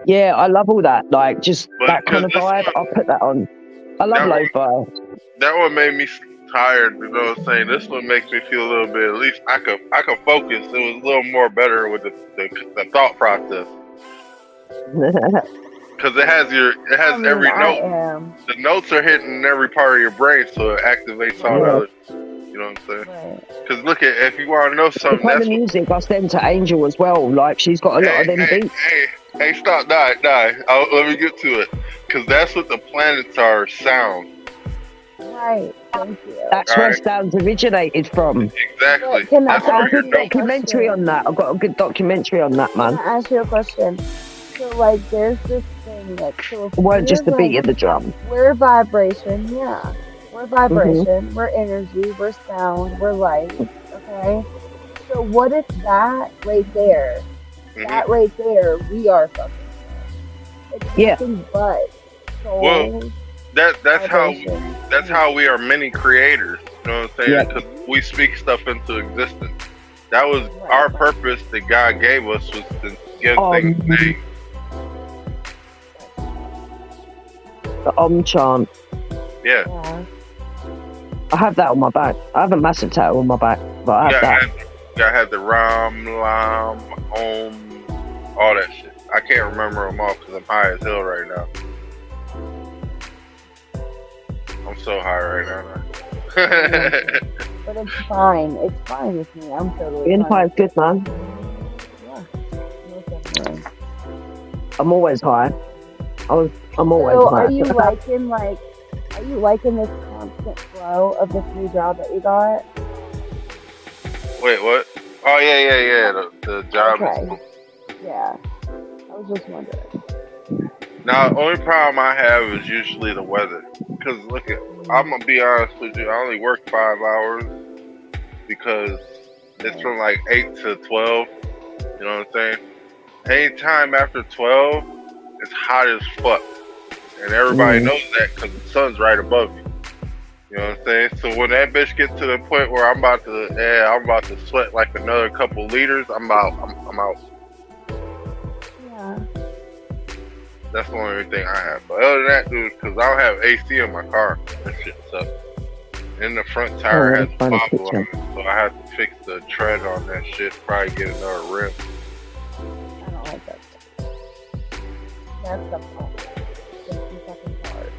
Speaker 5: Yeah, I love all that. Like, just that kind of vibe. I'll put that on. I love lo-fi.
Speaker 8: That one made me tired, you know what I'm saying? This one makes me feel a little bit, at least I could focus. It was a little more better with the thought process. Because it has every note. The notes are hitting every part of your brain, so it activates all the others. You know what I'm saying? Because look at, if you want to know something,
Speaker 5: the kind of music I send to Angel as well. Like, she's got a lot of them beats.
Speaker 8: Hey, stop, die. Let me get to it. Because that's what the planets are sound.
Speaker 4: Right, thank you.
Speaker 5: That's where sounds originated from.
Speaker 8: Exactly.
Speaker 5: I've got a good documentary on that. I've got a good documentary on that, man.
Speaker 4: Can I ask you a question? So, like, there's this thing that... So
Speaker 5: it weren't just the beat of the drum.
Speaker 4: We're vibration, yeah. We're vibration, we're energy, we're sound, we're light, okay? So what if that right there, we are fucking it's nothing but soul.
Speaker 8: Well, that's how we are many creators, you know what I'm saying? Because we speak stuff into existence. That was our purpose that God gave us, was to give things names.
Speaker 5: The chant.
Speaker 8: Yeah.
Speaker 5: I have that on my back. I have a massive tattoo on my back, but I have that.
Speaker 8: You gotta have the Ram, Lam, Om, all that shit. I can't remember them all because I'm high as hell right now. I'm so high right now.
Speaker 4: But But it's fine. It's fine with me. I'm totally
Speaker 5: Being
Speaker 4: fine.
Speaker 5: high is good, man.
Speaker 4: Yeah, most definitely.
Speaker 5: I'm always high. I'm always
Speaker 4: So,
Speaker 5: high.
Speaker 4: are you liking this constant flow of this new job that you got?
Speaker 8: Wait, what? Oh yeah. The job.
Speaker 4: Okay. Yeah. I was just wondering.
Speaker 8: Now, the only problem I have is usually the weather. Because I'm gonna be honest with you, I only work 5 hours because it's from like 8 to 12. You know what I'm saying? Anytime after 12, it's hot as fuck, and everybody knows that because the sun's right above you. You know what I'm saying? So when that bitch gets to the point where I'm about to sweat like another couple liters, I'm out. I'm out.
Speaker 4: Yeah.
Speaker 8: That's the only thing I have. But other than that, dude, because I don't have AC in my car, that shit sucks. And the front tire has a bobble on it, so I have to fix the tread on that shit. Probably get another rim.
Speaker 4: I don't like that stuff. That's the problem. It's too fucking hard.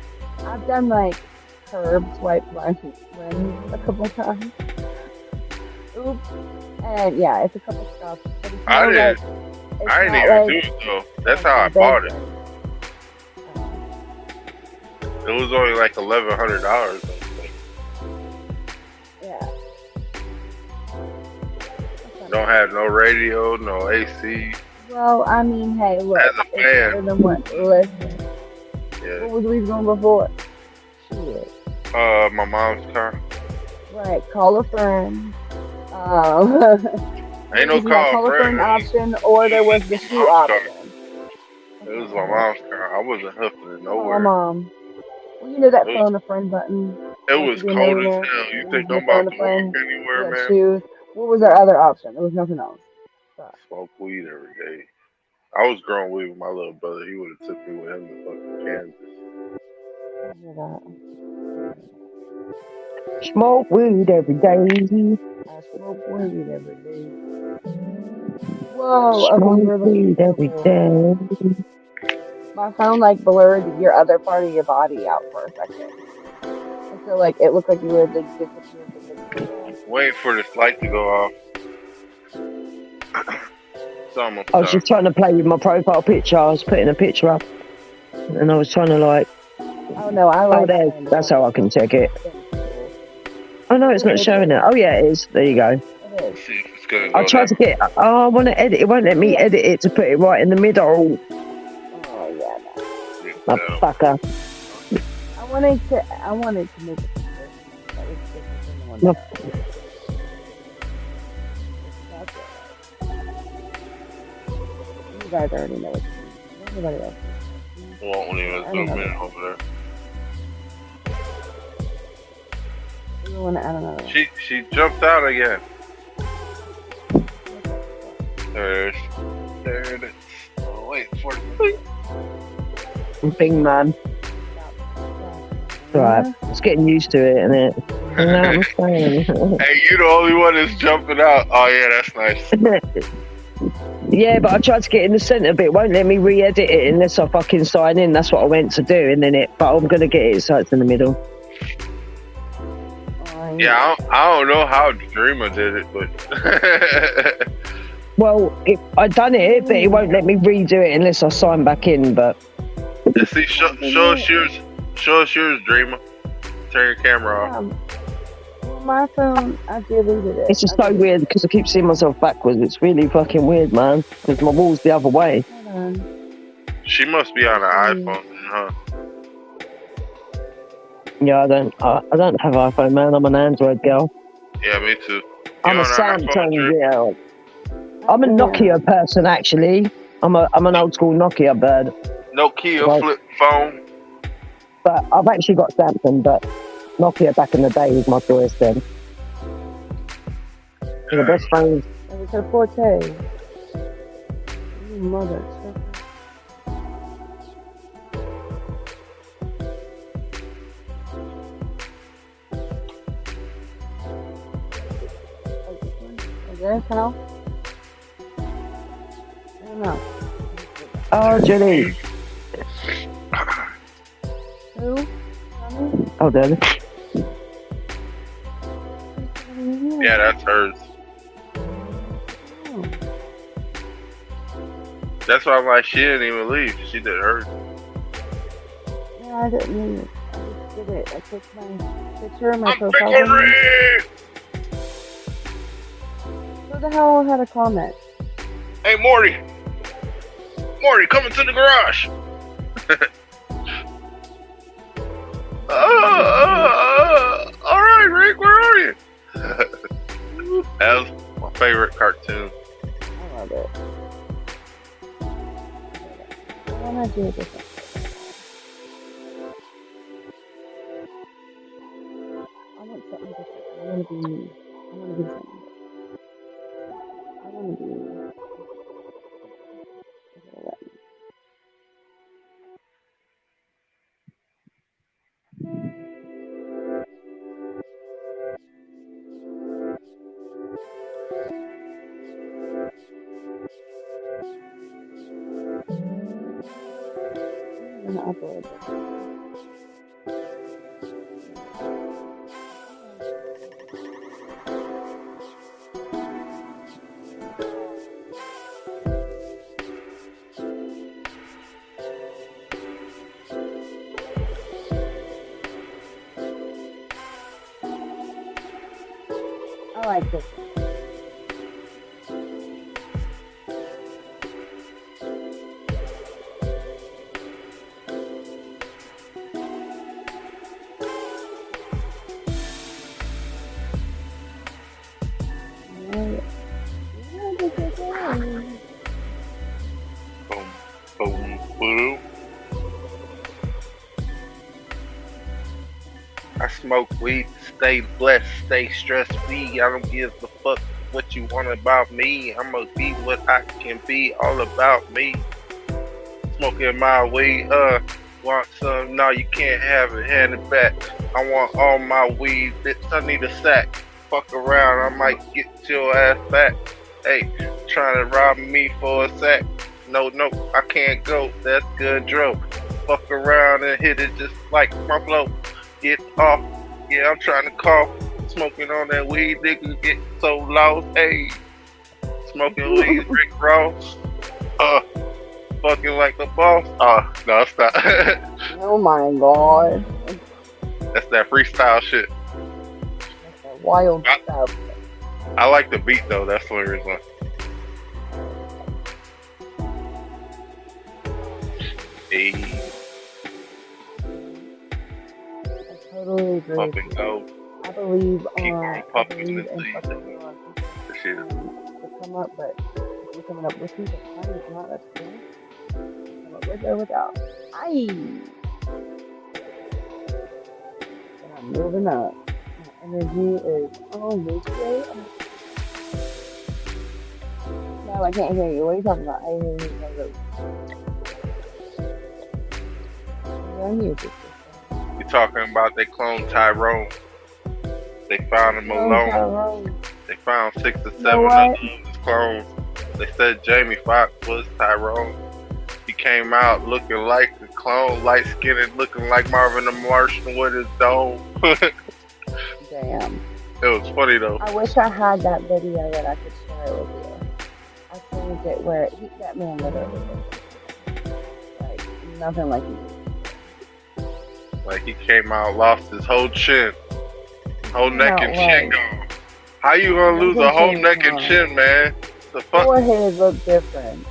Speaker 4: I've done like curb swipe rims a couple times. Oops. And yeah, it's a couple stuff. But it's
Speaker 8: I didn't even do it though. That's how I bought it. It was only like $1,100.
Speaker 4: Yeah.
Speaker 8: Don't have no radio, no AC.
Speaker 4: Well, I mean, hey, look.
Speaker 8: As a fan.
Speaker 4: Listen.
Speaker 8: Yeah.
Speaker 4: What was we doing before? Shit.
Speaker 8: My mom's car.
Speaker 4: Right. Call a friend.
Speaker 8: Ain't no call
Speaker 4: a friend option, or there was the shoe option.
Speaker 8: It was my mom's car. I wasn't hoofing it nowhere.
Speaker 4: My mom. Well, you know that phone a friend button.
Speaker 8: It was cold as hell. You think I'm about to walk anywhere, man?
Speaker 4: Shoes. What was our other option? There was nothing else.
Speaker 8: Smoke weed every day. I was growing weed with my little brother. He would have took me with him to fucking Kansas.
Speaker 5: Smoke weed every day.
Speaker 4: I smoke weed every day. Whoa.
Speaker 5: Smoke weed every day.
Speaker 4: My phone like blurred your other part of your body out for a second. I feel like it looked like you were like disappearing.
Speaker 8: Wait for this light to go off.
Speaker 5: I was just trying to play with my profile picture. I was putting a picture up, and I was trying to like.
Speaker 4: Oh no, I like.
Speaker 5: Oh, there. That's how I can check it. Oh no, it's not showing it. Oh yeah, it is. There you go.
Speaker 4: It is.
Speaker 8: See if it's gonna go
Speaker 5: I tried to get. Oh, I want to edit. It won't let me edit it to put it right in the middle.
Speaker 4: Oh yeah.
Speaker 5: No. Fucker.
Speaker 4: I wanted to make it. That was different than the one. No. You guys already know it. Nobody else.
Speaker 8: Won't even zoom in over there.
Speaker 4: You want to add another one?
Speaker 8: She jumped out again. There it is. Oh, wait for it.
Speaker 5: Bing man. Right, it's getting used to it, isn't it?
Speaker 8: Hey, you the only one that's jumping out. Oh yeah, that's nice.
Speaker 5: Yeah, but I tried to get in the centre, but it won't let me re-edit it unless I fucking sign in. That's what I went to do, and then but I'm gonna get it so it's in the middle.
Speaker 8: Yeah, I don't know how Dreamer did it, but
Speaker 5: well, I done it, but it won't let me redo it unless I sign back in. But
Speaker 8: see, show us yours, Dreamer. Turn your camera off.
Speaker 4: Well, my phone, I deleted it.
Speaker 5: It's just so weird because I keep seeing myself backwards. It's really fucking weird, man. Because my wall's the other way.
Speaker 4: Hold on.
Speaker 8: She must be on an iPhone, huh?
Speaker 5: Yeah, I don't have iPhone, man. I'm an Android girl.
Speaker 8: Yeah, me too.
Speaker 5: I'm a Samsung girl. I'm a Nokia person, actually. I'm an old school Nokia bird.
Speaker 8: Nokia flip phone.
Speaker 5: But I've actually got Samsung, but Nokia back in the day was my choice then. The best phones.
Speaker 4: It was her forte. You mother. This how? I don't know.
Speaker 5: Oh, Jenny.
Speaker 4: Who?
Speaker 5: Oh, Daddy.
Speaker 8: Yeah, that's hers.
Speaker 4: Oh.
Speaker 8: That's why I'm like, she didn't even leave. She did hers.
Speaker 4: Yeah, I didn't mean it. I just did it. I took my picture and my
Speaker 8: I'm
Speaker 4: profile. Who the hell had a comment?
Speaker 8: Hey, Morty. Morty, come into the garage. All right, Rick, where are you? That was my favorite cartoon.
Speaker 4: I love it. I want to do it different. I want something different. I want to be me. I want to be something. I want to be me. I'm going to upload this. I like this.
Speaker 8: Boom, boom, boom. I smoke weed, stay blessed, stay stress free. I don't give a fuck what you want about me. I'ma be what I can be, all about me. Smoking my weed, want some? No, you can't have it, hand it back. I want all my weed, bitch, I need a sack. Fuck around, I might get your ass back. Hey, trying to rob me for a sack. No, I can't go, that's good dro. Fuck around and hit it just like my flow. Get off, yeah, I'm trying to cough. Smoking on that weed, niggas get so lost. Hey, smoking weed, Rick Ross. Fucking like the boss. No, it's not.
Speaker 4: Oh my god.
Speaker 8: That's that freestyle shit.
Speaker 4: That's that wild stuff.
Speaker 8: I like the beat though, that's the only reason. Hey.
Speaker 4: Totally agree.
Speaker 8: Pumping out.
Speaker 4: I believe
Speaker 8: Keep
Speaker 4: in
Speaker 8: pumping
Speaker 4: fucking to come up, but if you're coming up with me, the time is not up to me. Come up with or without. Aye. And I'm moving up. My energy is on this way. No, I can't hear you. What are you talking about? I hear you. You're music.
Speaker 8: You're talking about they cloned Tyrone. They found him alone. They found 6 or 7 of his clones. They said Jamie Foxx was Tyrone. He came out looking like a clone, light skinned, looking like Marvin the Martian with his dome.
Speaker 4: Damn.
Speaker 8: It was funny though.
Speaker 4: I wish I had that video that I could share with you. I think it where that man literally was like nothing like he.
Speaker 8: Like he came out, lost his whole chin, whole neck and chin gone. How you gonna lose a whole neck and chin, man? The fuck?
Speaker 4: Forehead looked different.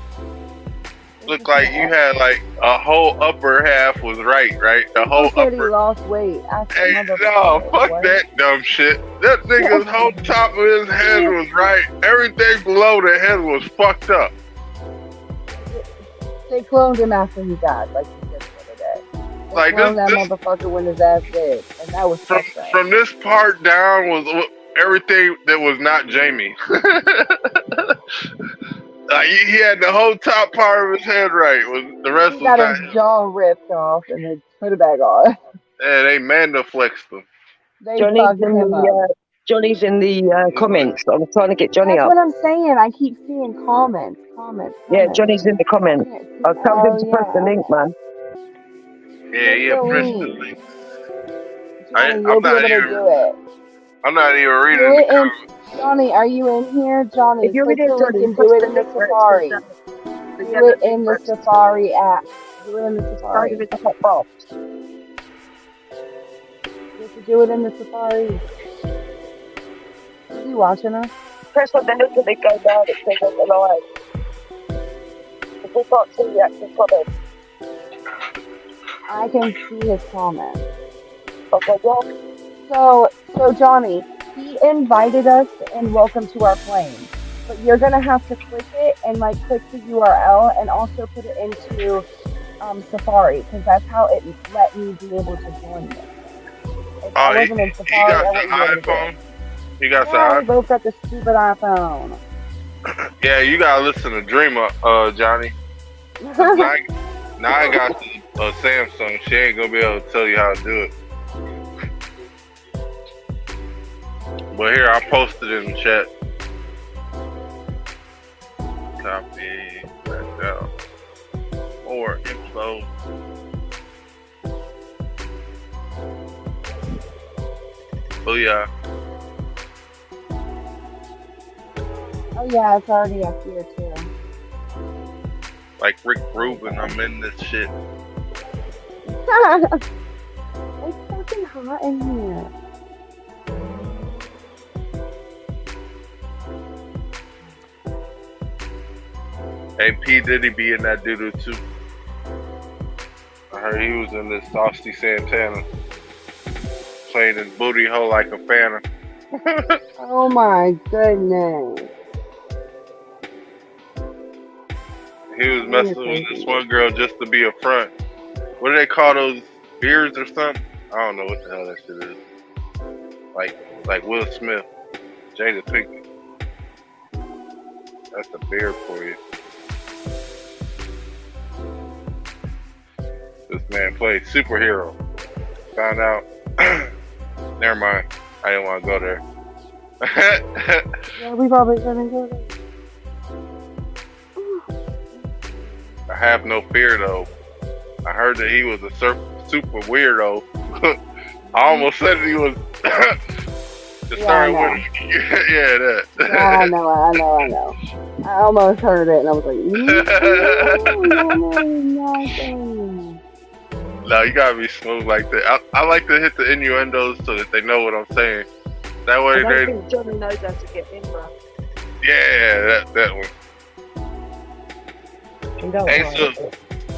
Speaker 8: Looked like you had like a whole upper half was right? The whole upper.
Speaker 4: He lost weight.
Speaker 8: Hey, no, fuck that dumb shit. That nigga's whole top of his head was right. Everything below the head was fucked up.
Speaker 4: They cloned him after he died, like you said the other day. They
Speaker 8: like
Speaker 4: cloned that motherfucker when his ass dead, and that was
Speaker 8: from this part down was everything that was not Jamie. He had the whole top part of his head right. The rest was not.
Speaker 4: He got his jaw ripped off and then put it back on.
Speaker 8: Yeah, they Manda-flexed him.
Speaker 5: Johnny's in the comments. I'm trying to get Johnny up.
Speaker 4: That's what I'm saying. I keep seeing comments.
Speaker 5: Yeah, Johnny's in the comments. I'll tell him to press the link, man.
Speaker 8: Yeah, press the link.
Speaker 4: Johnny, you'll be able to do it.
Speaker 8: I'm not even reading the comments.
Speaker 4: Johnny, are you in here? Johnny,
Speaker 5: If you're
Speaker 4: click
Speaker 5: in
Speaker 4: the
Speaker 5: here,
Speaker 4: link
Speaker 5: Johnny,
Speaker 4: and
Speaker 5: press
Speaker 4: do it
Speaker 5: the
Speaker 4: in the
Speaker 5: link where it says
Speaker 4: Safari.
Speaker 5: the
Speaker 4: Do
Speaker 5: yellow
Speaker 4: it
Speaker 5: thing
Speaker 4: in
Speaker 5: where
Speaker 4: the
Speaker 5: it says
Speaker 4: Safari app. Do it in the
Speaker 5: side
Speaker 4: Safari.
Speaker 5: of the top box.
Speaker 4: You have to do it in the Safari. Are you watching us?
Speaker 5: Press on the link and it goes down. It says on the line. If we can't see the actual comment.
Speaker 4: I can see his comment.
Speaker 5: Okay, yeah.
Speaker 4: So Johnny, he invited us and welcome to our plane. But you're gonna have to click it and like click the URL and also put it into Safari because that's how it let me be able to join this. If I wasn't in Safari,
Speaker 8: you got
Speaker 4: I wouldn't be able to do it.
Speaker 8: You got
Speaker 4: Yeah, we both got the stupid iPhone.
Speaker 8: Yeah, you gotta listen to Dreamer, Johnny. Now I got the Samsung. She ain't gonna be able to tell you how to do it. But here, I posted it in the chat. Copy back out. Or info. Oh yeah.
Speaker 4: Oh yeah, it's already up here too.
Speaker 8: Like Rick Rubin, I'm in this shit.
Speaker 4: It's fucking hot in here.
Speaker 8: Hey, P. Diddy be in that doo-doo too. I heard he was in this Saucy Santana. Playing his booty hole like a Fanta.
Speaker 4: Oh my goodness.
Speaker 8: He was messing with this one girl just to be a front. What do they call those beards or something? I don't know what the hell that shit is. Like Will Smith, Jada Pinkett. That's a beard for you. This man played superhero. Found out. Never mind. I didn't want to go there.
Speaker 4: Yeah, we probably shouldn't go there.
Speaker 8: I have no fear though. I heard that he was a super weirdo. I almost said he was.
Speaker 4: Yeah,
Speaker 8: that.
Speaker 4: Yeah, I know. I almost heard it and I was like,
Speaker 8: no, you gotta be smooth like that. I like to hit the innuendos so that they know what I'm saying. That way
Speaker 5: I think Johnny knows how to get in there.
Speaker 8: Yeah, that one. Hey,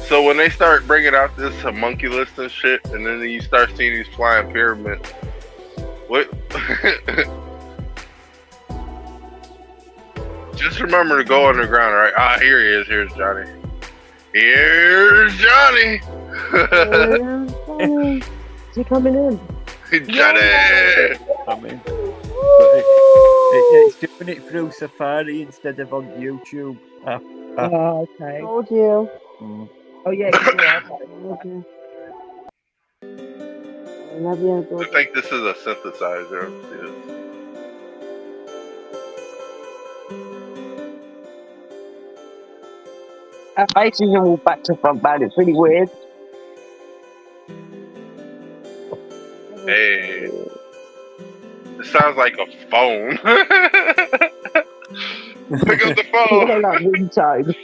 Speaker 8: so when they start bringing out this homunculus and shit, and then you start seeing these flying pyramids, what? Just remember to go underground, all right? Ah, here he is. Here's Johnny. Here's Johnny.
Speaker 5: Is he coming in?
Speaker 8: Johnny.
Speaker 9: Coming. It's doing it through Safari instead of on YouTube.
Speaker 5: Oh, okay.
Speaker 4: Told you.
Speaker 5: Oh yeah.
Speaker 4: Okay.
Speaker 8: I think this is a synthesizer.
Speaker 5: Our faces are all back to front bad. It's really weird.
Speaker 8: Hey, it sounds like a phone. Pick up the phone.
Speaker 5: Like ringtone.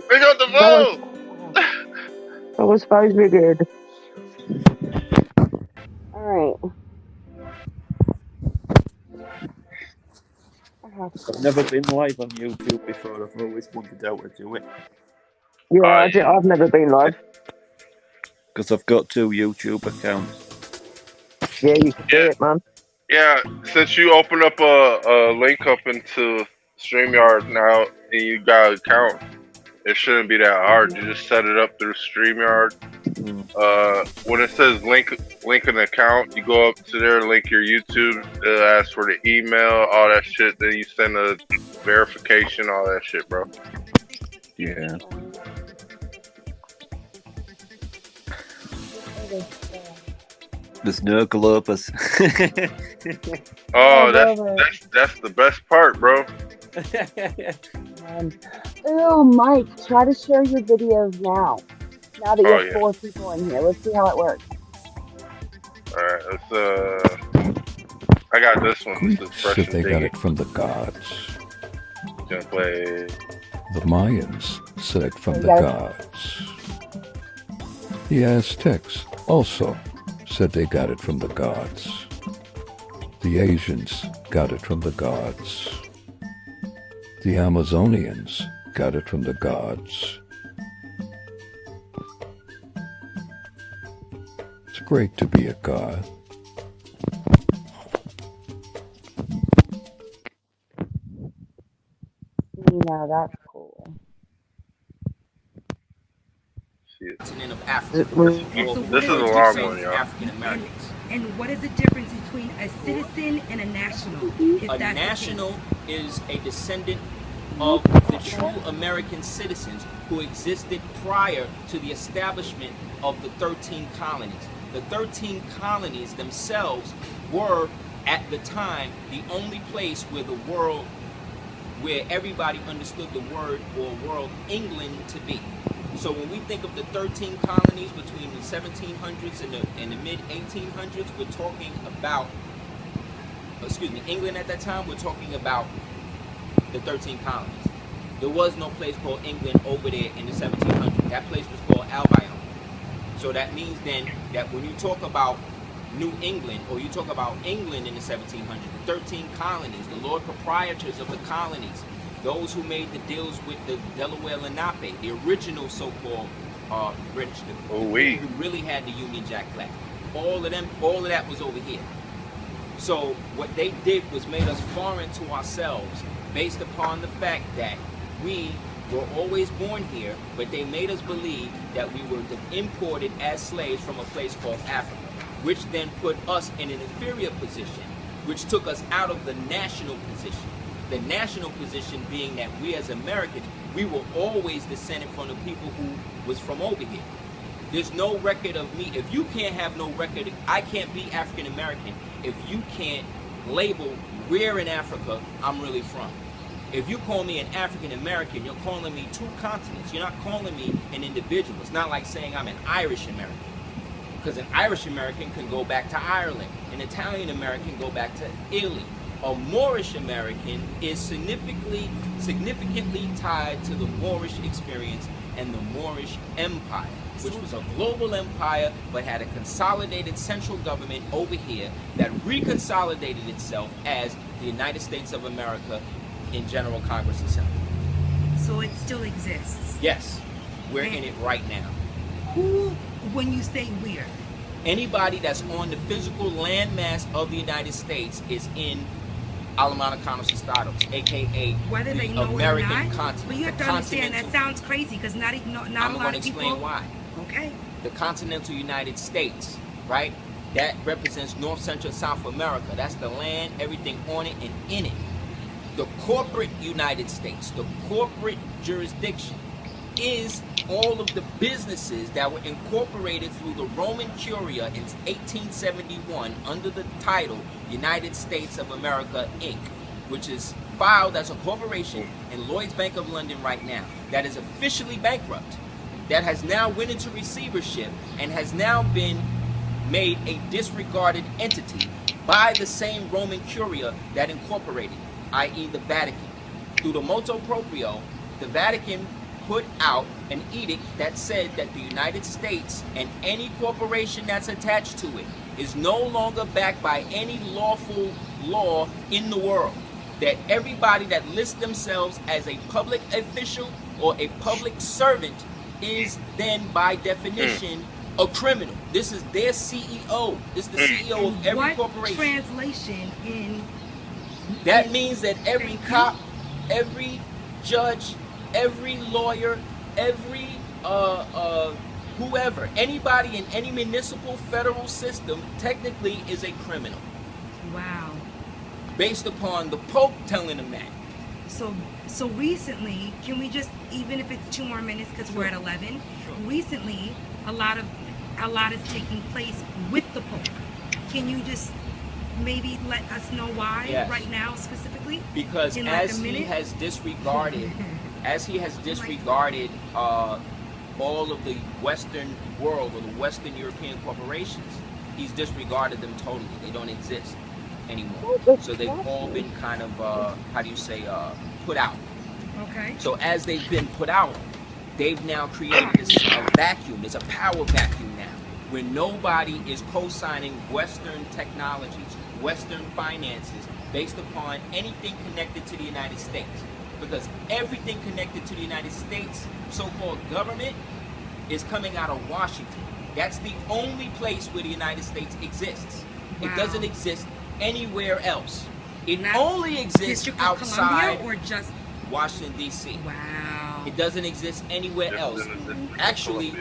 Speaker 8: Pick up the phone.
Speaker 5: That was very good.
Speaker 4: All right.
Speaker 9: I've never been live on YouTube before. I've always wondered how to do it.
Speaker 5: Yeah, I've never been live.
Speaker 9: Because I've got 2 YouTube accounts.
Speaker 5: Yeah, you can do it, man.
Speaker 8: Yeah, since you open up a link up into StreamYard now and you got an account, it shouldn't be that hard. You just set it up through StreamYard. When it says link an account, you go up to there, link your YouTube, ask for the email, all that shit. Then you send a verification, all that shit, bro.
Speaker 9: Yeah. There's no globers.
Speaker 8: Oh, that's the best part, bro.
Speaker 4: Oh, Mike, try to share your videos now. Now that you have 4 people in here, let's see how it works.
Speaker 8: All right, let's. I got this one. This is
Speaker 10: Greeks
Speaker 8: fresh
Speaker 10: said
Speaker 8: and
Speaker 10: they got
Speaker 8: diggy.
Speaker 10: it from the gods.
Speaker 8: Gonna play.
Speaker 10: The Mayans said it from the gods. The Aztecs also said they got it from the gods. The Asians got it from the gods. The Amazonians got it from the gods. It's great to be a god.
Speaker 4: Now that's cool.
Speaker 11: Continent of Africa.
Speaker 8: This is a long one, y'all.
Speaker 11: African Americans.
Speaker 12: And what is the difference between a citizen and a national?
Speaker 11: A national is a descendant of the true American citizens who existed prior to the establishment of the 13 colonies. The 13 colonies themselves were, at the time, the only place where the world, where everybody understood the word or world England to be. So when we think of the 13 colonies between the 1700s and the mid-1800s, we're talking about, England at that time, we're talking about the 13 colonies. There was no place called England over there in the 1700s. That place was called Albion. So that means then that when you talk about New England, or you talk about England in the 1700s, the 13 colonies, the Lord Proprietors of the colonies, those who made the deals with the Delaware Lenape, the original so-called British, who really had the Union Jack flag. All of that was over here. So what they did was made us foreign to ourselves based upon the fact that we were always born here, but they made us believe that we were imported as slaves from a place called Africa, which then put us in an inferior position, which took us out of the national position. The national position being that we as Americans, we were always descended from the people who was from over here. There's no record of me. If you can't have no record, I can't be African American if you can't label where in Africa I'm really from. If you call me an African American, you're calling me two continents. You're not calling me an individual. It's not like saying I'm an Irish American, because an Irish American can go back to Ireland. An Italian American go back to Italy. A Moorish American is significantly tied to the Moorish experience and the Moorish Empire, which was a global empire but had a consolidated central government over here that reconsolidated itself as the United States of America in General Congress Assembly.
Speaker 12: So it still exists?
Speaker 11: Yes, we're in it right now.
Speaker 12: Who, when you say we're?
Speaker 11: Anybody that's on the physical landmass of the United States is in Alamana Estados, aka
Speaker 12: whether
Speaker 11: the
Speaker 12: they know
Speaker 11: American
Speaker 12: it or not,
Speaker 11: continent.
Speaker 12: but you have to understand that sounds crazy because not a lot of people.
Speaker 11: I'm going to explain why.
Speaker 12: Okay.
Speaker 11: The continental United States, right? That represents North, Central, South America. That's the land, everything on it and in it. The corporate United States, the corporate jurisdiction, is all of the businesses that were incorporated through the Roman Curia in 1871 under the title United States of America, Inc., which is filed as a corporation in Lloyd's Bank of London right now, that is officially bankrupt, that has now went into receivership and has now been made a disregarded entity by the same Roman Curia that incorporated, i.e. the Vatican. Through the motu proprio, the Vatican put out an edict that said that the United States and any corporation that's attached to it is no longer backed by any lawful law in the world. That everybody that lists themselves as a public official or a public servant is then by definition a criminal. This is their CEO. This is the CEO of every corporation.
Speaker 12: Translation in
Speaker 11: that means that every cop, every judge, every lawyer, every whoever, anybody in any municipal federal system technically is a criminal.
Speaker 12: Wow. Based
Speaker 11: upon the Pope telling them that.
Speaker 12: So recently, can we just, even if it's 2 more minutes because we're at 11, recently a lot is taking place with the Pope. Can you just maybe let us know why right now specifically?
Speaker 11: Because as he has disregarded all of the Western world or the Western European corporations, he's disregarded them totally. They don't exist. anymore. So they've all been kind of, put out.
Speaker 12: Okay.
Speaker 11: So as they've been put out, they've now created this vacuum. It's a power vacuum now, where nobody is co-signing Western technologies, Western finances, based upon anything connected to the United States. Because everything connected to the United States, so-called government, is coming out of Washington. That's the only place where the United States exists. Wow. It doesn't exist anywhere else. It only exists outside
Speaker 12: or just
Speaker 11: Washington, D.C.
Speaker 12: Wow.
Speaker 11: It doesn't exist anywhere else. Actually,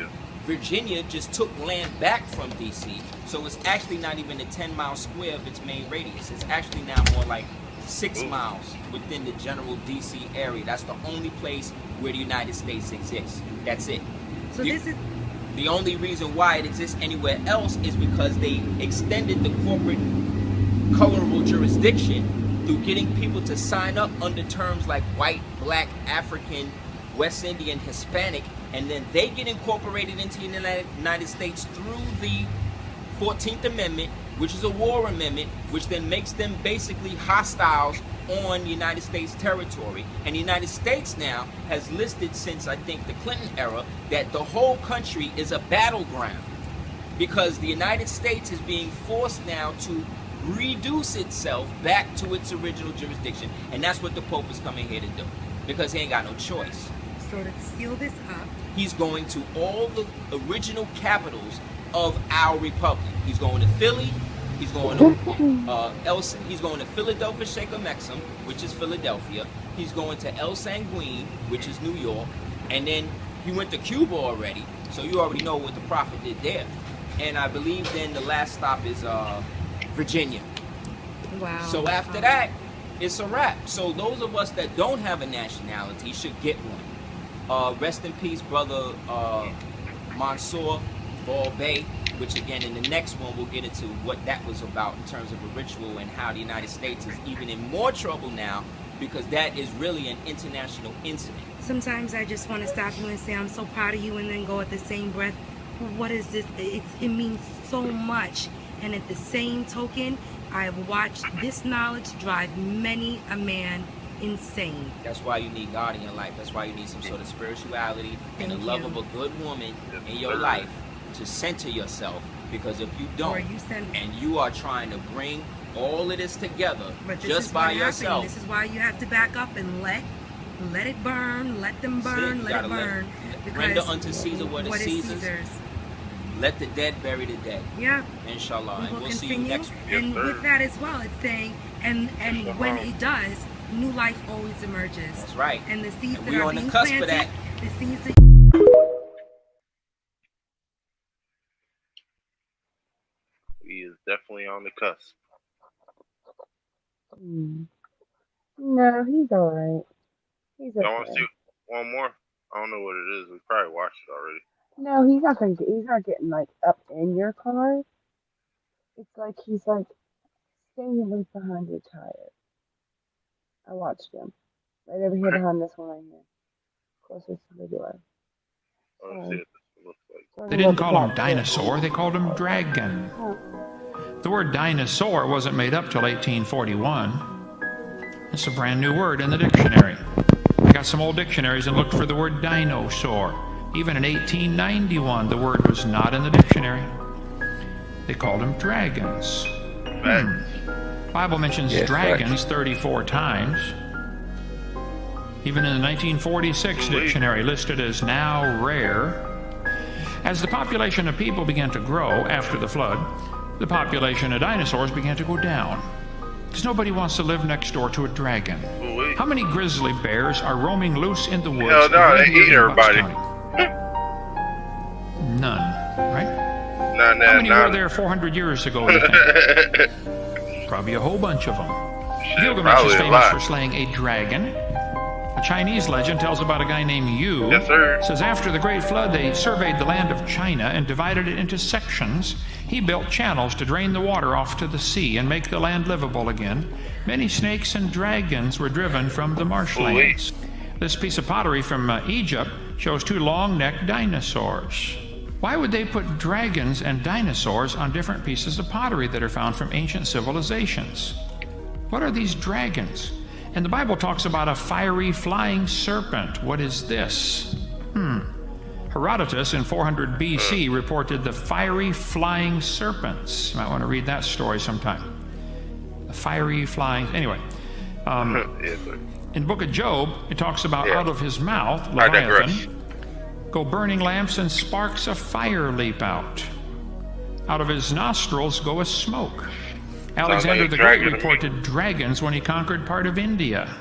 Speaker 11: Virginia just took land back from D.C., so it's actually not even a 10-mile square of its main radius. It's actually now more like 6 miles within the general D.C. area. That's the only place where the United States exists. That's it.
Speaker 12: So this is
Speaker 11: the only reason why it exists anywhere else is because they extended the corporate colorable jurisdiction through getting people to sign up under terms like white, black, African, West Indian, Hispanic, and then they get incorporated into the United States through the 14th Amendment, which is a war amendment, which then makes them basically hostiles on United States territory. And the United States now has listed since, I think, the Clinton era, that the whole country is a battleground, because the United States is being forced now to reduce itself back to its original jurisdiction. And that's what the Pope is coming here to do, because he ain't got no choice.
Speaker 12: So to seal this up,
Speaker 11: he's going to all the original capitals of our republic. He's going to Philly. He's going to he's going to Philadelphia Shaker Mexum, which is Philadelphia. He's going to El Sanguine, which is New York, and then he went to Cuba already. So you already know what the prophet did there. And I believe then the last stop is Virginia.
Speaker 12: Wow.
Speaker 11: So after that, it's a wrap. So those of us that don't have a nationality should get one. Rest in peace, brother Mansour Ball Bay, which again in the next one we'll get into what that was about in terms of a ritual and how the United States is even in more trouble now, because that is really an international incident.
Speaker 12: Sometimes I just want to stop you and say I'm so proud of you, and then go at the same breath, what is this? It means so much. And at the same token, I've watched this knowledge drive many a man insane.
Speaker 11: That's why you need God in your life. That's why you need some sort of spirituality and the love of a good woman in your life to center yourself. Because if you don't, and you are trying to bring all of this together just by yourself,
Speaker 12: this is why you have to back up and let it burn, let them burn, let it burn.
Speaker 11: Render unto Caesar what is Caesar's. Let the dead bury the dead.
Speaker 12: Yeah.
Speaker 11: Inshallah. And we'll see you next week.
Speaker 12: And with that as well, it's saying, and when it does, new life always emerges.
Speaker 11: That's right.
Speaker 12: And the seeds
Speaker 11: and
Speaker 12: that are being planted, the seeds that
Speaker 8: he is definitely on the cusp.
Speaker 4: No, he's alright. He's okay.
Speaker 8: I want to see one more. I don't know what it is. We probably watched it already.
Speaker 4: No, he's not getting like up in your car. It's like he's like staying right behind your tire. I watched him. Right over here behind this one right here. Closest to the door.
Speaker 13: They didn't call him dinosaur, they called him dragon. The word dinosaur wasn't made up till 1841. It's a brand new word in the dictionary. I got some old dictionaries and looked for the word dinosaur. Even in 1891, the word was not in the dictionary. They called them dragons. Bible mentions dragons 34 times. Even in the 1946 dictionary, listed as now rare. As the population of people began to grow after the flood, the population of dinosaurs began to go down. Because nobody wants to live next door to a dragon. How many grizzly bears are roaming loose in the woods?
Speaker 8: Hell no, they eat everybody.
Speaker 13: None, right?
Speaker 8: None.
Speaker 13: How many were there 400 years ago, you think? Probably a whole bunch of them. Gilgamesh is famous for slaying a dragon. A Chinese legend tells about a guy named Yu.
Speaker 8: Yes, sir.
Speaker 13: Says after the Great Flood, they surveyed the land of China and divided it into sections. He built channels to drain the water off to the sea and make the land livable again. Many snakes and dragons were driven from the marshlands. This piece of pottery from Egypt shows two long-necked dinosaurs. Why would they put dragons and dinosaurs on different pieces of pottery that are found from ancient civilizations? What are these dragons? And the Bible talks about a fiery flying serpent. What is this? Herodotus in 400 BC reported the fiery flying serpents. You might want to read that story sometime. The fiery flying... Anyway. In the book of Job, it talks about out of his mouth, Leviathan, go burning lamps and sparks of fire leap out. Out of his nostrils go a smoke. Alexander the Great reported dragons when he conquered part of India.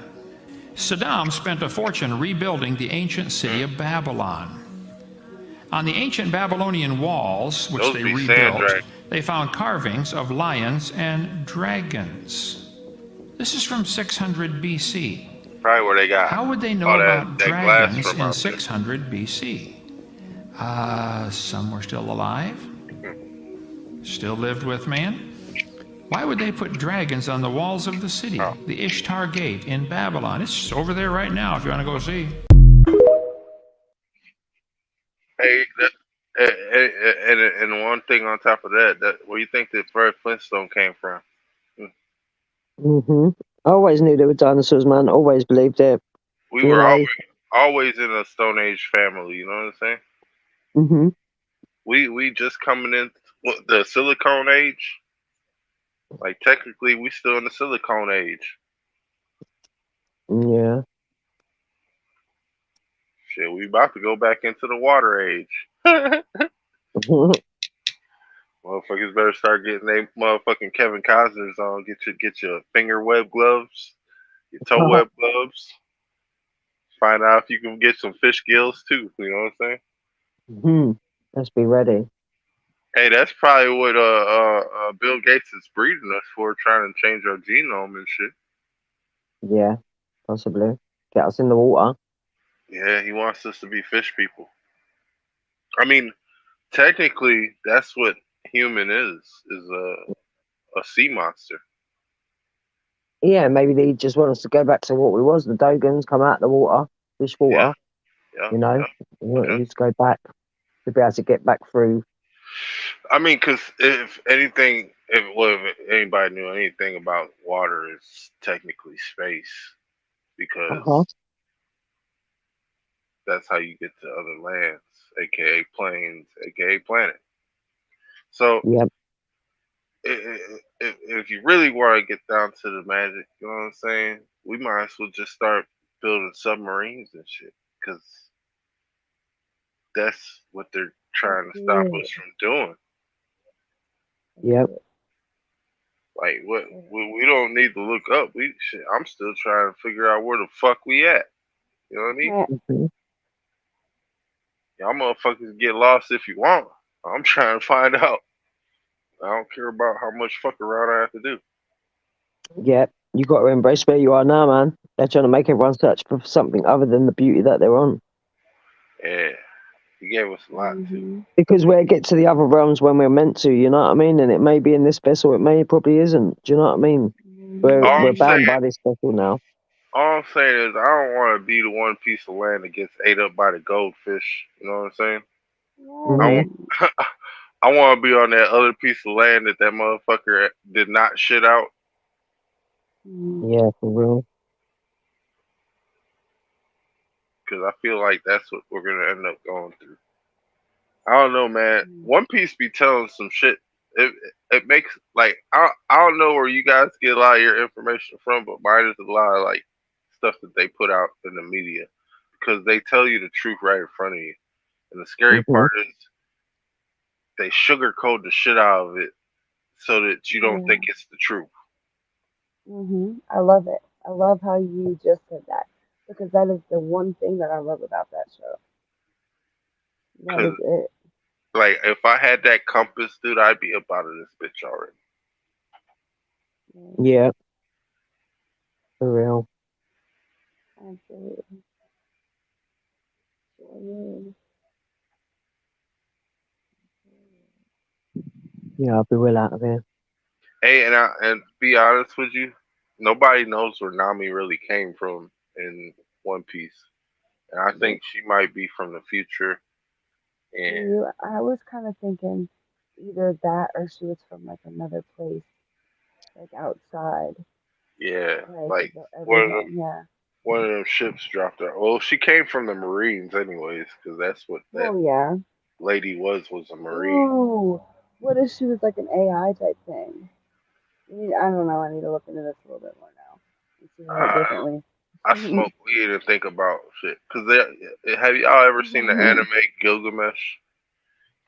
Speaker 13: Saddam spent a fortune rebuilding the ancient city of Babylon. On the ancient Babylonian walls, which they rebuilt, they found carvings of lions and dragons. This is from 600 BC.
Speaker 8: Probably where they got.
Speaker 13: How would they know about dragons in 600 BC? Some were still alive, still lived with man. Why would they put dragons on the walls of the city, the Ishtar Gate in Babylon? It's over there right now if you want to go see.
Speaker 8: Hey, and one thing on top of that, where you think that Fred Flintstone came from?
Speaker 5: I always knew there were dinosaurs, man. Always believed it.
Speaker 8: We were always in a Stone Age family. You know what I'm saying? We just coming in the Silicone Age. Like technically, we still in the Silicone Age.
Speaker 5: Yeah.
Speaker 8: Shit, we about to go back into the Water Age. Motherfuckers better start getting they motherfucking Kevin Costner's on. Get your finger web gloves, your toe web gloves. Find out if you can get some fish gills too. You know what I'm saying?
Speaker 5: Let's be ready.
Speaker 8: Hey, that's probably what Bill Gates is breeding us for, trying to change our genome and shit.
Speaker 5: Yeah, possibly. Get us in the water.
Speaker 8: Yeah, he wants us to be fish people. I mean, technically, that's what human is a sea monster.
Speaker 5: Yeah, maybe they just want us to go back to what we was. The Dogons come out of the water, fish water.
Speaker 8: Yeah,
Speaker 5: you know, we want you to go back to be able to get back through.
Speaker 8: I mean, because if anything, if anybody knew anything about water, it's technically space, because that's how you get to other lands, aka planes, aka planet. So, if you really want to get down to the magic, you know what I'm saying? We might as well just start building submarines and shit, because that's what they're trying to stop us from doing.
Speaker 5: Yep.
Speaker 8: Like what? We don't need to look up. I'm still trying to figure out where the fuck we at. You know what I mean? Y'all motherfuckers get lost if you want. I'm trying to find out. I don't care about how much fuck around I have to do.
Speaker 5: Yep. You got to embrace where you are now, man. They're trying to make everyone search for something other than the beauty that they're on.
Speaker 8: Yeah. You gave us a lot too.
Speaker 5: Because we'll get to the other realms when we're meant to, you know what I mean? And it may be in this vessel, it probably isn't. Do you know what I mean? We're bound by this vessel now.
Speaker 8: All I'm saying is I don't want to be the one piece of land that gets ate up by the goldfish. You know what I'm saying? I want to be on that other piece of land that motherfucker did not shit out.
Speaker 5: Yeah, for real.
Speaker 8: Because I feel like that's what we're going to end up going through. I don't know, man. One Piece be telling some shit. It makes, like, I don't know where you guys get a lot of your information from, but mine is a lot of, like, stuff that they put out in the media. Because they tell you the truth right in front of you. And the scary part is they sugarcoat the shit out of it so that you don't think it's the truth.
Speaker 4: I love it. I love how you just said that, because that is the one thing that I love about that show. That is it.
Speaker 8: Like, if I had that compass, dude, I'd be up out of this bitch already.
Speaker 5: Yeah. For real.
Speaker 4: Absolutely.
Speaker 5: Yeah, I'll be well out of here.
Speaker 8: Hey, and to be honest with you, nobody knows where Nami really came from in One Piece. And I think she might be from the future. And
Speaker 4: I was kind of thinking either that or she was from like another place, like outside,
Speaker 8: yeah,
Speaker 4: like
Speaker 8: like
Speaker 4: everything. Yeah.
Speaker 8: one of them ships dropped her. Well, she came from the Marines, anyways, because that's what that
Speaker 4: Well, yeah.
Speaker 8: lady was a Marine.
Speaker 4: Oh, what if she was like an AI type thing? I don't know. I need to look into this a little bit more now and see how differently.
Speaker 8: I smoke weed and think about shit. Cause have y'all ever seen the anime Gilgamesh?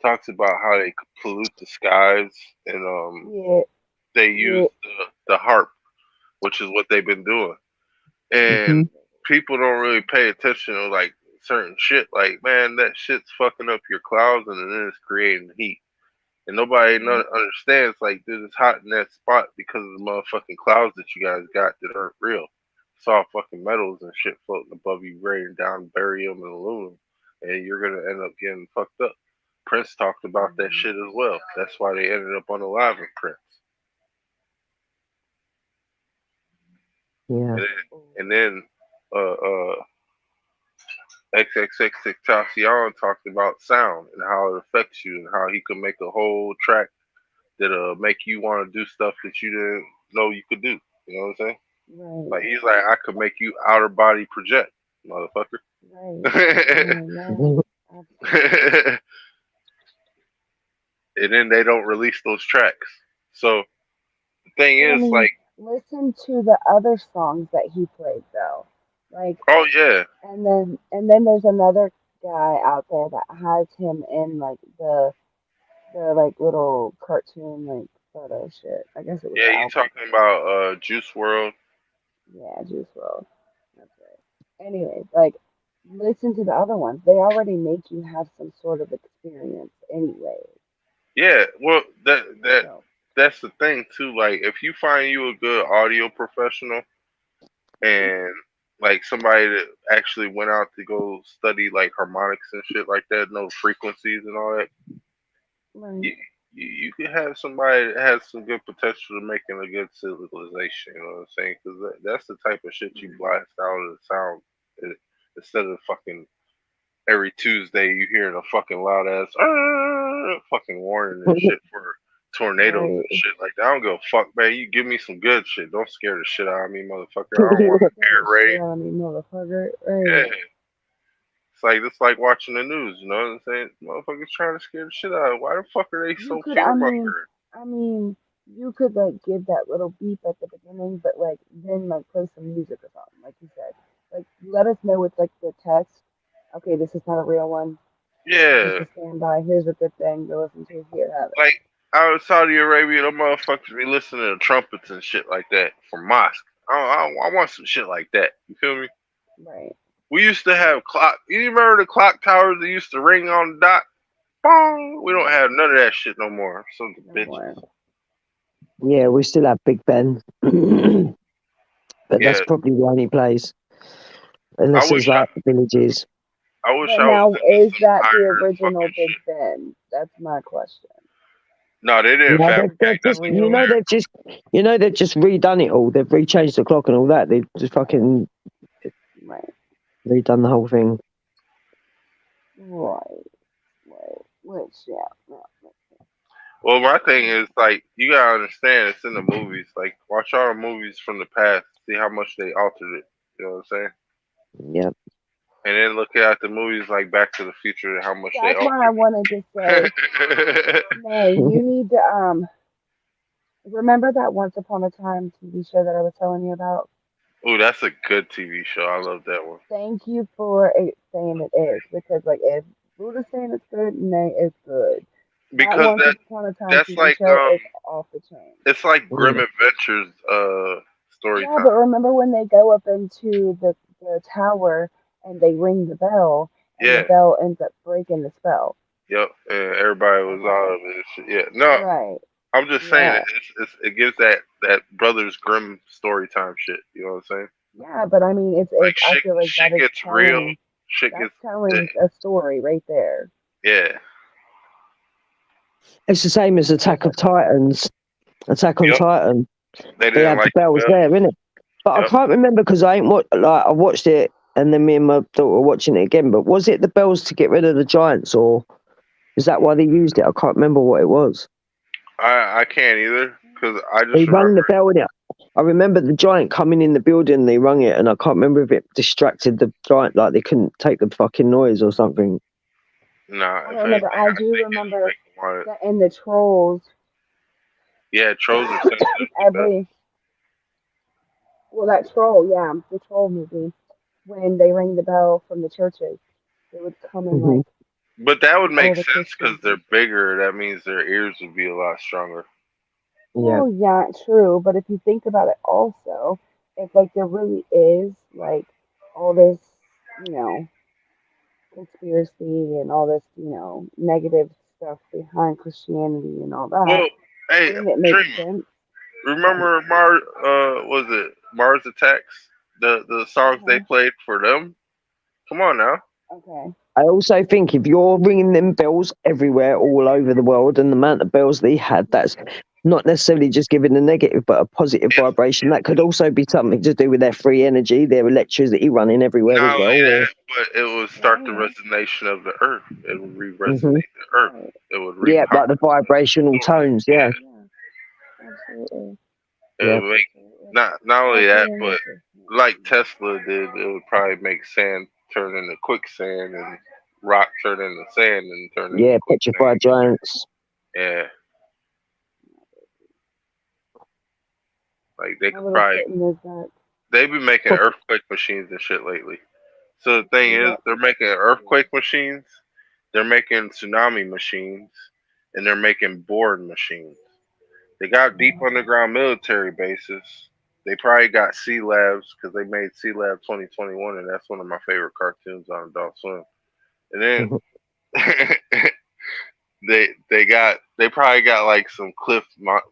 Speaker 8: Talks about how they pollute the skies and
Speaker 4: Yeah.
Speaker 8: they
Speaker 4: Yeah.
Speaker 8: use the harp, which is what they've been doing. And people don't really pay attention to like certain shit. Like, man, that shit's fucking up your clouds and then it's creating heat. And nobody understands, like, dude, it's hot in that spot because of the motherfucking clouds that you guys got that aren't real. It's all fucking metals and shit floating above you, raining down barium and aluminum. And you're going to end up getting fucked up. Prince talked about that shit as well. That's why they ended up on the live in Prince.
Speaker 5: Yeah.
Speaker 8: And then XXX Tentacion talked about sound and how it affects you and how he could make a whole track that'll make you want to do stuff that you didn't know you could do. You know what I'm saying?
Speaker 4: Right.
Speaker 8: Like he's like, I could make you outer body project, motherfucker.
Speaker 4: Right.
Speaker 8: And then they don't release those tracks. So the thing
Speaker 4: I
Speaker 8: is,
Speaker 4: mean,
Speaker 8: like,
Speaker 4: listen to the other songs that he played though. Like,
Speaker 8: oh yeah,
Speaker 4: and then there's another guy out there that has him in like the like little cartoon like photo shit. I guess it was
Speaker 8: yeah,
Speaker 4: the
Speaker 8: you
Speaker 4: album
Speaker 8: talking
Speaker 4: cover.
Speaker 8: about Juice World?
Speaker 4: Yeah, Juice WRLD. That's right. Anyways, like listen to the other ones. They already make you have some sort of experience anyway.
Speaker 8: Yeah, well,
Speaker 4: So
Speaker 8: that's the thing too. Like, if you find you a good audio professional and like somebody that actually went out to go study like harmonics and shit like that, know frequencies and all that,
Speaker 4: right.
Speaker 8: you could have somebody that has some good potential to making a good civilization. You know what I'm saying? Because that's the type of shit you blast out of the sound instead of fucking every Tuesday you hearing a fucking loud ass fucking warning and shit for tornadoes and
Speaker 4: Right.
Speaker 8: shit like that. I don't give a fuck, man. You give me some good shit. Don't scare the shit out of me, motherfucker. I don't want air raid.
Speaker 4: I mean, motherfucker.
Speaker 8: Yeah.
Speaker 4: Right.
Speaker 8: It's like watching the news, you know what I'm saying? Motherfuckers trying to scare the shit out of. Why the fuck are they
Speaker 4: You
Speaker 8: so
Speaker 4: could,
Speaker 8: fear mongering?
Speaker 4: I mean, you could like give that little beep at the beginning, but like then like play some music or something, like you said. Like let us know with like the text. Okay, this is not a real one. Just
Speaker 8: Yeah.
Speaker 4: a standby. Here's a good thing to listen to. Here, have it.
Speaker 8: Like out of Saudi Arabia, them motherfuckers be listening to trumpets and shit like that from mosque. I want some shit like that. You feel me?
Speaker 4: Right.
Speaker 8: We used to have clock. You remember the clock towers that used to ring on the dot? Bong! We don't have none of that shit no more. Sons of bitches.
Speaker 5: Yeah, we still have Big Ben. But that's
Speaker 8: Yeah.
Speaker 5: probably the only place.
Speaker 8: I
Speaker 5: Unless
Speaker 8: wish
Speaker 5: there's like villages.
Speaker 8: I wish
Speaker 4: But
Speaker 8: I was
Speaker 4: now,
Speaker 8: into
Speaker 4: is
Speaker 8: some
Speaker 4: that the
Speaker 8: iron
Speaker 4: original
Speaker 8: fucking
Speaker 4: Big
Speaker 8: shit.
Speaker 4: Ben? That's my question.
Speaker 8: No, they didn't
Speaker 5: No,
Speaker 8: fabricate
Speaker 5: they've just,
Speaker 8: nothing from there.
Speaker 5: they've just redone it all. They've rechanged the clock and all that. They've just fucking redone the whole thing.
Speaker 4: Right. Which, yeah.
Speaker 8: Well, my thing is like you gotta understand it's in the movies. Like watch all the movies from the past, see how much they altered it. You know what I'm saying?
Speaker 5: Yeah.
Speaker 8: And then look at the movies like Back to the Future and how much they
Speaker 4: That's why I wanted to say,
Speaker 8: altered.
Speaker 4: Nay, you need to remember that Once Upon a Time TV show that I was telling you about?
Speaker 8: Ooh, that's a good TV show. I love that one.
Speaker 4: Thank you for saying it is, because like if Buddha's saying it's good, Nay, it's good. That
Speaker 8: Because
Speaker 4: Once Upon a Time
Speaker 8: that's
Speaker 4: TV
Speaker 8: like
Speaker 4: show is off the chain.
Speaker 8: it's like Grim Adventures story
Speaker 4: Yeah,
Speaker 8: time.
Speaker 4: but remember when they go up into the tower and they ring the bell and the
Speaker 8: Yeah.
Speaker 4: bell ends up breaking the spell?
Speaker 8: Yep. And everybody was out of it. And shit. Yeah. No,
Speaker 4: Right.
Speaker 8: I'm just saying
Speaker 4: Yeah.
Speaker 8: it gives that Brothers Grimm story time shit. You know what I'm saying?
Speaker 4: Yeah, but I mean, it's
Speaker 8: Like
Speaker 4: I
Speaker 8: shit,
Speaker 4: feel like
Speaker 8: shit
Speaker 4: that is
Speaker 8: gets real.
Speaker 4: telling
Speaker 8: Shit
Speaker 4: that's
Speaker 8: gets
Speaker 4: telling a story right there.
Speaker 8: yeah.
Speaker 5: It's the same as Attack of Titans. Attack on Titan.
Speaker 8: They
Speaker 5: They
Speaker 8: didn't
Speaker 5: have the
Speaker 8: like
Speaker 5: bells
Speaker 8: the
Speaker 5: there, innit? But
Speaker 8: Yep.
Speaker 5: I can't remember because I watched it and then me and my daughter were watching it again. But was it the bells to get rid of the giants or Is that why they used it? I can't remember what it was.
Speaker 8: I can't either because I
Speaker 5: They
Speaker 8: just
Speaker 5: rang
Speaker 8: remember.
Speaker 5: the bell in it. I remember the giant coming in the building. They rung it, and I can't remember if it distracted the giant, like they couldn't take the fucking noise or something.
Speaker 8: Nah,
Speaker 4: I
Speaker 8: if
Speaker 4: don't remember.
Speaker 8: anything,
Speaker 4: I
Speaker 8: I
Speaker 4: do
Speaker 8: think it'll
Speaker 4: remember
Speaker 8: make them want it.
Speaker 4: that in the Trolls,
Speaker 8: Yeah, trolls are sensitive to bells.
Speaker 4: that Troll, yeah, the Troll movie, when they rang the bell from the churches, they would come and like
Speaker 8: But that would
Speaker 4: keep all
Speaker 8: make
Speaker 4: the
Speaker 8: sense because
Speaker 4: Christians.
Speaker 8: they're bigger. That means their ears would be a lot stronger.
Speaker 4: Well, yeah, true. But if you think about it, also, if like there really is like all this, you know, conspiracy and all this, negative stuff behind Christianity and all that,
Speaker 8: Well, hey,
Speaker 4: wouldn't it make
Speaker 8: Dream,
Speaker 4: sense?
Speaker 8: remember was it Mars Attacks? The songs they played for them? Come on now.
Speaker 4: Okay.
Speaker 5: I also think if you're ringing them bells everywhere, all over the world, and the amount of bells they had, that's not necessarily just giving a negative, but a positive vibration. That could also be something to do with their free energy, their electricity running everywhere
Speaker 8: Not
Speaker 5: as well.
Speaker 8: only
Speaker 5: Or,
Speaker 8: that, but it would start the resonation of the earth. It would re-resonate the earth. It would
Speaker 5: yeah,
Speaker 8: repower.
Speaker 5: like the vibrational tones. Yeah,
Speaker 4: Absolutely.
Speaker 8: It would make not only that, but like Tesla did, it would probably make sand turn into quicksand and rock turn into sand and turn into
Speaker 5: yeah,
Speaker 8: quicksand.
Speaker 5: petrified giants.
Speaker 8: Yeah. Like they
Speaker 4: My
Speaker 8: could
Speaker 4: little
Speaker 8: probably
Speaker 4: kitten is that.
Speaker 8: they've been making earthquake machines and shit lately. So the thing is, they're making earthquake machines, they're making tsunami machines, and they're making boring machines. They got deep underground military bases. They probably got Sea Labs because they made Sea Lab 2021, and that's one of my favorite cartoons on Adult Swim. And then they probably got like some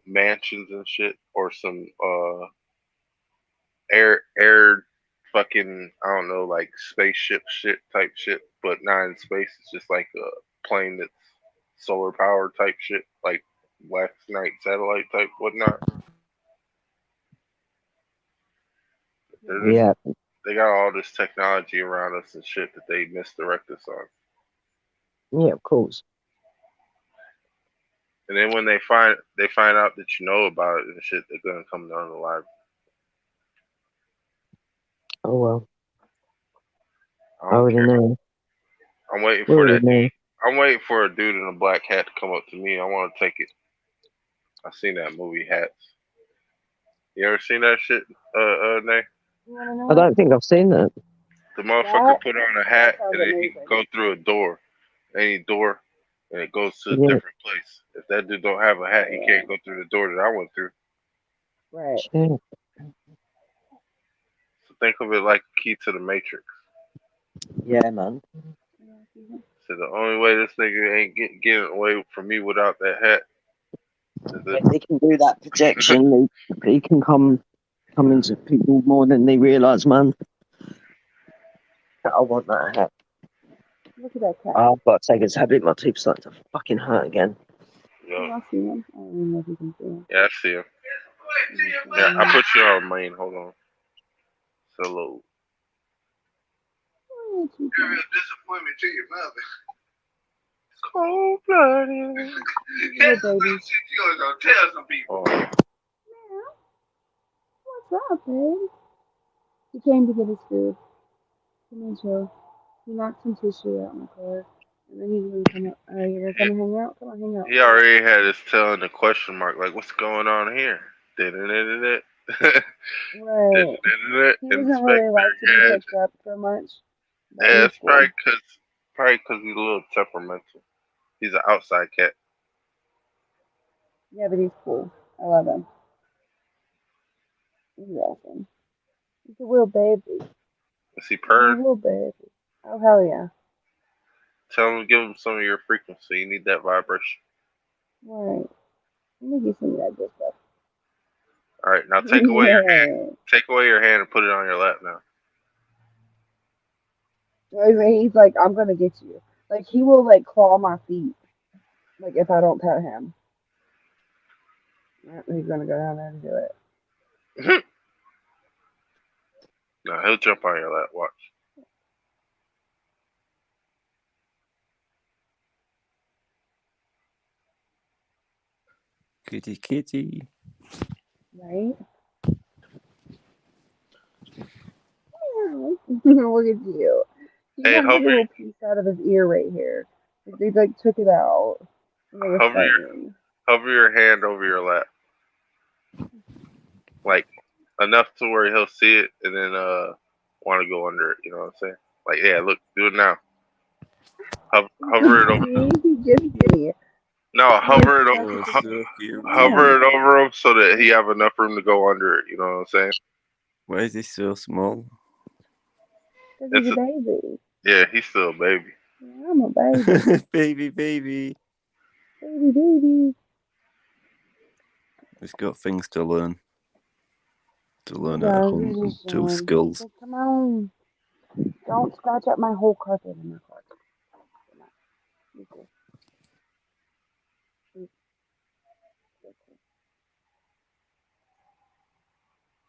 Speaker 8: mansions and shit, or some air fucking I don't know, like spaceship shit type shit, but not in space. It's just like a plane that's solar powered type shit, like Black Knight satellite type whatnot.
Speaker 5: Yeah.
Speaker 8: They got all this technology around us and shit that they misdirect us on.
Speaker 5: Yeah, of course.
Speaker 8: And then when they find out that you know about it and shit, they're gonna come down the line.
Speaker 5: Oh well.
Speaker 8: I
Speaker 5: I
Speaker 8: don't
Speaker 5: already
Speaker 8: care.
Speaker 5: know.
Speaker 8: I'm waiting
Speaker 5: We
Speaker 8: for
Speaker 5: already
Speaker 8: that
Speaker 5: know.
Speaker 8: dude. I'm waiting for a dude in a black hat to come up to me. I want to take it. I seen that movie Hats. You ever seen that shit, Nay?
Speaker 5: I don't think I've seen that.
Speaker 8: The motherfucker put on a hat
Speaker 4: sounds
Speaker 8: and then he can go through a door, any door, and it goes to a
Speaker 5: Yeah.
Speaker 8: different place. If that dude don't have a hat, he can't go through the door that I went through.
Speaker 4: Right.
Speaker 5: Yeah.
Speaker 8: So think of it like a key to the Matrix.
Speaker 5: Yeah, man.
Speaker 8: So the only way this nigga ain't getting away from me without that hat is
Speaker 5: If
Speaker 8: if
Speaker 5: they can do that projection, they can come into people more than they realise, man. I want that hat.
Speaker 4: Look at that cat.
Speaker 5: I've got to take a tablet. My teeth starting to fucking hurt again.
Speaker 4: I see him. I don't even know if you can see him.
Speaker 8: Yeah, I see him. Yeah, I put you on main. Hold on. Hello.
Speaker 4: Oh,
Speaker 8: You're a disappointment to your mother. Cold blooded. That's some good shit you always gonna tell some people.
Speaker 4: What's up, babe? He came to get his food. Come on, chill. He knocked some tissue out in the car. And then he's gonna come up. You gonna come and hang out? Come on, hang out.
Speaker 8: He already had us telling the question mark, like, what's going on here? Did
Speaker 4: Right. He doesn't really like to be picked up so much. But
Speaker 8: Yeah,
Speaker 4: he's
Speaker 8: it's
Speaker 4: cool.
Speaker 8: probably cause he's a little temperamental. He's an outside cat.
Speaker 4: Yeah, but he's cool. I love him. He's awesome. He's a real baby.
Speaker 8: Is he
Speaker 4: He's a
Speaker 8: purring?
Speaker 4: real baby. Oh, hell yeah.
Speaker 8: Tell him, give him some of your frequency. You need that vibration.
Speaker 4: Right. Let me give some of that good stuff.
Speaker 8: All right, now take away your hand. Take away your hand and put it on your lap now.
Speaker 4: He's like, I'm gonna get you. Like, he will, like, claw my feet. Like, if I don't pet him. He's gonna go down there and do it.
Speaker 8: No, he'll jump on your lap. Watch.
Speaker 9: Kitty, kitty.
Speaker 4: Right? Look at you. He
Speaker 8: Hey,
Speaker 4: has like a little piece out of his ear right here. They like took it out. And they were fighting.
Speaker 8: hover your hand over your lap, like enough to where he'll see it and then want to go under it. You know what I'm saying? Like, yeah, look, do it now. Hover it over.
Speaker 4: He gets me.
Speaker 8: No, hover it over.
Speaker 9: Oh, so cute.
Speaker 8: Hover it over him so that he have enough room to go under it. You know what I'm saying?
Speaker 9: Why is he so small?
Speaker 4: Because he's a baby.
Speaker 8: Yeah, he's still a baby.
Speaker 4: Yeah, I'm a baby.
Speaker 9: Baby.
Speaker 4: Baby, baby.
Speaker 9: He's got things to learn. To learn
Speaker 4: Yeah,
Speaker 9: how to
Speaker 4: he's
Speaker 9: hunt
Speaker 4: just
Speaker 9: and do skills.
Speaker 4: Like, come on. Don't scratch up my whole carpet in my car.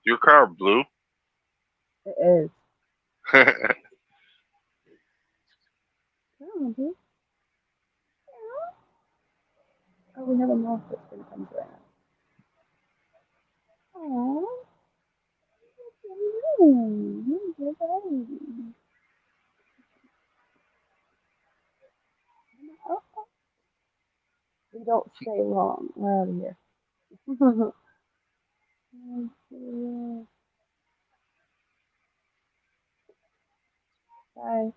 Speaker 8: Your car blue?
Speaker 4: It is. Oh, we have a mouse that's going to come around. Aww. We don't stay long. We're out of here. Bye.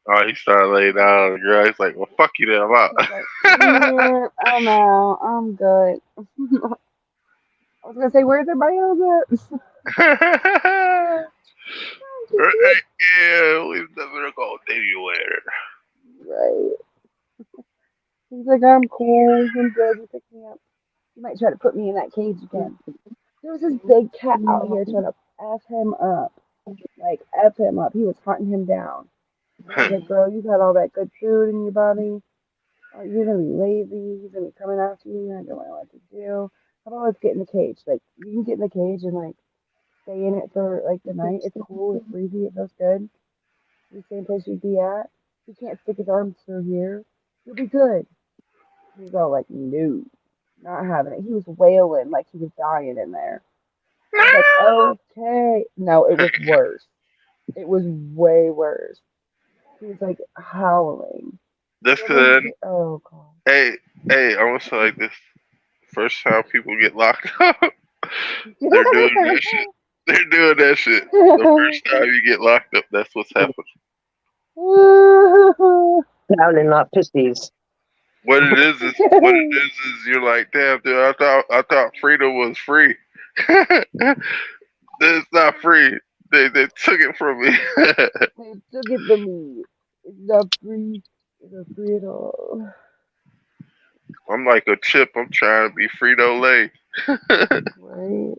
Speaker 8: Oh, he started laying down on the ground. He's like, well, fuck you then, I'm out.
Speaker 4: Yeah, I'm out. I'm good. I was going to say, where's everybody else at?
Speaker 8: Right, yeah, we've never go anywhere.
Speaker 4: Right. He's like, I'm cool. I'm good. You pick me up. You might try to put me in that cage again. There was this big cat out here trying to F him up. Like, F him up. He was hunting him down. And I was like, girl, you got all that good food in your body. You're going to be lazy. He's going to be coming after you. You're not going to know what to do. How about let's get in the cage? Like, you can get in the cage and, like, stay in it for, like, the night. It's cool. It's breezy. It feels good. The same place you'd be at. He can't stick his arms through here. You'll be good. He's all like, no, not having it. He was wailing like he was dying in there. I was like, okay. No, it was worse. It was way worse. He was like howling.
Speaker 8: That's good.
Speaker 4: Oh, God.
Speaker 8: Hey, I want to say like this. First time people get locked up, they're doing that shit. They're doing that shit. The first time you get locked up, that's what's happening.
Speaker 5: Howling like pussies.
Speaker 8: What it is you're like, damn, dude, I thought freedom was free. It's not free. They took it from me.
Speaker 4: They took it from me. It's not free. It's not free at all.
Speaker 8: I'm like a chip. I'm trying to be Frito Lay.
Speaker 4: Right.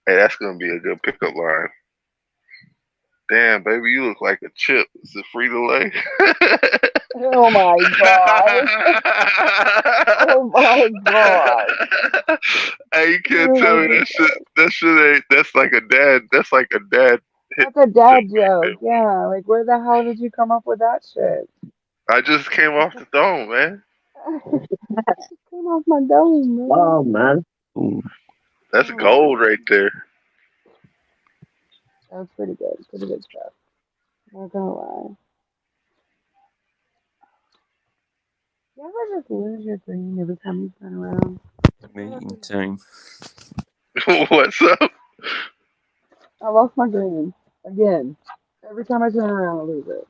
Speaker 8: Hey, that's gonna be a good pickup line. Damn, baby, you look like a chip. Is it Frito Lay?
Speaker 4: Oh my god. Oh my god.
Speaker 8: Hey, you can't tell me that shit. That shit ain't. That's like a dad. That's like a dad.
Speaker 4: That's a dad joke. Yeah. Like, where the hell did you come up with that shit?
Speaker 8: I just came off the dome, man.
Speaker 4: Came off my dome, man.
Speaker 5: Oh man.
Speaker 9: Ooh.
Speaker 8: That's gold right there.
Speaker 4: That was pretty good. Pretty good stuff. Not gonna lie. You ever just lose your green every time you turn around?
Speaker 9: Meeting time.
Speaker 8: What's up?
Speaker 4: I lost my green. Again. Every time I turn around, I lose it.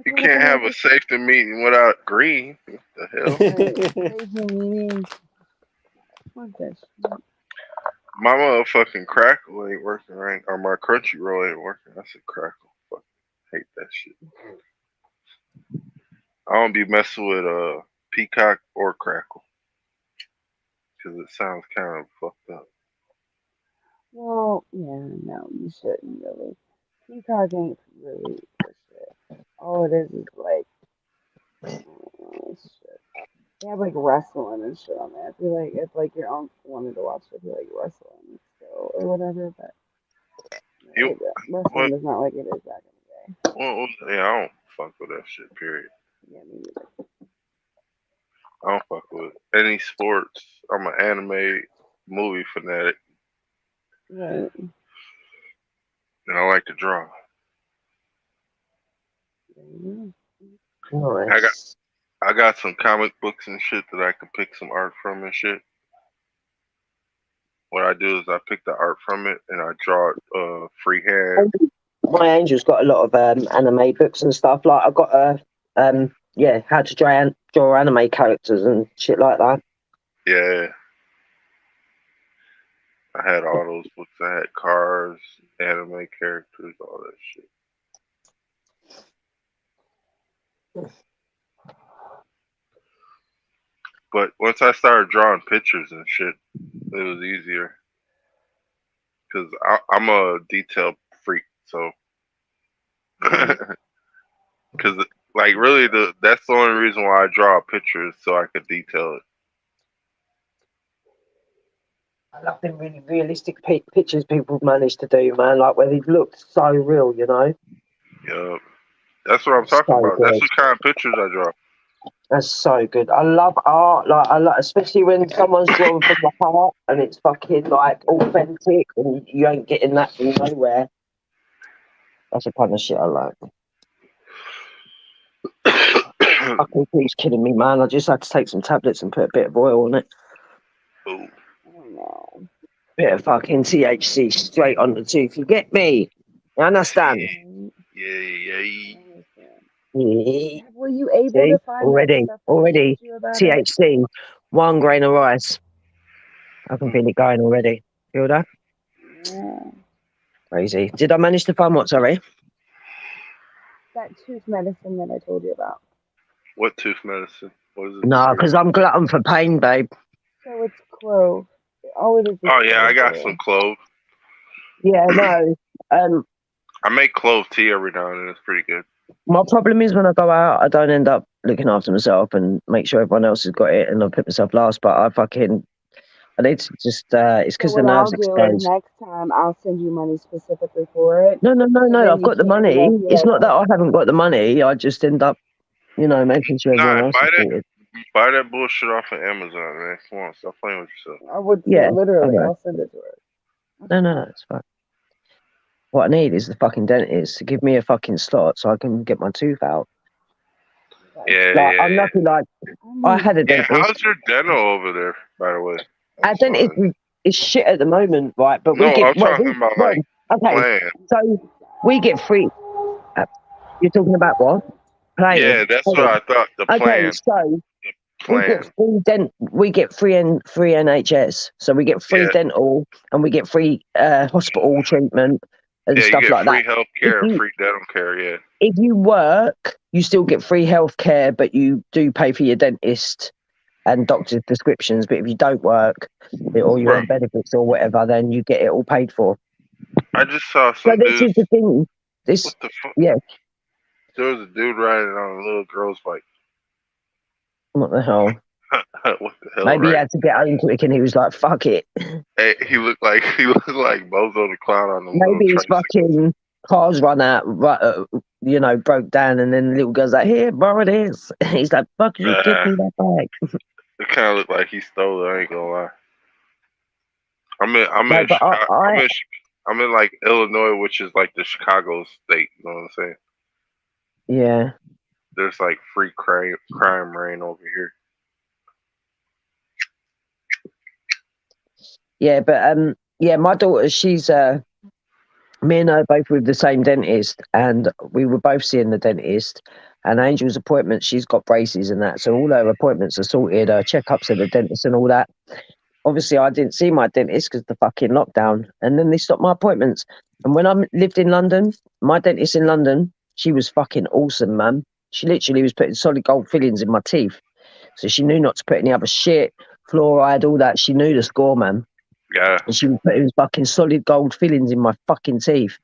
Speaker 8: You can't have a safety meeting without green. What the hell?
Speaker 4: Safety meeting. What the shit?
Speaker 8: My motherfucking crackle ain't working right, or my Crunchyroll ain't working. I said crackle. Fuck, hate that shit. I don't be messing with Peacock or Crackle because it sounds kind of fucked up.
Speaker 4: Well, yeah, no, you shouldn't really. Peacock ain't really for shit. All it is like, shit. They have like wrestling and shit on there. I feel like if like your uncle wanted to watch it, I feel like wrestling still or whatever, but wrestling is not like it is back in the day.
Speaker 8: Well, yeah, I don't fuck with that shit. Period.
Speaker 4: Yeah, me neither.
Speaker 8: I don't fuck with any sports. I'm an anime movie fanatic.
Speaker 4: Right.
Speaker 8: And I like to draw.
Speaker 5: Nice.
Speaker 8: I got some comic books and shit that I could pick some art from and shit. What I do is I pick the art from it and I draw it freehand.
Speaker 5: My angel's got a lot of anime books and stuff. Like I've got how to draw anime characters and shit like that.
Speaker 8: Yeah. I had all those books. I had cars, anime characters, all that shit. But once I started drawing pictures and shit, it was easier. Because I'm a detail freak, so. Because, like, really, that's the only reason why I draw a picture is so I could detail it.
Speaker 5: I love them really realistic pictures people manage to do, man. Like where they look so real, you know.
Speaker 8: Yup. That's what I'm talking about.
Speaker 5: Good.
Speaker 8: That's the kind of pictures I draw.
Speaker 5: That's so good. I love art. Like I like, especially when someone's drawn from the heart and it's fucking like authentic, and you ain't getting that from nowhere. That's the kind of shit I like. Fucking keeps kidding me, man. I just had to take some tablets and put a bit of oil on it.
Speaker 8: Oh.
Speaker 4: No.
Speaker 5: Bit of fucking THC straight on the tooth. You get me? You understand?
Speaker 8: Yeah.
Speaker 4: Were you able to find
Speaker 5: already
Speaker 4: about
Speaker 5: THC, 1 grain of rice. I can feel it going already. Feel that?
Speaker 4: Yeah.
Speaker 5: Crazy. Did I manage to find what? Sorry.
Speaker 4: That tooth medicine that I told you about.
Speaker 8: What tooth medicine? What is it?
Speaker 5: No, because I'm glutton for pain, babe.
Speaker 4: So it's clove. Oh,
Speaker 8: yeah, I got some clove.
Speaker 5: Yeah, no.
Speaker 8: I make clove tea every now and then. It's pretty good.
Speaker 5: My problem is when I go out, I don't end up looking after myself and make sure everyone else has got it, and I put myself last. But I need to just. It's because the nerves exposed.
Speaker 4: Next time, I'll send you money specifically for it.
Speaker 5: No. I've got the money. It's not that I haven't got the money. I just end up, making sure everyone else is sorted.
Speaker 8: Buy that bullshit off of Amazon, man. Come on, stop playing with yourself.
Speaker 4: I would literally. I'll send it to her.
Speaker 5: No, it's fine. What I need is the fucking dentist to give me a fucking slot so I can get my tooth out.
Speaker 8: Yeah.
Speaker 5: I'm lucky. Like I had a dentist.
Speaker 8: How's your dental over there, by the way?
Speaker 5: Our dentist is shit at the moment, right? But
Speaker 8: I'm talking about plan.
Speaker 5: So we get free. You're talking about what? Plan.
Speaker 8: Yeah, that's what I thought. The plan.
Speaker 5: Okay, so we get free NHS, so we get free dental and we get free hospital treatment and stuff like that.
Speaker 8: Free health care, free dental care. Yeah.
Speaker 5: If you work, you still get free health care, but you do pay for your dentist and doctor's prescriptions. But if you don't work or you're on benefits or whatever, then you get it all paid for.
Speaker 8: I just saw some.
Speaker 5: So this is the thing.
Speaker 8: What the fuck?
Speaker 5: Yeah.
Speaker 8: There was a dude riding on a little girl's bike.
Speaker 5: What the hell?
Speaker 8: What the hell?
Speaker 5: Maybe he had to get home quick, and he was like, "Fuck it."
Speaker 8: Hey, he looked like Bozo the Clown on the.
Speaker 5: Maybe his fucking cars run out, broke down, and then the little girl's like, "Here, borrow this." He's like, "Fuck you, give me that bike."
Speaker 8: It kind of looked like he stole it. I ain't gonna lie. I'm in like Illinois, which is like the Chicago state. You know what I'm saying?
Speaker 5: Yeah.
Speaker 8: There's like free crime reign over here.
Speaker 5: Yeah, but my daughter, she's me and her both with the same dentist, and we were both seeing the dentist. And Angel's appointment, she's got braces and that, so all her appointments are sorted. Her checkups at the dentist and all that. Obviously, I didn't see my dentist because the fucking lockdown, and then they stopped my appointments. And when I lived in London, my dentist in London, she was fucking awesome, man. She literally was putting solid gold fillings in my teeth, so she knew not to put any other shit, fluoride, all that. She knew the score, man.
Speaker 8: Yeah.
Speaker 5: And she was putting fucking solid gold fillings in my fucking teeth.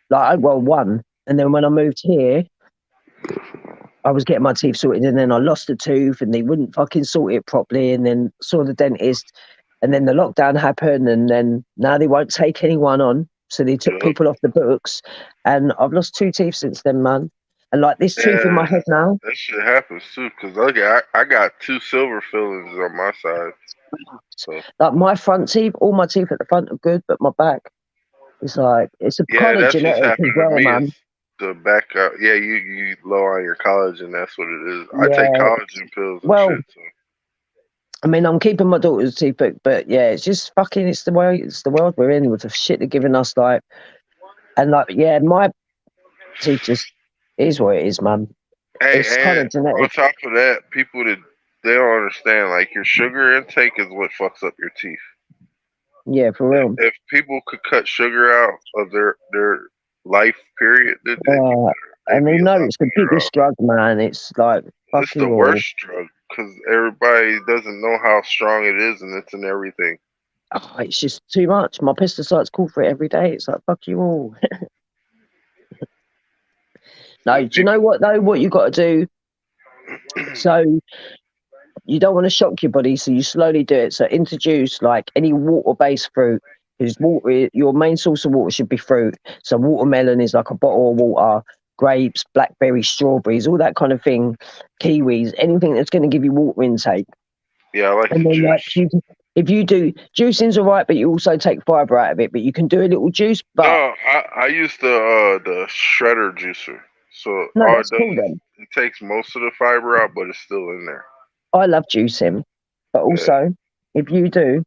Speaker 5: Like, one. And then when I moved here, I was getting my teeth sorted, and then I lost a tooth, and they wouldn't fucking sort it properly. And then saw the dentist, and then the lockdown happened, and then now they won't take anyone on, so they took people off the books, and I've lost 2 teeth since then, man. And like this tooth in my head now.
Speaker 8: That shit happens too, because I got 2 silver fillings on my side. So.
Speaker 5: Like my front teeth, all my teeth at the front are good, but my back is like, it's a kind of
Speaker 8: that's what's
Speaker 5: genetic as
Speaker 8: happened to
Speaker 5: well,
Speaker 8: me.
Speaker 5: man.
Speaker 8: Is the back out. Yeah, you low on your collagen. That's what it is.
Speaker 5: Yeah.
Speaker 8: I take collagen pills and shit. So.
Speaker 5: I mean, I'm keeping my daughter's teeth, but yeah, it's just fucking. It's the world we're in with the shit they're giving us. Like, and like, yeah, my teeth just is what it is, man.
Speaker 8: Hey,
Speaker 5: it's kind of genetic.
Speaker 8: On top of that, people that they don't understand, like your sugar intake is what fucks up your teeth.
Speaker 5: Yeah, for real.
Speaker 8: If people could cut sugar out of their life period,
Speaker 5: and they know it's the biggest drug, man. It's like
Speaker 8: it's the worst drug because everybody doesn't know how strong it is, and it's in everything.
Speaker 5: Oh, it's just too much. My pesticides call for it every day. It's like, fuck you all. No, do you know what though? What you got to do? So you don't want to shock your body, so you slowly do it. So introduce like any water-based fruit. Because water, your main source of water should be fruit. So watermelon is like a bottle of water. Grapes, blackberries, strawberries, all that kind of thing. Kiwis, anything that's going to give you water intake.
Speaker 8: Yeah, I like
Speaker 5: and
Speaker 8: the
Speaker 5: then,
Speaker 8: juice.
Speaker 5: Like, if you do, juicing's all right, but you also take fiber out of it. But you can do a little juice. But
Speaker 8: no, I use the shredder juicer. So
Speaker 5: no,
Speaker 8: all
Speaker 5: that's cool then.
Speaker 8: It takes most of the fiber out, but it's still in there.
Speaker 5: I love juicing, but also if you do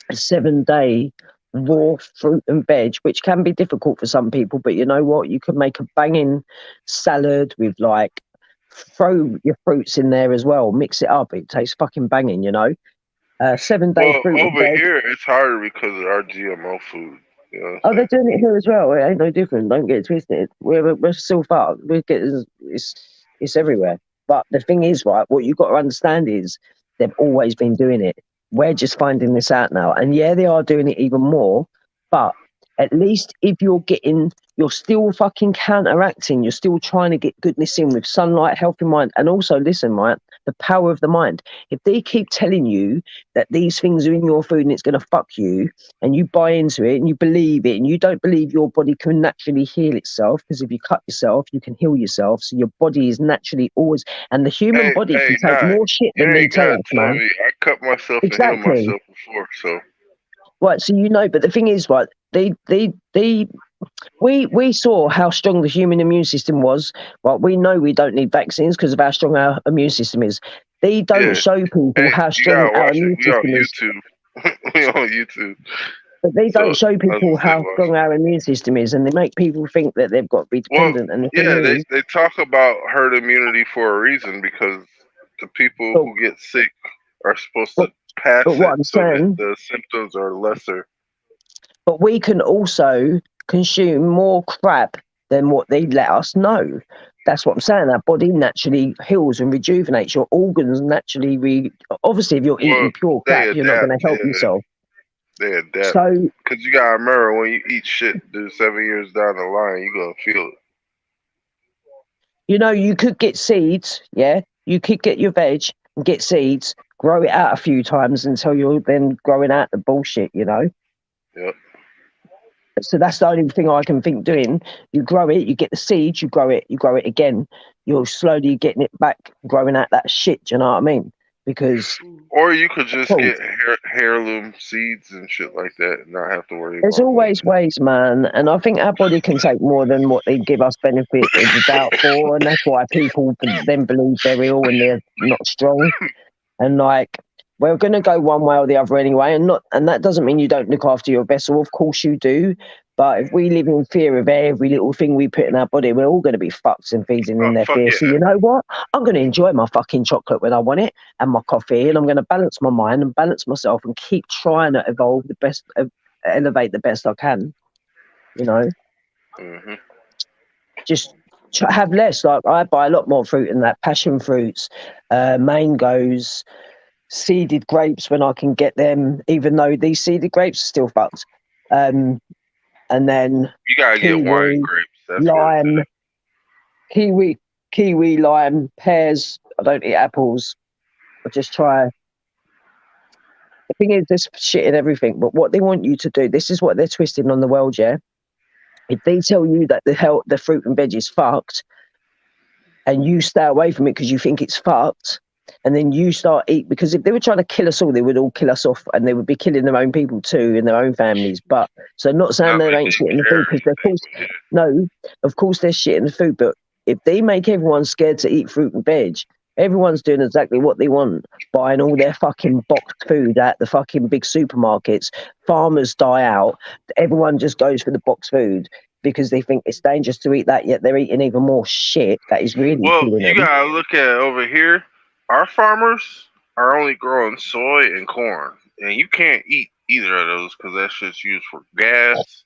Speaker 5: a 7-day raw fruit and veg, which can be difficult for some people, but you know what? You can make a banging salad with like throw your fruits in there as well, mix it up. It tastes fucking banging, you know. 7-day fruit and veg.
Speaker 8: Over here it's harder because of our GMO food. You know
Speaker 5: oh, they're doing it here as well. It ain't no different. Don't get it twisted. We're still fucked. It's everywhere. But the thing is, right, what you've got to understand is they've always been doing it. We're just finding this out now. And yeah, they are doing it even more. But at least if you're still fucking counteracting, you're still trying to get goodness in with sunlight, healthy mind. And also, listen, right, the power of the mind. If they keep telling you that these things are in your food and it's going to fuck you, and you buy into it and you believe it, and you don't believe your body can naturally heal itself, because if you cut yourself, you can heal yourself. So your body is naturally always, and the human body can take more shit than they tell us, man.
Speaker 8: I cut myself and healed myself before, so.
Speaker 5: Right, so you know, but the thing is, right, we saw how strong the human immune system was. Right, we know we don't need vaccines because of how strong our immune system is. They don't show people how strong our immune system is.
Speaker 8: We on YouTube.
Speaker 5: But they don't show people how strong our immune system is, and they make people think that they've got to be dependent.
Speaker 8: Well,
Speaker 5: and the thing is,
Speaker 8: they talk about herd immunity for a reason, because the people who get sick are supposed to pass it so that the symptoms are lesser.
Speaker 5: But we can also consume more crap than what they let us know. That's what I'm saying. Our body naturally heals and rejuvenates. Your organs naturally obviously, if you're eating pure crap, you're not going to help yourself.
Speaker 8: They adapt.
Speaker 5: So,
Speaker 8: because you got to remember, when you eat shit, 7 years down the line, you're going to feel it.
Speaker 5: You know, you could get seeds, yeah? You could get your veg and get seeds, grow it out a few times until you're then growing out the bullshit, you know?
Speaker 8: Yep.
Speaker 5: So that's the only thing I can think doing. You grow it, you get the seeds, you grow it again. You're slowly getting it back, growing out that shit, do you know what I mean? Because...
Speaker 8: Or you could just get heirloom seeds and shit like that and not have to worry
Speaker 5: There's always ways, man. And I think our body can take more than what they give us benefit of the doubt for. And that's why people then believe they're ill when they're not strong. And like, we're going to go one way or the other anyway. And that doesn't mean you don't look after your vessel. Of course you do. But if we live in fear of every little thing we put in our body, we're all going to be fucked and feeding in their fear. So you know what? I'm going to enjoy my fucking chocolate when I want it and my coffee, and I'm going to balance my mind and balance myself and keep trying to evolve the best, elevate the best I can. You know, just have less. Like I buy a lot more fruit than that. Passion fruits, mangoes, seeded grapes when I can get them. Even though these seeded grapes are still fucked. And then
Speaker 8: you gotta get wine grapes. That's
Speaker 5: lime, kiwi, lime, pears. I don't eat apples. I just try. The thing is, there's shit in everything. But what they want you to do, this is what they're twisting on the world, yeah. If they tell you that the fruit and veg is fucked, and you stay away from it because you think it's fucked, and then you start eat, because if they were trying to kill us all, they would all kill us off, and they would be killing their own people too in their own families. But so not saying they ain't shit in the food, because of course they're shit in the food, but if they make everyone scared to eat fruit and veg, everyone's doing exactly what they want, buying all their fucking boxed food at the fucking big supermarkets. Farmers die out. Everyone just goes for the boxed food because they think it's dangerous to eat that, yet they're eating even more shit that is really killing
Speaker 8: you
Speaker 5: them.
Speaker 8: gotta look at over here. Our farmers are only growing soy and corn, and you can't eat either of those because that shit's used for gas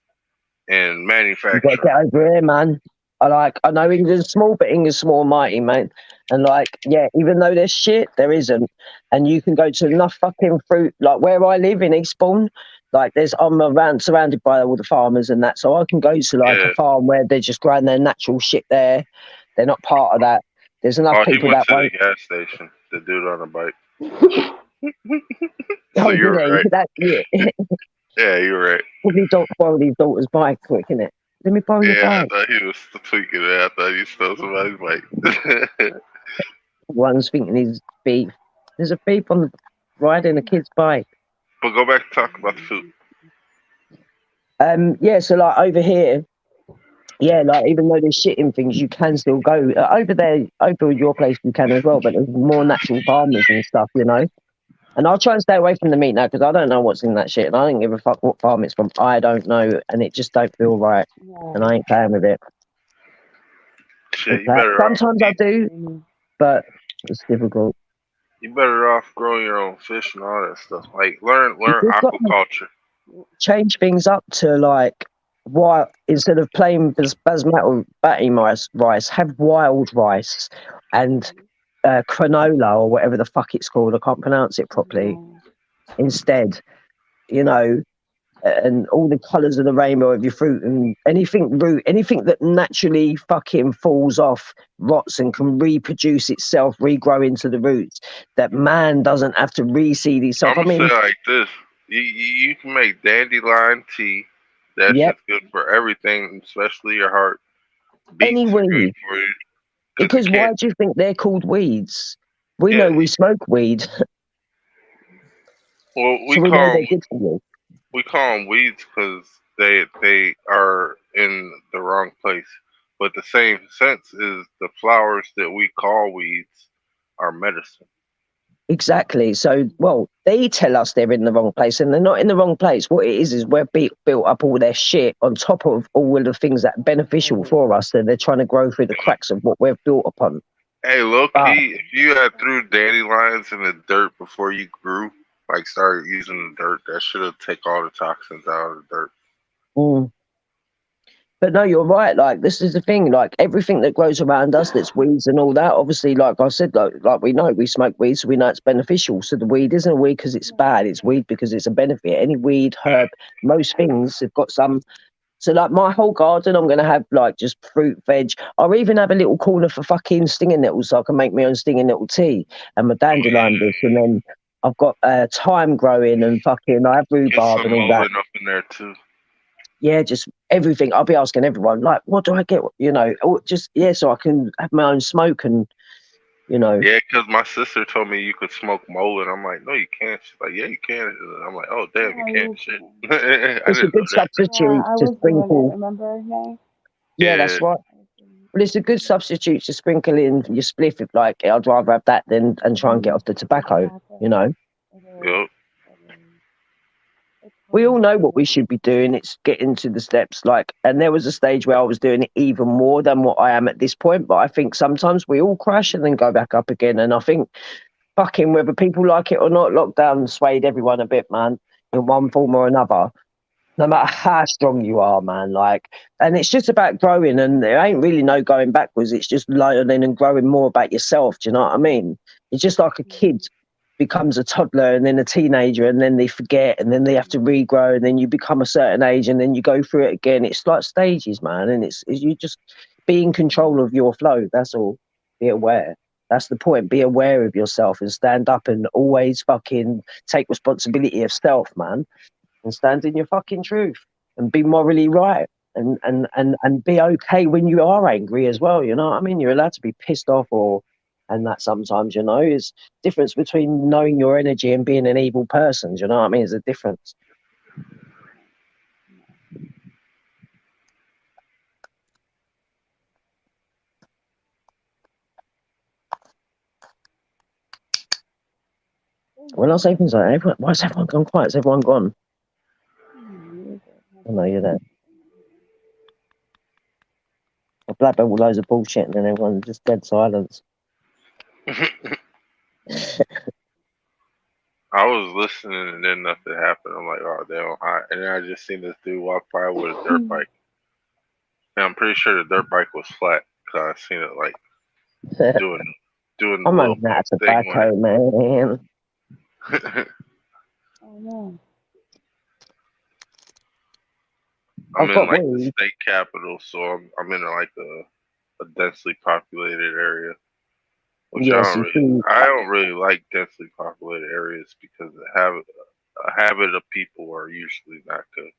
Speaker 8: and
Speaker 5: You got to
Speaker 8: manufacturing.
Speaker 5: get over here, man. I know England's small, but England's small and mighty, mate. And even though there's shit, there isn't. And you can go to enough fucking fruit, like where I live in Eastbourne. I'm around surrounded by all the farmers and that, so I can go to a farm where they're just growing their natural shit there. They're not part of that. There's enough people that won't.
Speaker 8: The gas station. The dude on the bike. So you're right. Yeah, you're right.
Speaker 5: Probably don't borrow his daughter's bike quick, innit? Let me borrow your bike.
Speaker 8: I thought he was tweaking it. I thought he stole somebody's bike.
Speaker 5: One's thinking he's beef. There's a beef on riding a kid's bike.
Speaker 8: But go back to talk about the food.
Speaker 5: So over here, even though there's shit in things, you can still go over there. Over your place, you can as well, but there's more natural farmers and stuff, you know. And I'll try and stay away from the meat now because I don't know what's in that shit, and I don't give a fuck what farm it's from. I don't know, and it just don't feel right, and I ain't playing with it.
Speaker 8: Shit,
Speaker 5: sometimes I do, but it's difficult.
Speaker 8: You better off growing your own fish and all that stuff. Like learn aquaculture.
Speaker 5: Change things up to instead of plain basmati rice, have wild rice and canola or whatever the fuck it's called. I can't pronounce it properly. Instead, you know, and all the colours of the rainbow of your fruit and anything that naturally fucking falls off, rots and can reproduce itself, regrow into the roots. That man doesn't have to reseed himself.
Speaker 8: I'm gonna say like this: you can make dandelion tea. That's just good for everything, especially your heart.
Speaker 5: Any weed. Because why do you think they're called weeds? We know we smoke weed.
Speaker 8: Well, we call them weeds because they are in the wrong place. But the same sense is the flowers that we call weeds are medicine.
Speaker 5: Exactly. So, they tell us they're in the wrong place, and they're not in the wrong place. What it is we're built up all their shit on top of all of the things that are beneficial for us, that they're trying to grow through the cracks of what we've built upon.
Speaker 8: Hey, low key, if you had threw dandelions in the dirt before you grew, started using the dirt, that should have taken all the toxins out of the dirt.
Speaker 5: But no, you're right. This is the thing. Everything that grows around us, that's weeds and all that. Obviously, like I said, we know we smoke weed, so we know it's beneficial. So the weed isn't a weed because it's bad. It's weed because it's a benefit. Any weed, herb, most things have got some. So my whole garden, I'm gonna have just fruit, veg. I'll even have a little corner for fucking stinging nettles, so I can make my own stinging nettle tea and my dandelion bush, and then I've got thyme growing and I have rhubarb and all that.
Speaker 8: Up in there too.
Speaker 5: Yeah, just everything. I'll be asking everyone, what do I get? You know, so I can have my own smoke and, you know.
Speaker 8: Yeah, because my sister told me you could smoke mullet. I'm like, no, you can't. She's like, yeah, you can. I'm like, oh, damn, you can't. Shit.
Speaker 5: It's a good substitute to sprinkle.
Speaker 4: Remember, Nay?
Speaker 5: Yeah, that's right. But it's a good substitute to sprinkle in your spliff. If I'd rather have that than try and get off the tobacco, you know.
Speaker 8: Yep.
Speaker 5: We all know what we should be doing. It's getting to the steps, and there was a stage where I was doing it even more than what I am at this point. But I think sometimes we all crash and then go back up again. And I think fucking whether people like it or not, lockdown swayed everyone a bit, man, in one form or another. No matter how strong you are, man, and it's just about growing, and there ain't really no going backwards. It's just learning and growing more about yourself. Do you know what I mean? It's just like a kid becomes a toddler and then a teenager, and then they forget, and then they have to regrow, and then you become a certain age, and then you go through it again. It's like stages, man, and it's you just be in control of your flow. That's all. Be aware. That's the point. Be aware of yourself and stand up and always fucking take responsibility of self, man, and stand in your fucking truth and be morally right and be okay when you are angry as well. You know what I mean? You're allowed to be pissed off and that sometimes, you know, is difference between knowing your energy and being an evil person. Do you know what I mean? There's a difference. When I say things like, everyone, why has everyone gone quiet? Has everyone gone? I know you're there. I blab out loads of bullshit and then everyone's just dead silence.
Speaker 8: I was listening and then nothing happened. I'm like, oh damn! And then I just seen this dude walk by with a dirt bike. And I'm pretty sure the dirt bike was flat because I seen it like doing the
Speaker 5: I'm
Speaker 8: little
Speaker 5: on that
Speaker 8: thing
Speaker 5: tobacco, man.
Speaker 4: Oh no.
Speaker 8: I'm in like the state capital, so I'm in like a densely populated area. Which
Speaker 5: Yes,
Speaker 8: I don't really like densely populated areas because a habit of people are usually not good.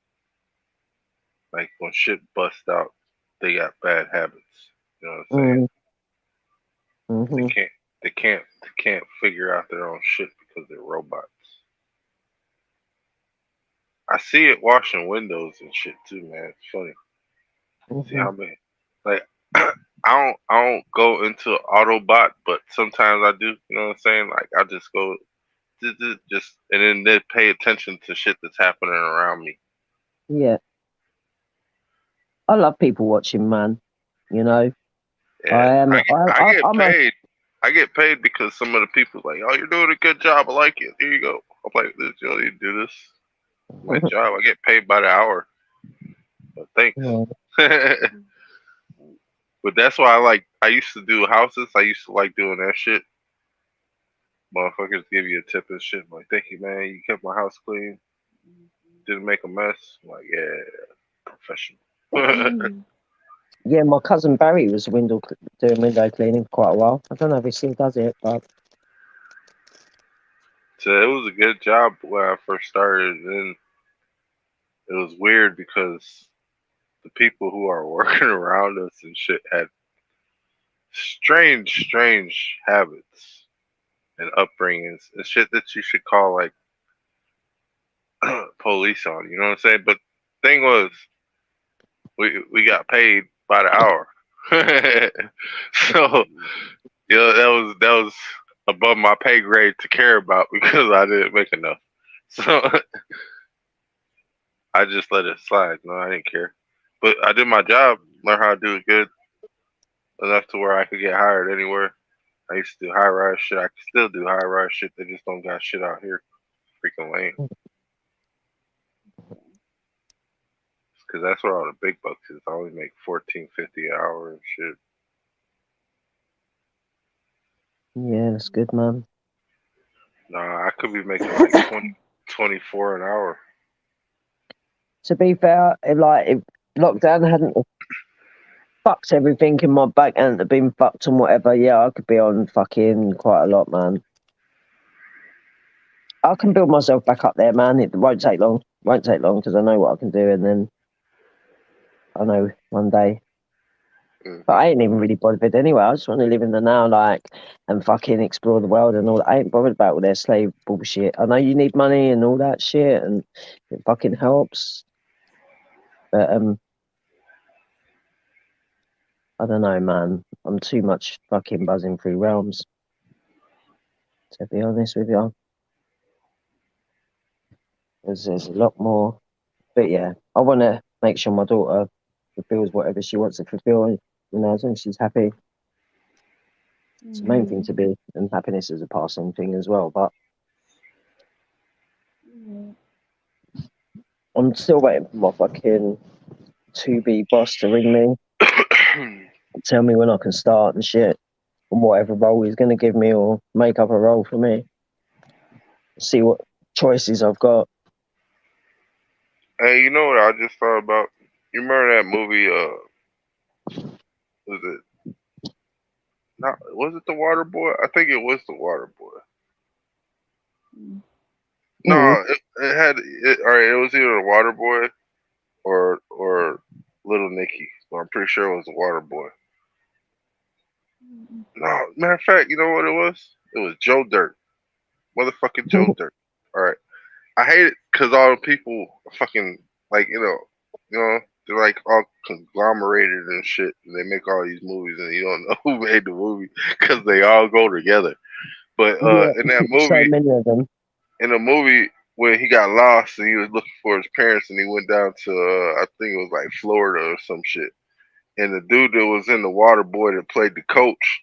Speaker 8: Like when shit busts out, they got bad habits. You know what I'm saying?
Speaker 5: Mm-hmm.
Speaker 8: They can't figure out their own shit because they're robots. I see it washing windows and shit too, man. It's funny. See how many like I don't go into Autobot, but sometimes I do. You know what I'm saying? Like I just go just and then they pay attention to shit that's happening around me.
Speaker 5: Yeah. I love people watching, man. You know,
Speaker 8: Yeah, I get paid because some of the people like, oh, you're doing a good job. I like it. Here you go. I'm like, this, you know, you do this. My job. I get paid by the hour. But thanks. But that's why I used to do houses. I used to like doing that shit. Motherfuckers give you a tip and shit. I'm like, thank you, man. You kept my house clean. Didn't make a mess. I'm like, yeah, professional.
Speaker 5: Yeah, my cousin Barry was doing window cleaning for quite a while. I don't know if he still does it, but
Speaker 8: so it was a good job when I first started. Then it was weird because the people who are working around us and shit had strange habits and upbringings and shit that you should call like police on. You know what I'm saying? But thing was, we got paid by the hour, so yeah, that was above my pay grade to care about because I didn't make enough. So I just let it slide. No, I didn't care. But I did my job, learned how to do it good enough to where I could get hired anywhere. I used to do high rise shit. I can still do high rise shit. They just don't got shit out here. Freaking lame. Because that's where all the big bucks is. I only make $14.50 an hour and shit.
Speaker 5: Yeah, that's good, man.
Speaker 8: Nah, I could be making like 24 an hour.
Speaker 5: To be fair, if lockdown hadn't fucked everything in my back and had been fucked and whatever, yeah, I could be on fucking quite a lot, man. I can build myself back up there, man. It won't take long. Won't take long because I know what I can do, and then I know one day. But I ain't even really bothered anyway. I just want to live in the now, and fucking explore the world and all that. I ain't bothered about all their slave bullshit. I know you need money and all that shit, and it fucking helps. But I don't know, man. I'm too much fucking buzzing through realms, to be honest with you. There's a lot more. But yeah, I want to make sure my daughter fulfills whatever she wants to fulfill. You know, as long as she's happy. It's the main thing to be, and happiness is a passing thing as well. But I'm still waiting for my fucking 2B boss to ring me, tell me when I can start and shit, and whatever role he's going to give me, or make up a role for me. See what choices I've got.
Speaker 8: Hey, you know what I just thought about? You remember that movie? Was it? Not was it The Water Boy? I think it was The Water Boy. No, it had it. All right, it was either The Water Boy or Little Nicky, but I'm pretty sure it was the Water Boy. No, matter of fact, you know what it was? It was Joe Dirt, motherfucking Joe Dirt. All right, I hate it because all the people fucking like they're like all conglomerated and shit, and they make all these movies, and you don't know who made the movie because they all go together. But in that
Speaker 5: so
Speaker 8: movie,
Speaker 5: many of them.
Speaker 8: in the movie when he got lost and he was looking for his parents, and he went down to I think it was like Florida or some shit, and the dude that was in the Water Boy that played the coach,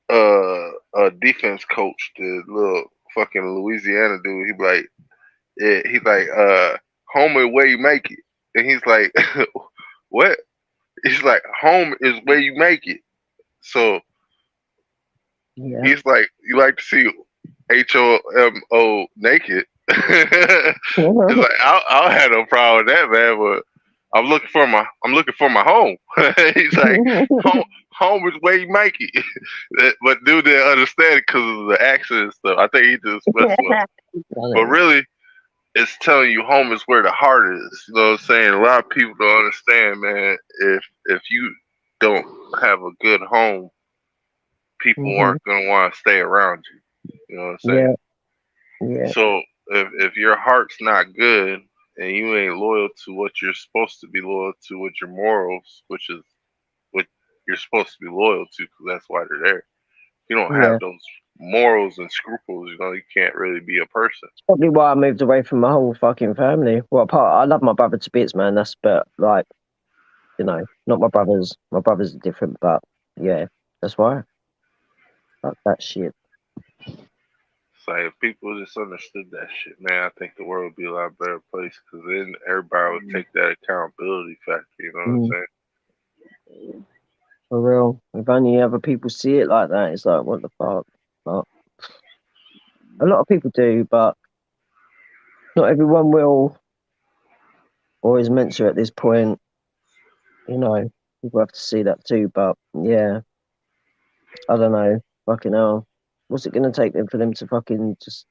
Speaker 8: a defense coach, the little fucking Louisiana dude, he be like, yeah, he's like, home is where you make it, and he's like, what? He's like, home is where you make it. So he's like, you like to see HOMO naked? It's like I'll have no problem with that, man. But I'm looking for my home. He's like, home is where you make it. But dude didn't understand it because of the accent and stuff. I think he just messed with it. But really, it's telling you home is where the heart is. You know what I'm saying? A lot of people don't understand, man. If you don't have a good home, people aren't gonna want to stay around you. You know what I'm saying?
Speaker 5: Yeah.
Speaker 8: So if your heart's not good and you ain't loyal to what you're supposed to be loyal to, with your morals, which is what you're supposed to be loyal to, because that's why they're there. If you don't have those morals and scruples, you can't really be a person.
Speaker 5: Probably why I moved away from my whole fucking family. Well, I love my brother to bits, man. That's but like, not my brothers. My brothers are different, but yeah, that's why. Fuck that shit.
Speaker 8: So if people just understood that shit, man, I think the world would be a lot better place, because then everybody would take that accountability factor. You know what I'm saying?
Speaker 5: For real. If only other people see it like that, it's like, what the fuck? But a lot of people do, but not everyone will or is meant to at this point. People have to see that too. But yeah, I don't know. Fucking hell. What's it going to take then for them to fucking just...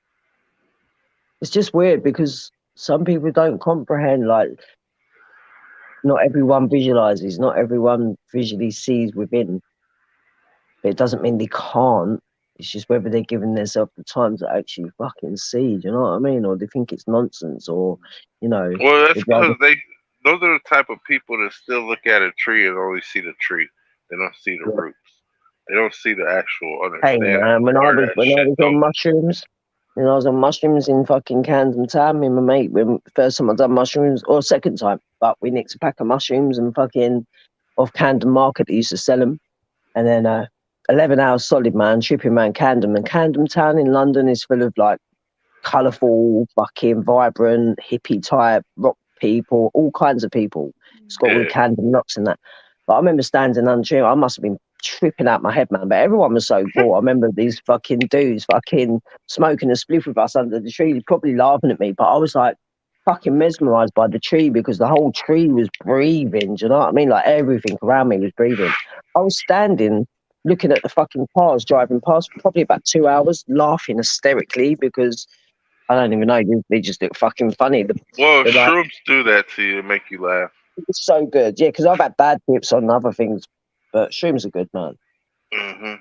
Speaker 5: It's just weird because some people don't comprehend, like, not everyone visualizes, not everyone visually sees within. But it doesn't mean they can't. It's just whether they're giving themselves the time to actually fucking see, do you know what I mean? Or they think it's nonsense, or,
Speaker 8: Well, that's because those are the type of people that still look at a tree and only see the tree. They don't see the roots. They don't see the actual understanding.
Speaker 5: Hey man, when I was on mushrooms, when I was on mushrooms in fucking Camden Town, me and my mate, when first time I done mushrooms, or second time, but we nicked a pack of mushrooms and fucking off Camden Market, they used to sell them. And then 11 hours solid, man, tripping around Camden. And Camden Town in London is full of like colourful, fucking vibrant, hippie type rock people, all kinds of people. It's got all the Camden locks and that. But I remember standing under tree. I must have been tripping out my head, man. But everyone was so cool. I remember these fucking dudes fucking smoking a spliff with us under the tree, probably laughing at me. But I was like fucking mesmerised by the tree because the whole tree was breathing. Do you know what I mean? Like everything around me was breathing. I was standing looking at the fucking cars driving past for probably about 2 hours, laughing hysterically because I don't even know. They just look fucking funny.
Speaker 8: Shrooms do that to you, make you laugh.
Speaker 5: It's so good, yeah. Because I've had bad tips on other things, but shrooms are good, man.
Speaker 8: I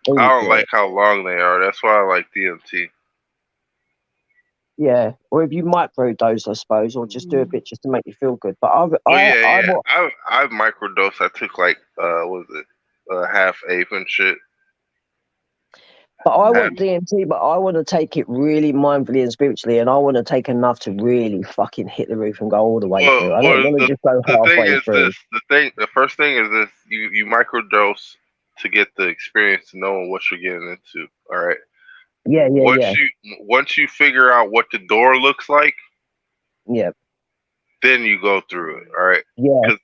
Speaker 8: don't like how long they are. That's why I like DMT.
Speaker 5: Yeah, or if you microdose, I suppose, or just do a bit just to make you feel good. But
Speaker 8: I've microdosed. I took like half ape and shit.
Speaker 5: But I want DMT, but I want to take it really mindfully and spiritually, and I want to take enough to really fucking hit the roof and go all the way through. I don't want to just go halfway through.
Speaker 8: The first thing is this: you microdose to get the experience, to know what you're getting into. All right.
Speaker 5: Yeah.
Speaker 8: Once you figure out what the door looks like, then you go through it. All right.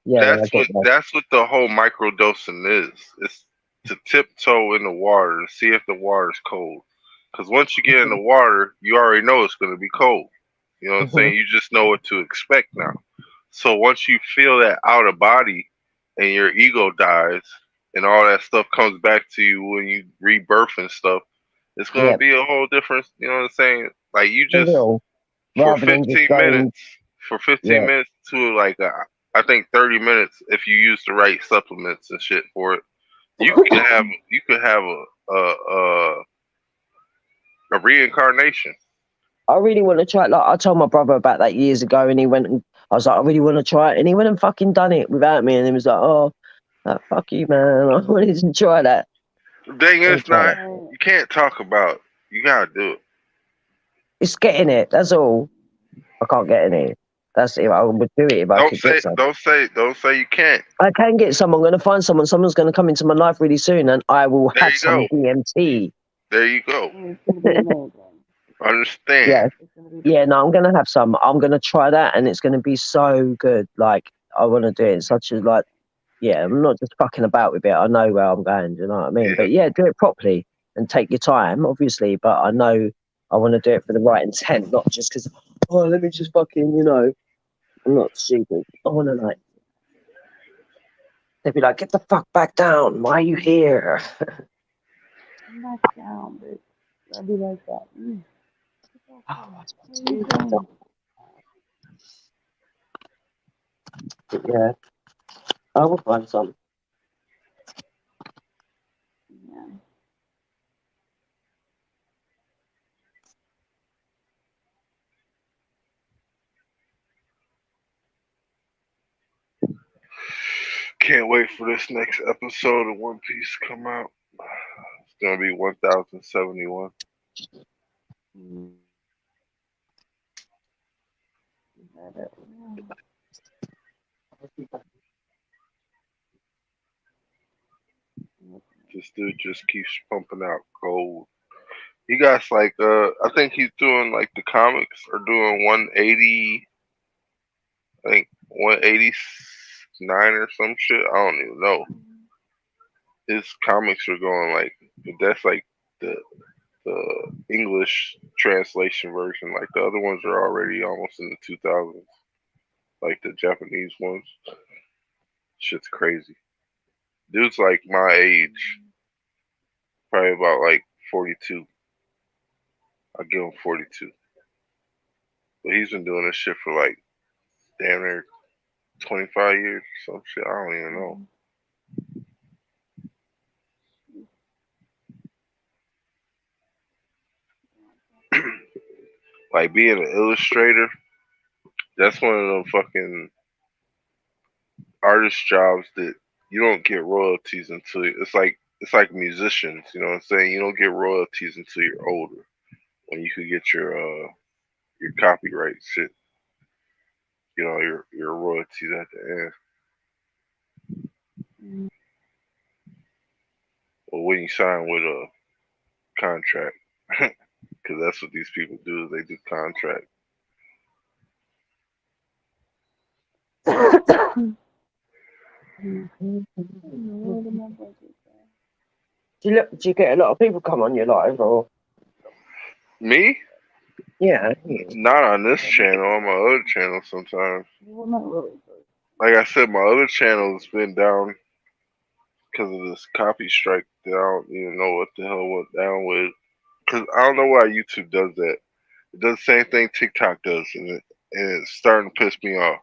Speaker 8: That's what the whole microdosing is. It's to tiptoe in the water to see if the water's cold. Because once you get in the water, you already know it's going to be cold. You know what I'm saying? You just know what to expect now. So once you feel that out of body and your ego dies and all that stuff comes back to you when you rebirth and stuff, it's going to be a whole different, you know what I'm saying? Like you just, for 15 minutes to like I think 30 minutes if you use the right supplements and shit for it. You could have a reincarnation.
Speaker 5: I really want to try it. Like I told my brother about that years ago, and he went and I was like, I really want to try it, and he went and fucking done it without me, and he was like, oh, fuck you, man. I wanted to try that.
Speaker 8: The thing is, not you can't talk about it. You gotta do it.
Speaker 5: It's getting it. That's all. I can't get any. That's it. I would do it if I could get some.
Speaker 8: Don't say you can't.
Speaker 5: I can get some. I'm going to find someone. Someone's going to come into my life really soon, and I will have some DMT.
Speaker 8: There you go. Understand?
Speaker 5: Yeah, yeah. No, I'm going to have some. I'm going to try that, and it's going to be so good. Like I want to do it in such a like. Yeah, I'm not just fucking about with it. I know where I'm going. Do you know what I mean?
Speaker 8: Yeah.
Speaker 5: But yeah, do it properly and take your time, obviously. But I know I want to do it for the right intent, not just because. Oh, let me just fucking, you know. I'm not stupid. I want to like. They'd be like, "Get the fuck back down! Why are you here?"
Speaker 4: I'm back down, bitch. I'd be like that.
Speaker 5: Yeah, I will find some.
Speaker 4: Yeah.
Speaker 8: Can't wait for this next episode of One Piece to come out. It's gonna be 1071. This dude just keeps pumping out gold. He got like I think he's doing like the comics are doing 180, I think 189 or some shit. I don't even know. His comics are going like that's like the English translation version. Like the other ones are already almost in the 2000s. Like the Japanese ones. Shit's crazy. Dude's like my age. Probably about like 42. I'll give him 42. But he's been doing this shit for like damn near 25 years or some shit. I don't even know. Like being an illustrator, that's one of them fucking artist jobs that you don't get royalties until it's like musicians, you know what I'm saying? You don't get royalties until you're older when you could get your copyright shit. You know, your royalties at the end. Or when you sign with a contract. Because that's what these people do is they do contract.
Speaker 5: Do you get a lot of people come on your live or
Speaker 8: Me?
Speaker 5: Yeah.
Speaker 8: Not on this channel, on my other channel sometimes. Like I said, my other channel has been down because of this copy strike that I don't even know what the hell went down with. Because I don't know why YouTube does that. It does the same thing TikTok does, and it's starting to piss me off.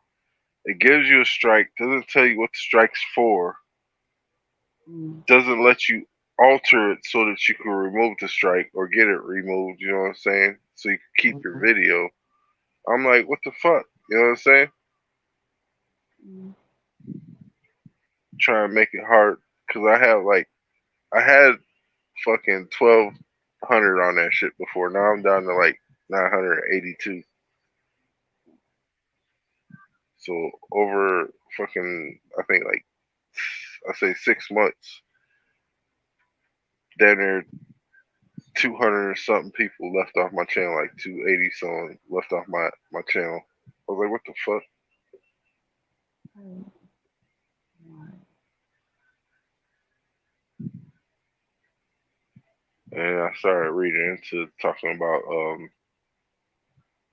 Speaker 8: It gives you a strike, doesn't tell you what the strike's for, doesn't let you alter it so that you can remove the strike or get it removed, you know what I'm saying? So you can keep your video. I'm like, what the fuck? You know what I'm saying? Trying to make it hard because I had fucking 1,200 on that shit before. Now I'm down to like 982. So over fucking, I think like I say 6 months, down there 200 or something people left off my channel, like 280 something left off my channel. I was like, what the fuck? And I started reading into talking about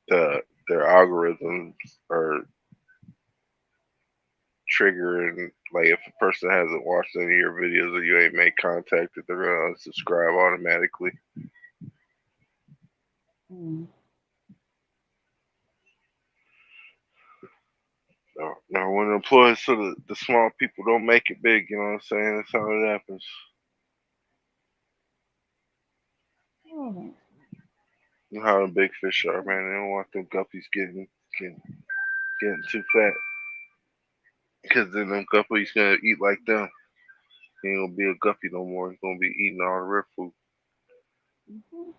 Speaker 8: their algorithms are triggering, like if a person hasn't watched any of your videos or you ain't made contact, that they're gonna unsubscribe automatically. No, when the employees so the small people don't make it big, you know what I'm saying? That's how it happens.
Speaker 4: Oh.
Speaker 8: You know how the big fish are, man. They don't want them guppies getting too fat. Because then them guppies gonna eat like them. He ain't gonna be a guppy no more. He's gonna be eating all the real food.
Speaker 4: Mm-hmm.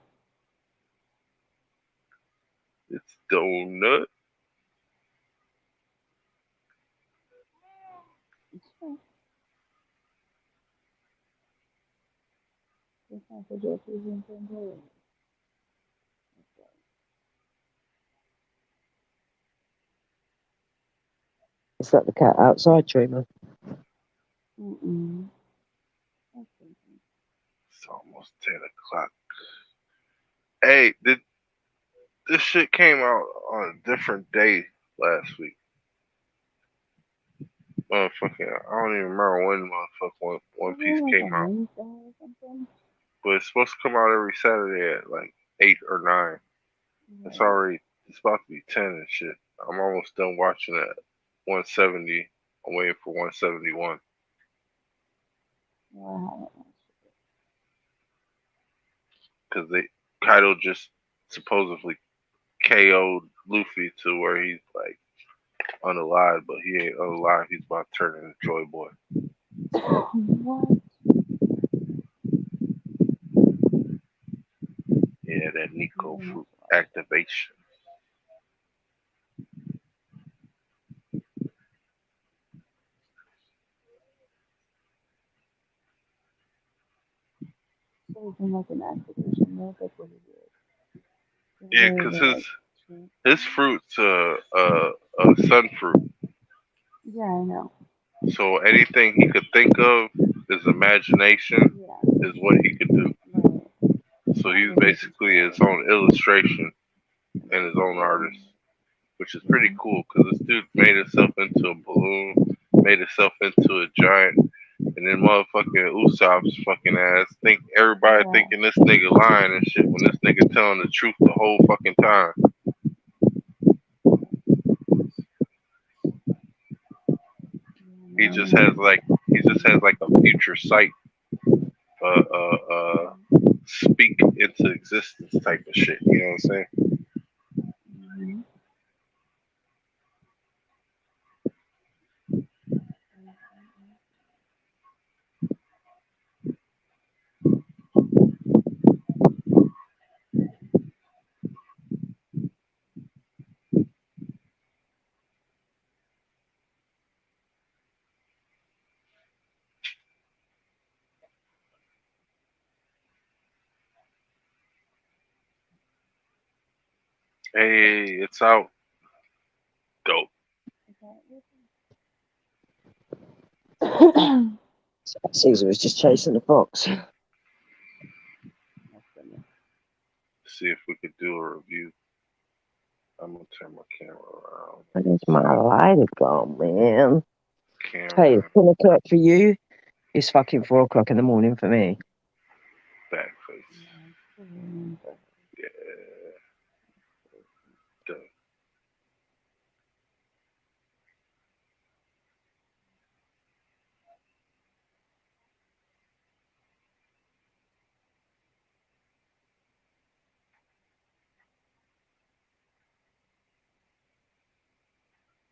Speaker 8: It's donut.
Speaker 5: Is that the cat outside, Dreamer?
Speaker 4: Mm-mm.
Speaker 8: It's almost 10 o'clock. Hey, this shit came out on a different day last week. Motherfucking, I don't even remember when motherfucking One Piece came out. But it's supposed to come out every Saturday at like 8 or 9. It's about to be 10 and shit. I'm almost done watching it at 170. I'm waiting for 171. Because Kaido just supposedly KO'd Luffy to where he's like unalive, but he ain't unalive. He's about to turn into Joy Boy.
Speaker 4: What?
Speaker 8: Yeah, that Nico fruit activation.
Speaker 4: Like an activation, right? That's what it is.
Speaker 8: Yeah, because his fruit's sun fruit.
Speaker 4: Yeah, I know.
Speaker 8: So anything he could think of, his imagination, is what he could do.
Speaker 4: Right.
Speaker 8: So he's basically his own illustration and his own artist, which is pretty cool because this dude made himself into a balloon, made himself into a giant, and then motherfucking Usopp's fucking ass everybody thinking this nigga lying and shit when this nigga telling the truth the whole fucking time. He just has like a future sight, speak into existence type of shit. You know what I'm saying?
Speaker 4: Mm-hmm.
Speaker 8: Hey, it's out. Dope.
Speaker 5: Caesar was just chasing the fox.
Speaker 8: See if we could do a review. I'm gonna turn my camera around.
Speaker 5: Where's my light gone, man?
Speaker 8: Camera.
Speaker 5: Hey, it's 10 o'clock for you. It's fucking 4 o'clock in the morning for me.
Speaker 8: Back face. Yeah. Done.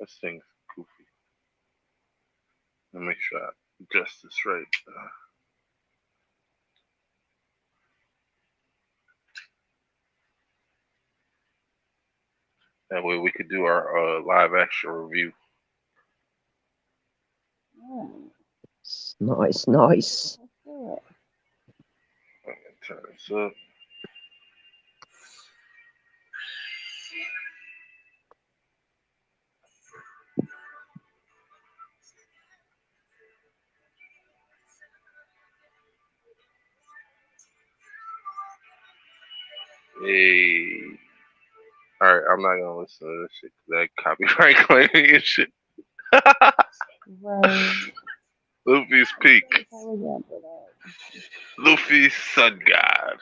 Speaker 8: This thing's goofy. Let me make sure I adjust this right. That way we could do our live action review.
Speaker 5: Nice, nice.
Speaker 8: I'm gonna turn this up. Hey. Alright, I'm not gonna listen to this shit because that copyright claiming and shit.
Speaker 4: Right.
Speaker 8: Luffy's peak. Luffy's sun god.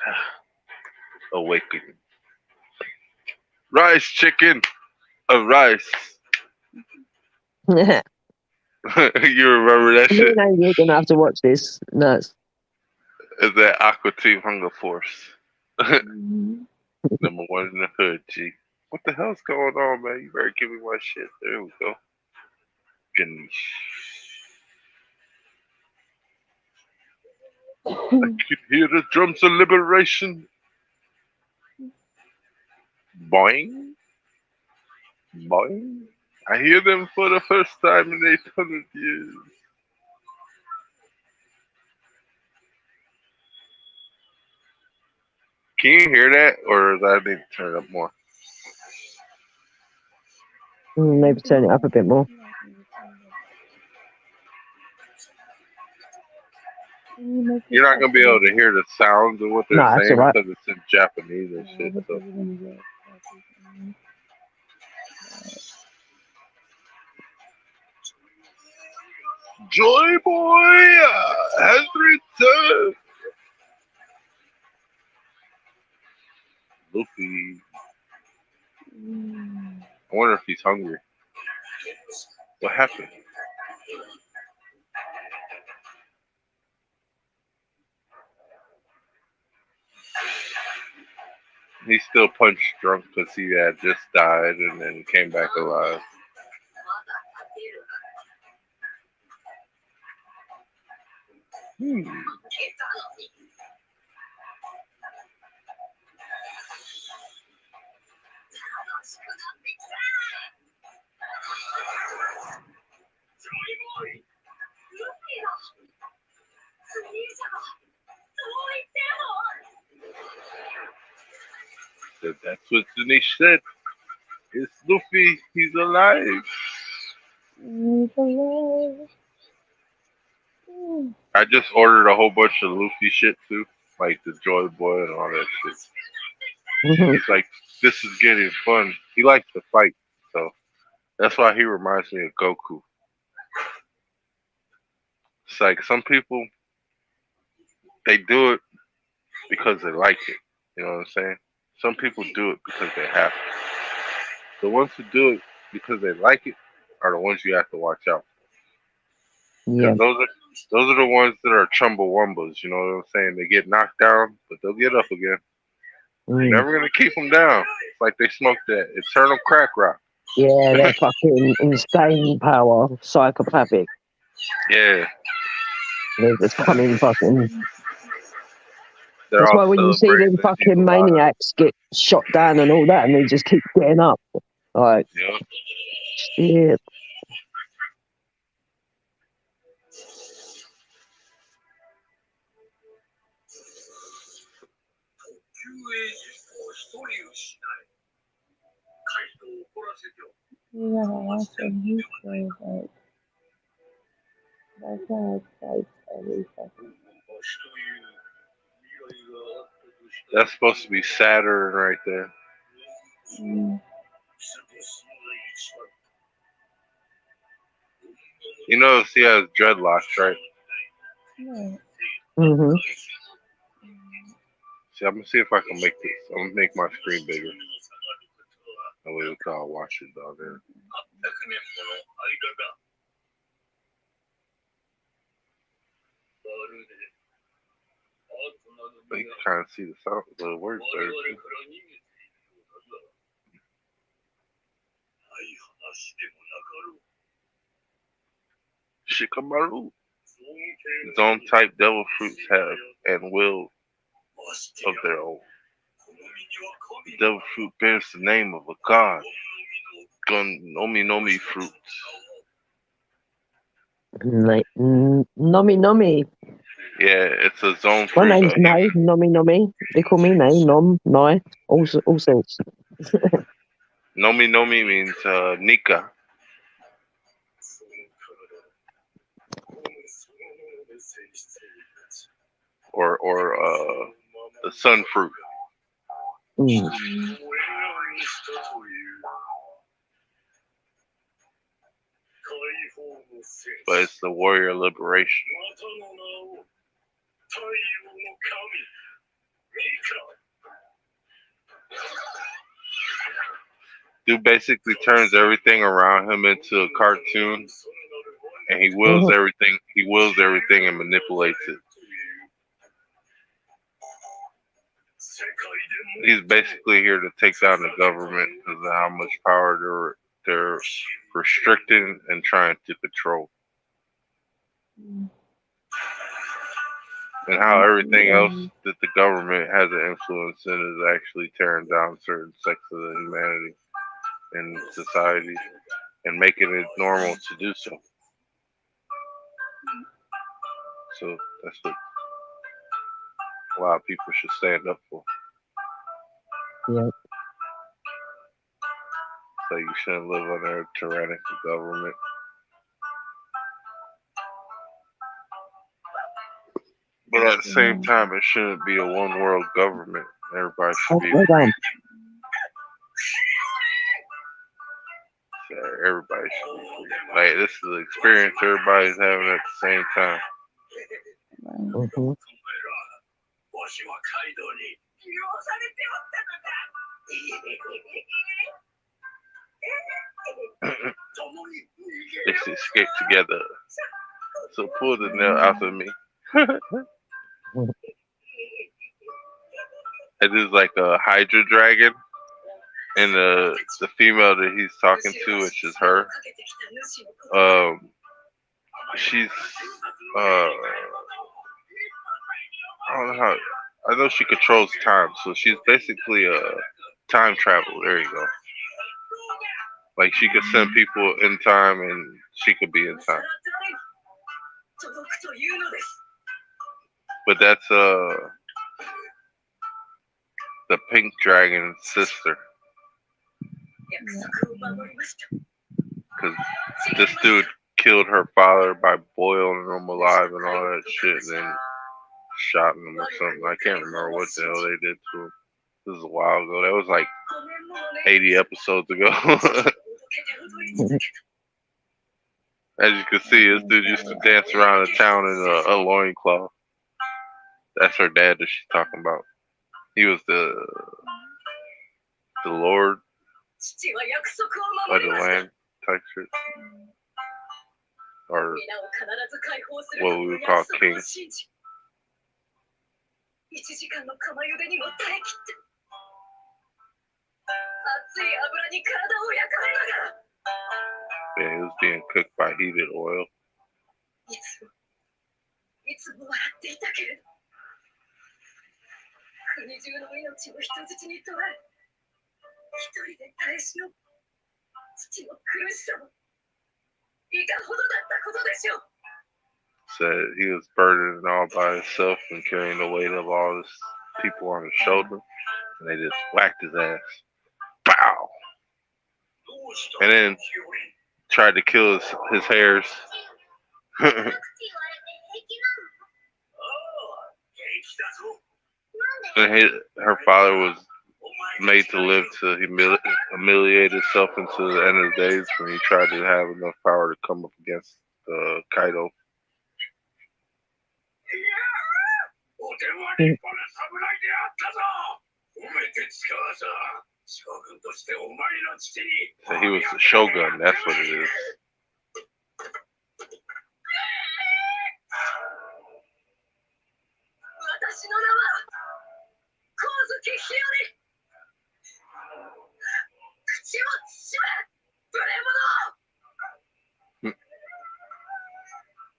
Speaker 8: Awakening. Rice chicken. A rice. You remember that shit?
Speaker 5: No, you're gonna have to watch this. No.
Speaker 8: Is that Aqua Team Hunger Force? Number one in the hood, G. What the hell's going on, man? You better give me my shit. There we go. Ganesh. I can hear the drums of liberation. Boing. Boing. I hear them for the first time in 800 years. Can you hear that, or does I need to turn it up more?
Speaker 5: Maybe turn it up a bit more.
Speaker 8: You're not gonna be able to hear the sounds of what they're saying
Speaker 5: right.
Speaker 8: because it's in Japanese and shit. So. Joy Boy has returned. Luffy. I wonder if he's hungry. What happened? He's still punch drunk because he had just died and then came back alive. That's what Denise said. It's Luffy. He's alive. I just ordered a whole bunch of Luffy shit too, like the Joy Boy and all that shit. He's like, this is getting fun. He likes to fight, so that's why he reminds me of Goku. It's like some people, they do it because they like it. You know what I'm saying? Some people do it because they have to. The ones who do it because they like it are the ones you have to watch out for.
Speaker 5: Yeah.
Speaker 8: Those are the ones that are chumbawambas. You know what I'm saying? They get knocked down, but they'll get up again. You're never gonna keep them down. It's like they smoked that eternal crack rock.
Speaker 5: Yeah, they're fucking insane power, psychopathic.
Speaker 8: Yeah.
Speaker 5: They're just coming fucking.
Speaker 8: They're
Speaker 5: That's
Speaker 8: all
Speaker 5: why when you see them fucking maniacs get shot down and all that, and they just keep getting up, like, shit.
Speaker 8: That's supposed to be Saturn right there. You notice he has dreadlocks, right?
Speaker 5: Mm-hmm.
Speaker 8: See, I'm gonna see if I can make this. I'm gonna make my screen bigger. That way we can all watch it down there. But you can kind of see the sound, the words better too. Shikamaru. Zone type devil fruits have and will of their own. The devil fruit bears the name of a god. Nomi fruits.
Speaker 5: Nomi.
Speaker 8: Yeah, it's a zone
Speaker 5: My
Speaker 8: fruit.
Speaker 5: name's Nomi. They call me Nai, all sorts.
Speaker 8: Nomi means Nika. Or the sun fruit. But it's the warrior liberation. Dude basically turns everything around him into a cartoon, and he wills everything. He wills everything and manipulates it. He's basically here to take down the government because of how much power they're restricting and trying to control, and how everything else that the government has an influence in is actually tearing down certain sects of the humanity and society and making it normal to do so. So that's what a lot of people should stand up for.
Speaker 5: Yeah.
Speaker 8: So you shouldn't live under a tyrannical government. But at the same time, it shouldn't be a one world government. Everybody should be free. Everybody should be free. Like, this is the experience everybody's having at the same time. They should escape together. So pull the nail out of me. It is like a Hydra dragon, and the female that he's talking to, which is her. She's I don't know how. I know she controls time, so she's basically a time travel. There you go. Like, she could send people in time, and she could be in time. But that's the pink dragon's sister. Because this dude killed her father by boiling him alive and all that shit, and then shot him or something. I can't remember what the hell they did to him. This is a while ago. That was like 80 episodes ago. As you can see, this dude used to dance around the town in a loincloth. That's her dad that she's talking about. He was the lord of the land type shit. Or what we would call king. Yeah, he was being cooked by heated oil. Said he was burdened all by himself and carrying the weight of all this people on his shoulder, and they just whacked his ass. Pow! And then tried to kill his hairs. And her father was made to live to humiliate himself into the end of the days when he tried to have enough power to come up against Kaido. So he was the shogun, that's what it is.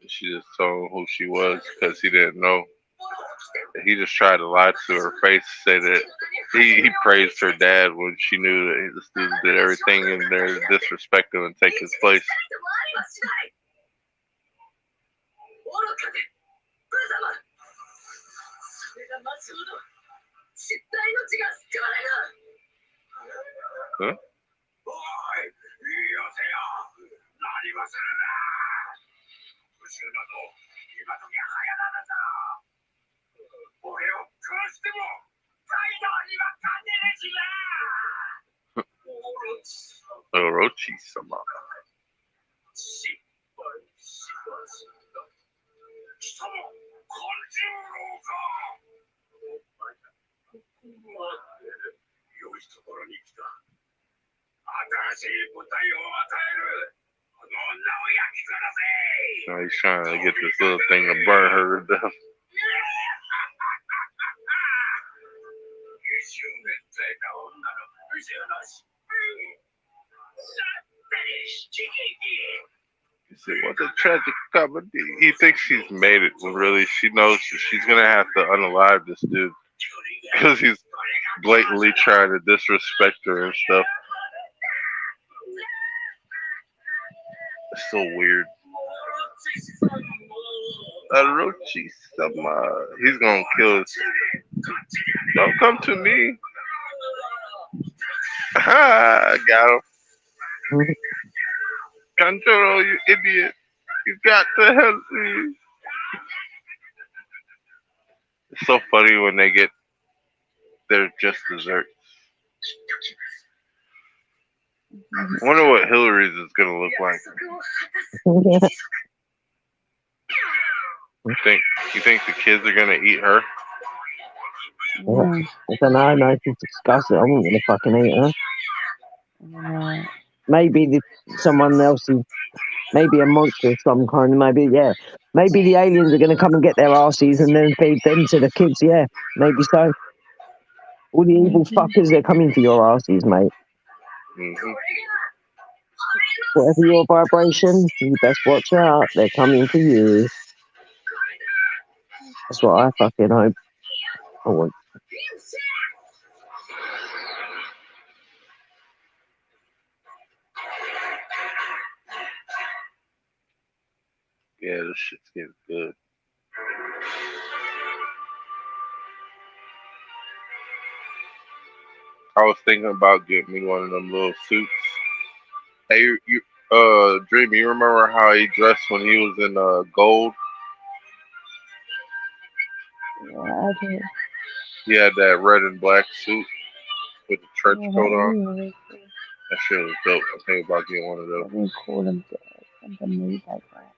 Speaker 8: She just told him who she was because he didn't know. He just tried to lie to her face, say that he praised her dad when she knew that this dude did everything in there to disrespect him and take his place. Huh? Orochi-sama. Now he's trying to get this little thing to burn her to death. He said, what a tragic comedy. He thinks she's made it when really she knows she's going to have to unalive this dude. Because he's blatantly trying to disrespect her and stuff. It's so weird. Orochi-sama. He's gonna kill us. Don't come to me. Ha! Got him. Kanjuro, you idiot. You got to help me. It's so funny when they get their just desserts. I wonder what Hillary's is gonna look like. You think the kids are gonna eat her?
Speaker 5: I don't know. No, she's disgusting. I'm not gonna fucking eat her. Maybe someone else is, maybe a monster of some kind. Maybe maybe the aliens are gonna come and get their arses and then feed them to the kids. Yeah, maybe so. All the evil fuckers, they're coming for your arses, mate. Whatever your vibration, you best watch out. They're coming for you. That's what I fucking hope. I want.
Speaker 8: Yeah, this shit's getting good. I was thinking about getting me one of them little suits. Hey, Dream, you remember how he dressed when he was in gold?
Speaker 4: Yeah, I do.
Speaker 8: He had that red and black suit with the trench coat on. That shit was dope. I'm thinking about getting one of those.
Speaker 4: That'd be cool to get something made like that.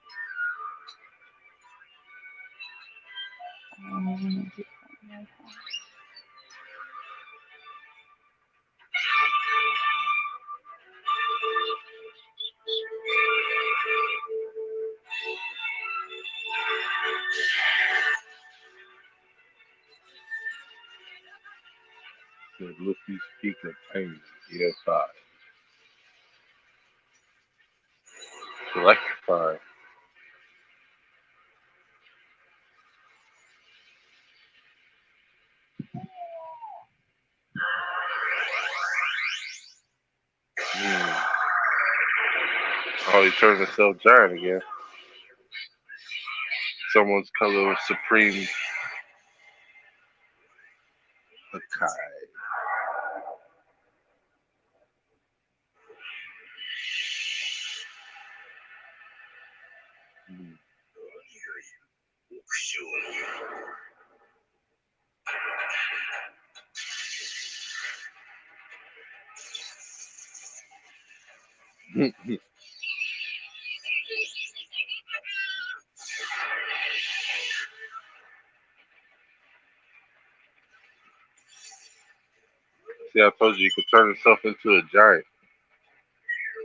Speaker 8: Luffy's peak of pain, year 5. Electrify. Oh, he turned himself giant again. Someone's color was supreme. Hakai. See, I told you could turn himself into a giant.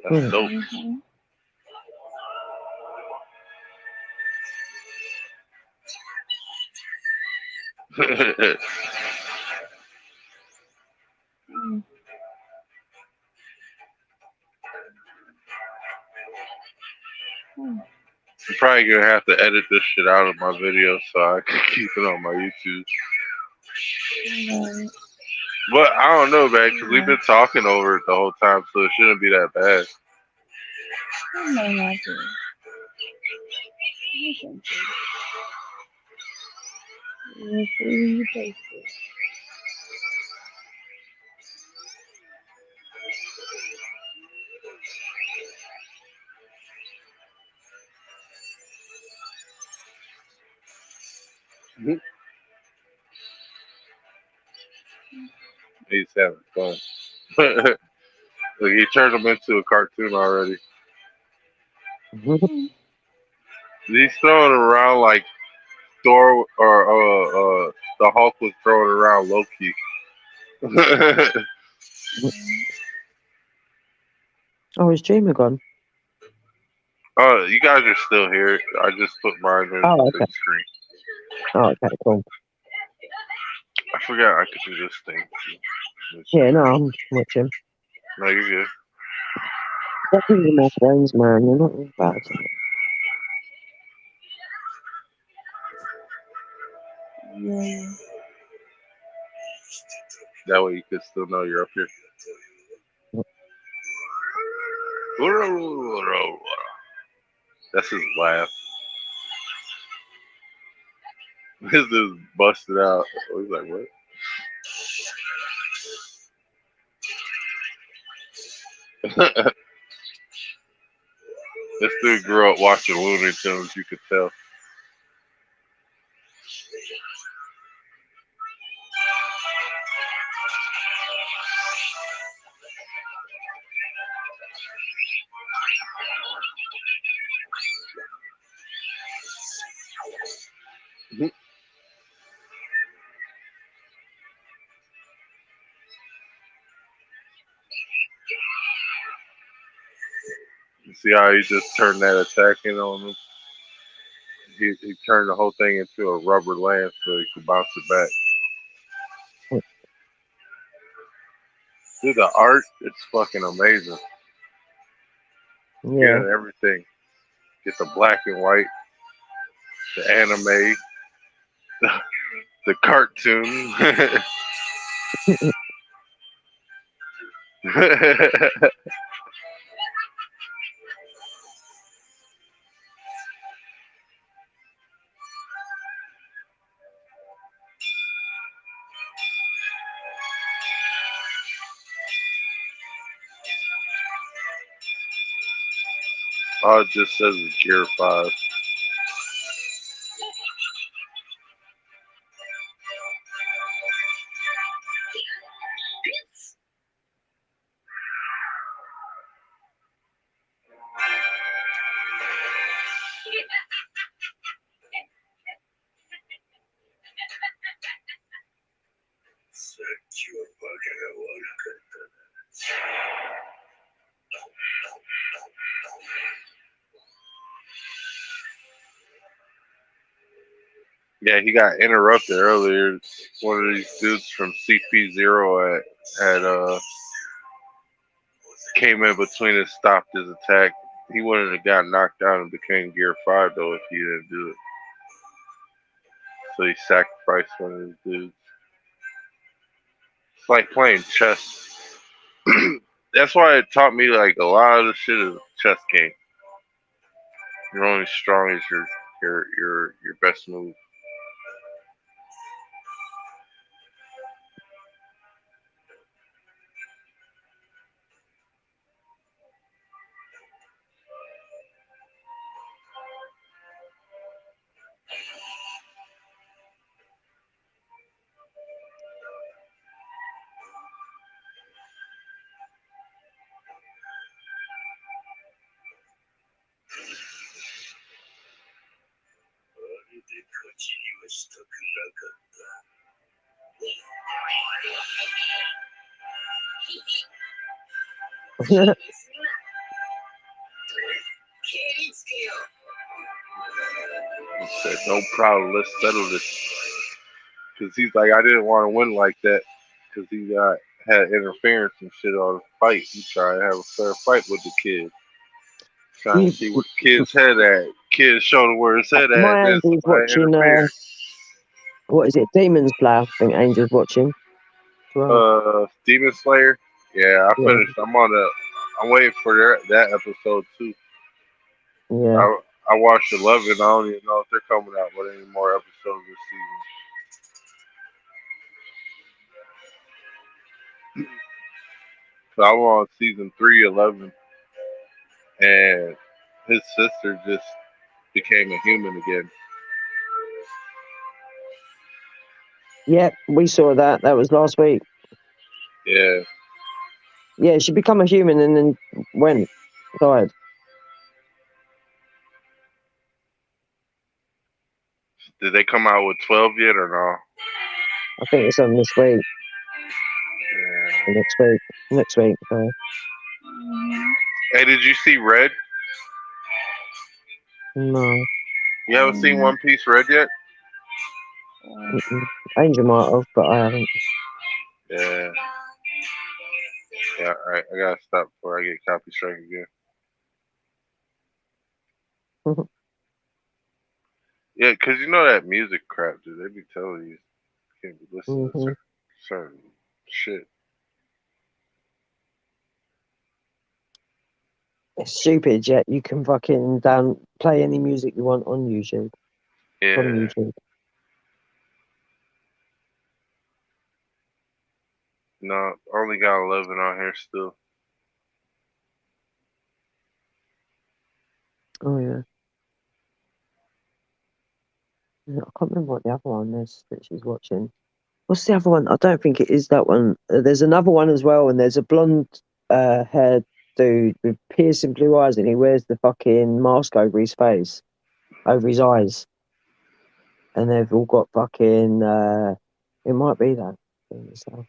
Speaker 8: That's dope. I'm probably gonna have to edit this shit out of my video so I can keep it on my YouTube. But I don't know, man, because we've been talking over it the whole time, so it shouldn't be that bad. He's having fun. Look, he turned him into a cartoon already. He's throwing around like Thor or the Hulk was throwing around Loki.
Speaker 5: Oh, is Dreamer gone?
Speaker 8: Oh, you guys are still here. I just put mine in
Speaker 5: Oh,
Speaker 8: the
Speaker 5: okay.
Speaker 8: big screen.
Speaker 5: Oh, okay, cool.
Speaker 8: I forgot I could do this thing.
Speaker 5: Yeah, no, I'm watching.
Speaker 8: No, you're good.
Speaker 5: These are my friends, man. They're not really bad.
Speaker 8: That way you can still know you're up here. That's his laugh. This dude's busted out. He's like, what? This dude grew up watching Looney Tunes, you could tell. You see how he just turned that attack in on him? He turned the whole thing into a rubber lance so he could bounce it back. Dude, the art, it's fucking amazing.
Speaker 5: Yeah.
Speaker 8: Getting everything. Get the black and white, the anime, the cartoon. All it just says is Gear 5. Yeah, he got interrupted earlier. One of these dudes from CP0 had came in between and stopped his attack. He wouldn't have got knocked down and became Gear 5 though if he didn't do it. So he sacrificed one of his dudes. It's like playing chess. That's why it taught me like a lot of the shit is a chess game. You're only strong as your best move. He said, no problem, let's settle this. Because he's like, I didn't want to win like that. Because he had interference and shit on the fight. He tried to have a fair fight with the kid. Trying to see where the kid's head at. Kid showed him where his head at.
Speaker 5: My
Speaker 8: Then
Speaker 5: Angel's
Speaker 8: somebody
Speaker 5: watching,
Speaker 8: interfered.
Speaker 5: what is it, Demon Slayer? I think Angel's watching.
Speaker 8: Demon Slayer? Yeah, I finished. I'm waiting for that episode too.
Speaker 5: Yeah.
Speaker 8: I watched 11. I don't even know if they're coming out with any more episodes this season. So I'm on season 3, 11, and his sister just became a human again.
Speaker 5: Yep, we saw that. That was last week.
Speaker 8: Yeah.
Speaker 5: Yeah, she became a human and then died.
Speaker 8: Did they come out with 12 yet or no?
Speaker 5: I think it's on this week.
Speaker 8: Yeah.
Speaker 5: Next week. Sorry.
Speaker 8: Hey, did you see Red?
Speaker 5: No.
Speaker 8: You haven't seen One Piece Red yet?
Speaker 5: Angel might have, but I haven't.
Speaker 8: Yeah. Yeah, alright. I gotta stop before I get copy strike again. Yeah, because you know that music crap, dude. They be telling you can't be listening to certain shit.
Speaker 5: It's stupid, yet you can fucking play any music you want on YouTube.
Speaker 8: Yeah.
Speaker 5: From YouTube.
Speaker 8: No, only got 11 on here still.
Speaker 5: Oh, yeah. I can't remember what the other one is that she's watching. What's the other one? I don't think it is that one. There's another one as well, and there's a blonde haired dude with piercing blue eyes, and he wears the fucking mask over his face, over his eyes. And they've all got fucking, it might be that thing itself.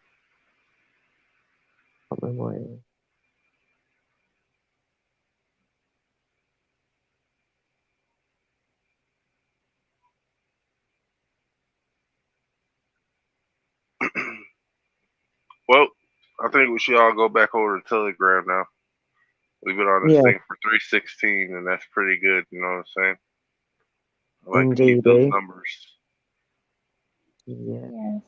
Speaker 5: I can't remember what it is.
Speaker 8: Well, I think we should all go back over to Telegram now. We've been on this thing for 316, and that's pretty good. You know what I'm saying? I like to keep those numbers.
Speaker 5: Yeah.